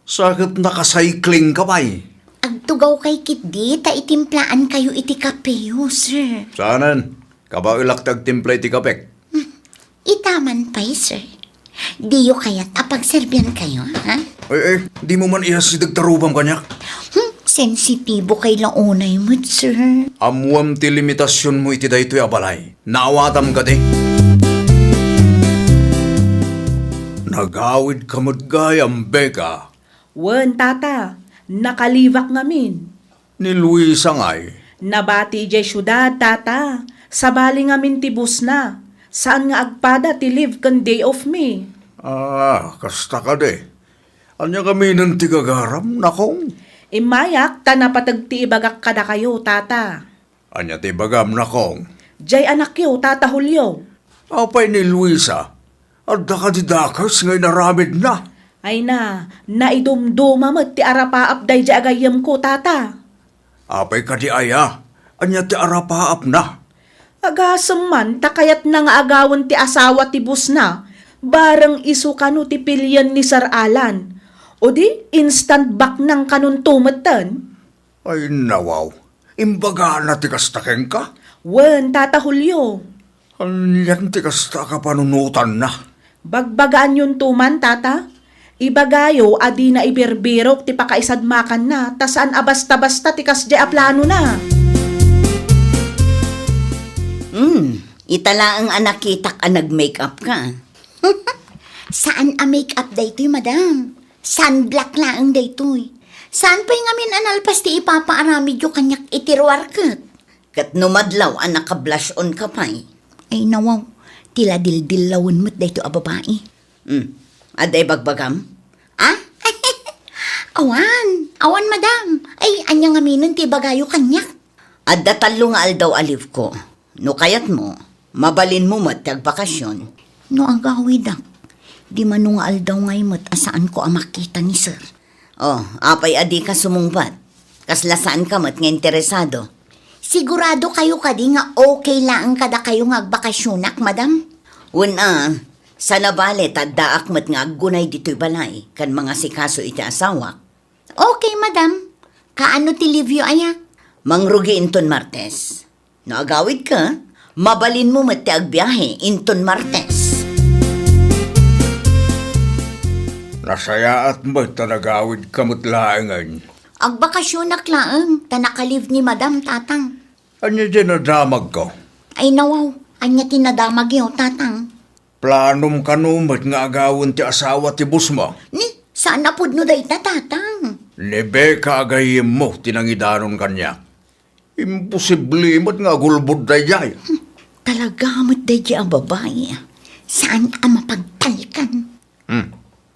Sakit nakacycling ka pa'y. Agtugaw kay kitdi, ta itimplaan kayo iti kapeyo, sir. Saanan? Kabailak tag timpla iti kapek. Itaman pa'y, sir. Diyo kaya't apagserbian kayo, ha? Di mo man ihasidag tarubang kanyak. Sensitibo kay launay mo, sir. Amuam ti limitasyon mo iti daytoy abalay. Naawatam ka di. Nagawid ka madgayam, Beka. Wen, tata, nakalivak ngamin. Ni Luisa nga'y. Nabati jay syudad, tata. Sabali ngamin tibus na. Saan nga agpada ti live kan day of me? Kasta ka de. Anya kami ng tigagaram, nakong. Imayak, tanapatag ti ibagak kada kayo, tata. Anya tibagam, nakong. Jay anak yo, tata Julio. Apay ni Luisa. At dakadidakas ngay naramid na. Ay na, naidumduma mo't ti arapaap day jay agayam ko, tata. Apay ka di aya. Anya ti arapaap na. Agasam man, takayat na nga agawan ti asawa ti bus na. Barang isu kanu ti pilyan ni Sir Alan. O di, instant back ng kanun tumatan. Ay nawaw. Imbaga na ti kastakeng ka. Wen, tata Julio. Anyan ti kasta ka panunutan na. Bagbagaan yun tuman, tata. Ibagayo, adi na ibirbirok ti pakaisadmakan na, tasaan abasta-basta ti kasdi a plano na. Itala ang anak kitak a nag-makeup ka. Saan a make-up daytoy, madam? Sunblock laang daytoy. Saan pa'y ngamin analpas ti ipapaaramid yung kanyak itirwar kat? Kat numadlaw a naka-blush on ka pa'y. Ay nawaw, tila dildillawin mo't dayto a babae. Aday bagbagam? Ah? Awan madam. Ay, anya ngaminan ti bagayo kanyak. Adda talo nga aldaw aliv ko. No kayat mo, mabalin mo mat tagbakasyon. No agawidak, di man nga aldaw ngay mo't asaan ko ang makita ni sir. Apay adi ka sumungbat. Kasla saan ka mat nga interesado. Sigurado kayo kadi nga okay lang kada kayo nga agbakasyonak, madam? Una, sa nabali taddaak mat nga aggunay dito'y balay kan mga sikaso iti asawa. Okay, madam. Kaano ti Livio aya? Mangrugi inton Martes. No agawid ka, mabalin mo mat ti agbiyahe inton Martes. Nasaya at mo't tanagawid kamutlaangan. Agbakasyonak laang, tanakaliv ni madam tatang. Anya dyan nadamag ko. Ay nawaw, anya tinadamag yo tatang. Planom kanumat nga agawin ti asawa ti bus mo. Ni, saan napod no day tatang? Ni Beka agayim mo tinangidanon kanya. Imposible mo't nga gulbod dayay. Talaga mo't day ang babae. Saan ka mapagtalikan?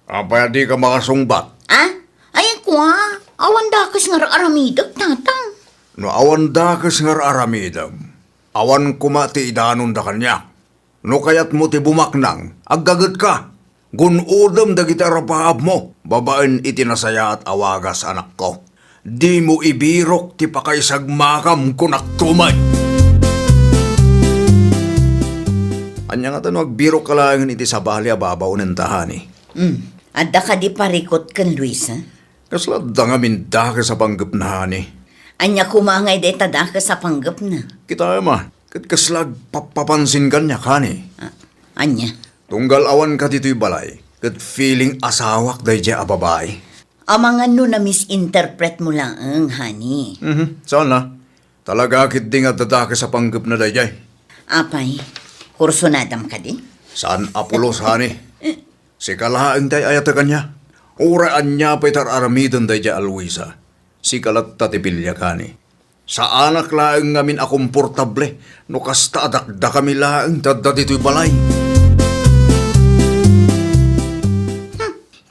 Apay di ka makasungbat. Ay kwa, awan dakas nga aramidag tatang. No awan dakas nga aramidam. Awan kumati idanon da kanya. No kayat mo ti bumaknang, aggagat ka. Gunudam dagiti arapaab mo, babaen itinasaya at awagas anak ko. Di mo ibirok ti pakaisagmakam kunaktumay. Anya nga tanong agbirok kalangan iti sabali ababaw ng tahani. Adda ka di parikot kan Luisa. Kasla da nga minda ka sa panggap na hani. Anya kumangay de tada ka sa panggap na. Kita ma, kaslag papapansin kanya kani. Anya? Tunggal awan ka dito'y balay, kat feeling asawak day dya ababay. Amangan no na misinterpret mo lang ang honey. Saan na? Talaga kit di nga dada ka sa panggap na day jay. Apay, kurso nadam ka di? Saan apulos hani? Si kalahaang day ayata kanya. Uraan niya pa'y tararamidan day dya Alwisa. Si kalat tatipilya kani. Sa anak laang ngamin akomportable, no kasta adakda kami laang dadda dito'y balay.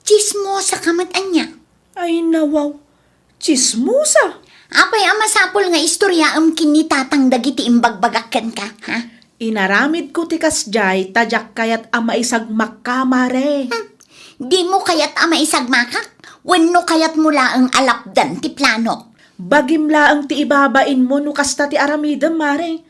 Chismosa kamat anya. Ay nawaw, chismosa. Apay ang masapol nga istorya kini tatang dagiti imbagbagakan ka, ha? Inaramid ko ti kasjay, tajak kayat ama isagmak ka, mare. Di mo kayat ama isagmakak? Wenno kayat mo laang alapdan ti plano? Bagim laang ti ibabain mo no kasta ti aramidam, mare.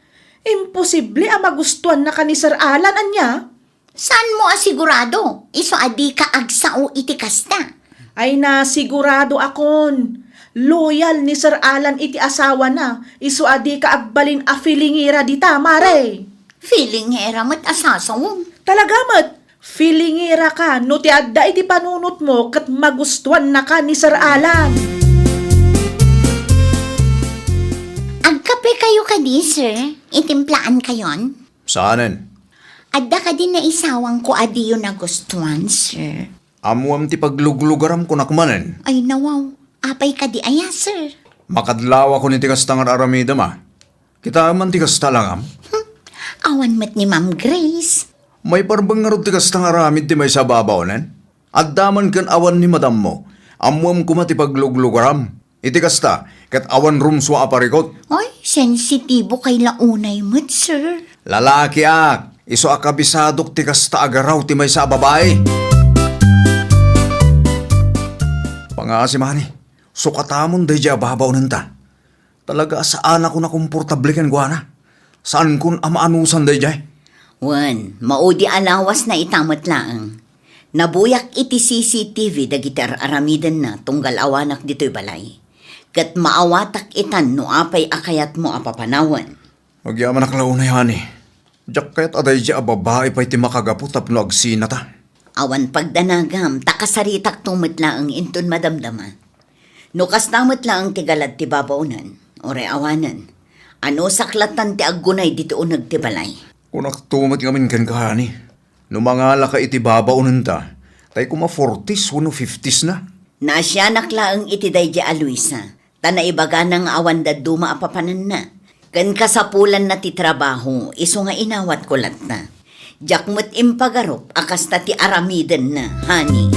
Imposible ang magustuhan na ka ni Sir Alan, anya. Saan mo asigurado? Iso adi ka agsao iti kasta. Ay na, sigurado akon. Loyal ni Sir Alan iti asawa na. Iso adi ka agbalin a feelingira dita, mare. Feeling hera mat asasawong. Talaga mat, feelingira ka no ti adda iti panunot mo kat magustuhan na ka ni Sir Alan. Agkape kayo ka di, sir? Itimplaan kayon? Saanen? Adda ka din na isawang ko adi yun nagustuhan, sir. Amuam ti pagluglugaram ko nakmanen. Ay nawaw, apay ka di aya, sir. Makadlawa ko ni tikas tangar aramida ma. Kita man tikas talangam. Awan mat ni Ma'am Grace. May parbang nga tikas tangar aramid ti may sa babaonen. At daman kan awan ni madam mo. Amuam ko mati pagluglugaram. Itikas ta, kat awan rumswa aparikot. Ay, sensitibo kay launay mo't, sir. Lalaki ak, iso akabisadok tikas ta agaraw ti may sa babae. Pangasi mani, sukatamon day dya babaw nanta. Talaga saan ako na komportable kan guana? Saan kun amaanusan day dya? Wan, maudi alawas na itamat laang. Nabuyak iti CCTV dagiti aramidan na tunggal awanak dito'y balay. Kat maawatak itan no apay akayat mo apapanawan. Magyaman naklaw na yani. Diyak kayat aday dya babae pa'y ti makagapot tapno agsinata. Awan pagdanagam, takasaritak tumitlaang inton madamdama. Nukas tamatlaang tigalad ti babaunan, ore awanan. Ano saklatan ti aggunay dito unag ti balay. Kunak tumat ngamin kan kahani. Numangala ka iti babaunan ta, tay kuma 40s, 50s na. Nasya naklaang iti dayja a Luisa, tanaibaga ng awan da duma apapanan na. Kan kasapulan na ti trabaho, iso nga inawat ko lat na. Jakmut impagarop, akas ta ti aramidan na, honey.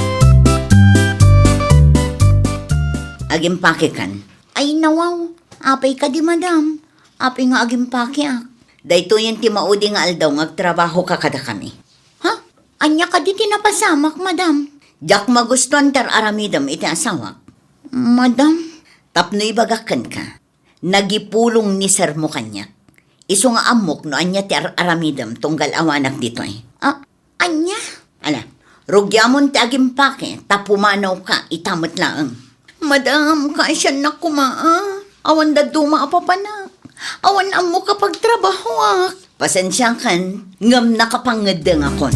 Agimpake kan. Ay nawaw, apay ka di madam. Apay nga agimpake ak. Dayto yan ti maudi nga aldaw ngagtrabaho ka kada kami. Ha? Anya ka di tinapasamak, madam. Jak magustuhan tar aramidam iti asawak. Madam? Tapnoy bagakan ka. Nagipulong ni sir mo kanyak. Iso nga amok no anya ti aramidam tunggal awanak dito eh. Anya? Ala, rugyamon ti agimpake, tapumanaw ka, itamot laang. Madam, kaisyan na kumaa. Awan da duma apapanak. Awan amo kapag trabaho ak. Pasensya kan, ngam nakapangadang akon.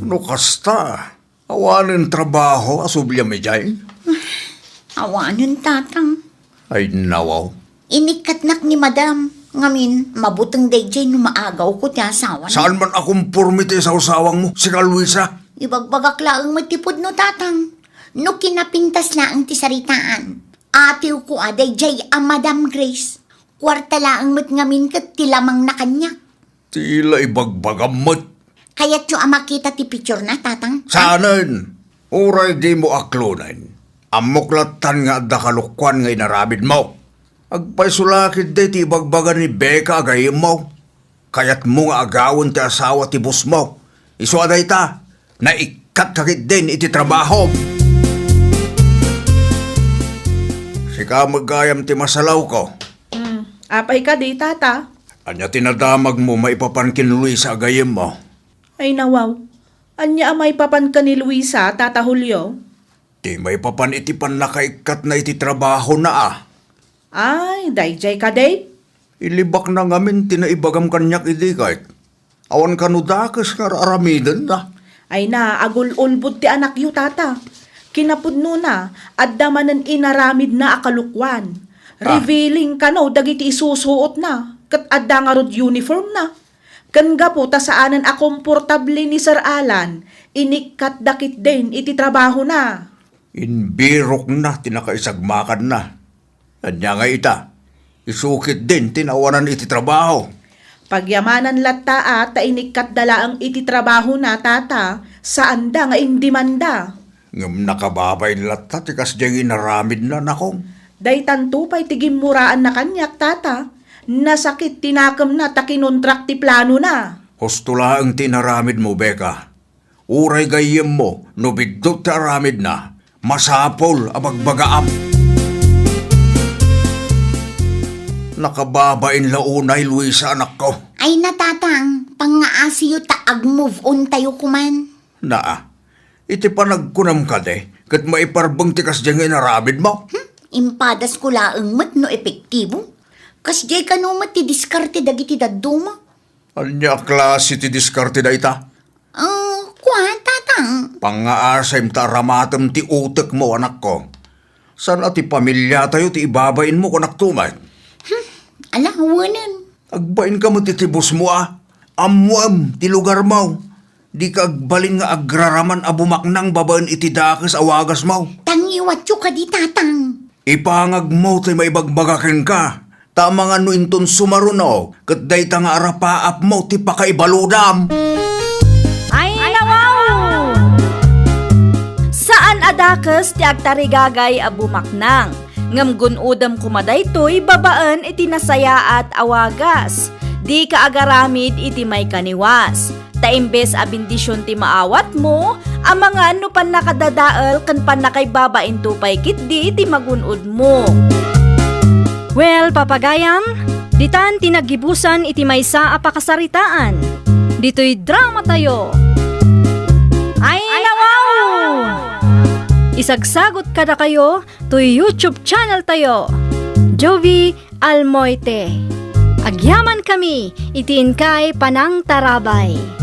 No kasta, awanin trabaho asubya mi dyan. Awanon tatang. Ay nawaw. Inikatnak ni madam. Ngamin, mabutang dayjay no maagaw ko ti asawa. Saan man akong purmite sa usawang mo, si Luisa? Ibagbagak laang matipod no tatang. No kinapintas laang ti saritaan. Atiw ko dayjay a Madam Grace. Kwarta laang mat ngamin kat ti lamang na kanya. Tila ibagbagamot. Kaya't yung makita ti picture na tatang. Saanan? Uray di mo aklunan. Amuklatan nga da kalukwan ngay narabid mo. Agpay sulakid day ti ibagbagan ni Becca agayim mo. Kaya't mo nga agawon ti asawa ti bus mo. Iso aday ta, na ikat kakit din iti trabaho. Sika magayam ti masalaw ko. Apay ka di, tata. Anya tinadamag mo maipapankin Luisa agayim mo. Ay nawaw. Anya amay papan ka ni Luisa, tata Julio? Di maipapan iti panakaikat na iti trabaho na ah. Ay, dayjay ka day. Ilibak na ngamin tinaibagam kanyak idi kahit. Awan kanudakas nga aramidan na. Ay na, agul-ulbud ti anak yu, tata. Kinapudno na, at damanan inaramid na akalukwan. Revealing ka no, dagiti isusuot na. Kat adda nga rod uniform na. Kan gapo ta saanan a komportable ni Sir Alan, inikat dakit din iti trabaho na. Inbirok na, tinakaisagmakan na. Anya nga ita, isukit din, tinawanan iti trabaho. Pagyamanan latta ta inikat dala ang iti trabaho na, tata, saan da nga indimanda. Ngam nakababay nila tikas diyang inaramid na nakong. Day tanto pa'y tigimuraan na kanyak, tata. Nasakit tinakam na takinontract ti plano na. Hustula ang tinaramid mo, Becca. Uray gayem mo, no bigdot ti aramid na, masapol abagbagaam. Nakababain launay, Luisa, anak ko. Ay natatang, pangaasiyo ta ag-move on tayo kuman. Naa, iti panagkunam ka de, kat maiparbang tikas diyang inaramid mo. Impadas ko laang mat no epektibo. Kas jay ka no mat ti diskarte dagiti daduma. Anya klase ti diskarte da ita? Kuhan tatang. Pangaasay ta ramatam ti utek mo, anak ko. Sana ti pamilya tayo ti ibabain mo kunak tumat. Ala, wanan. Agbain ka mo titibos mo Amuam, ti lugar mo. Di ka agbalin nga agraraman abumaknang babaen iti dakas awagas mo. Tangiwat yu ka di tatang. Ipangag mo tay may bagbagakin ka. Tama nga no inton sumaruno, kat day ta nga arapaap mo ti pakaibaludam. Ay, nawaw! Saan adakas ti agtarigagay abumaknang? Ngam gunudam kumaday to'y babaan iti nasaya at awagas. Di ka agaramid iti may kaniwas. Ta imbes a bendisyon ti maawat mo, ang mga ano pan nakadadaal kan pan nakaibabain tupay kit di iti magunod mo. Well, papagayam, ditan tinagibusan iti maysa a pakasaritaan. Dito'y drama tayo. Ay, nawaw! Isagsagot kada kayo to YouTube channel tayo. Jovi Almoite. Agyaman kami, itiin kay Panang Tarabay.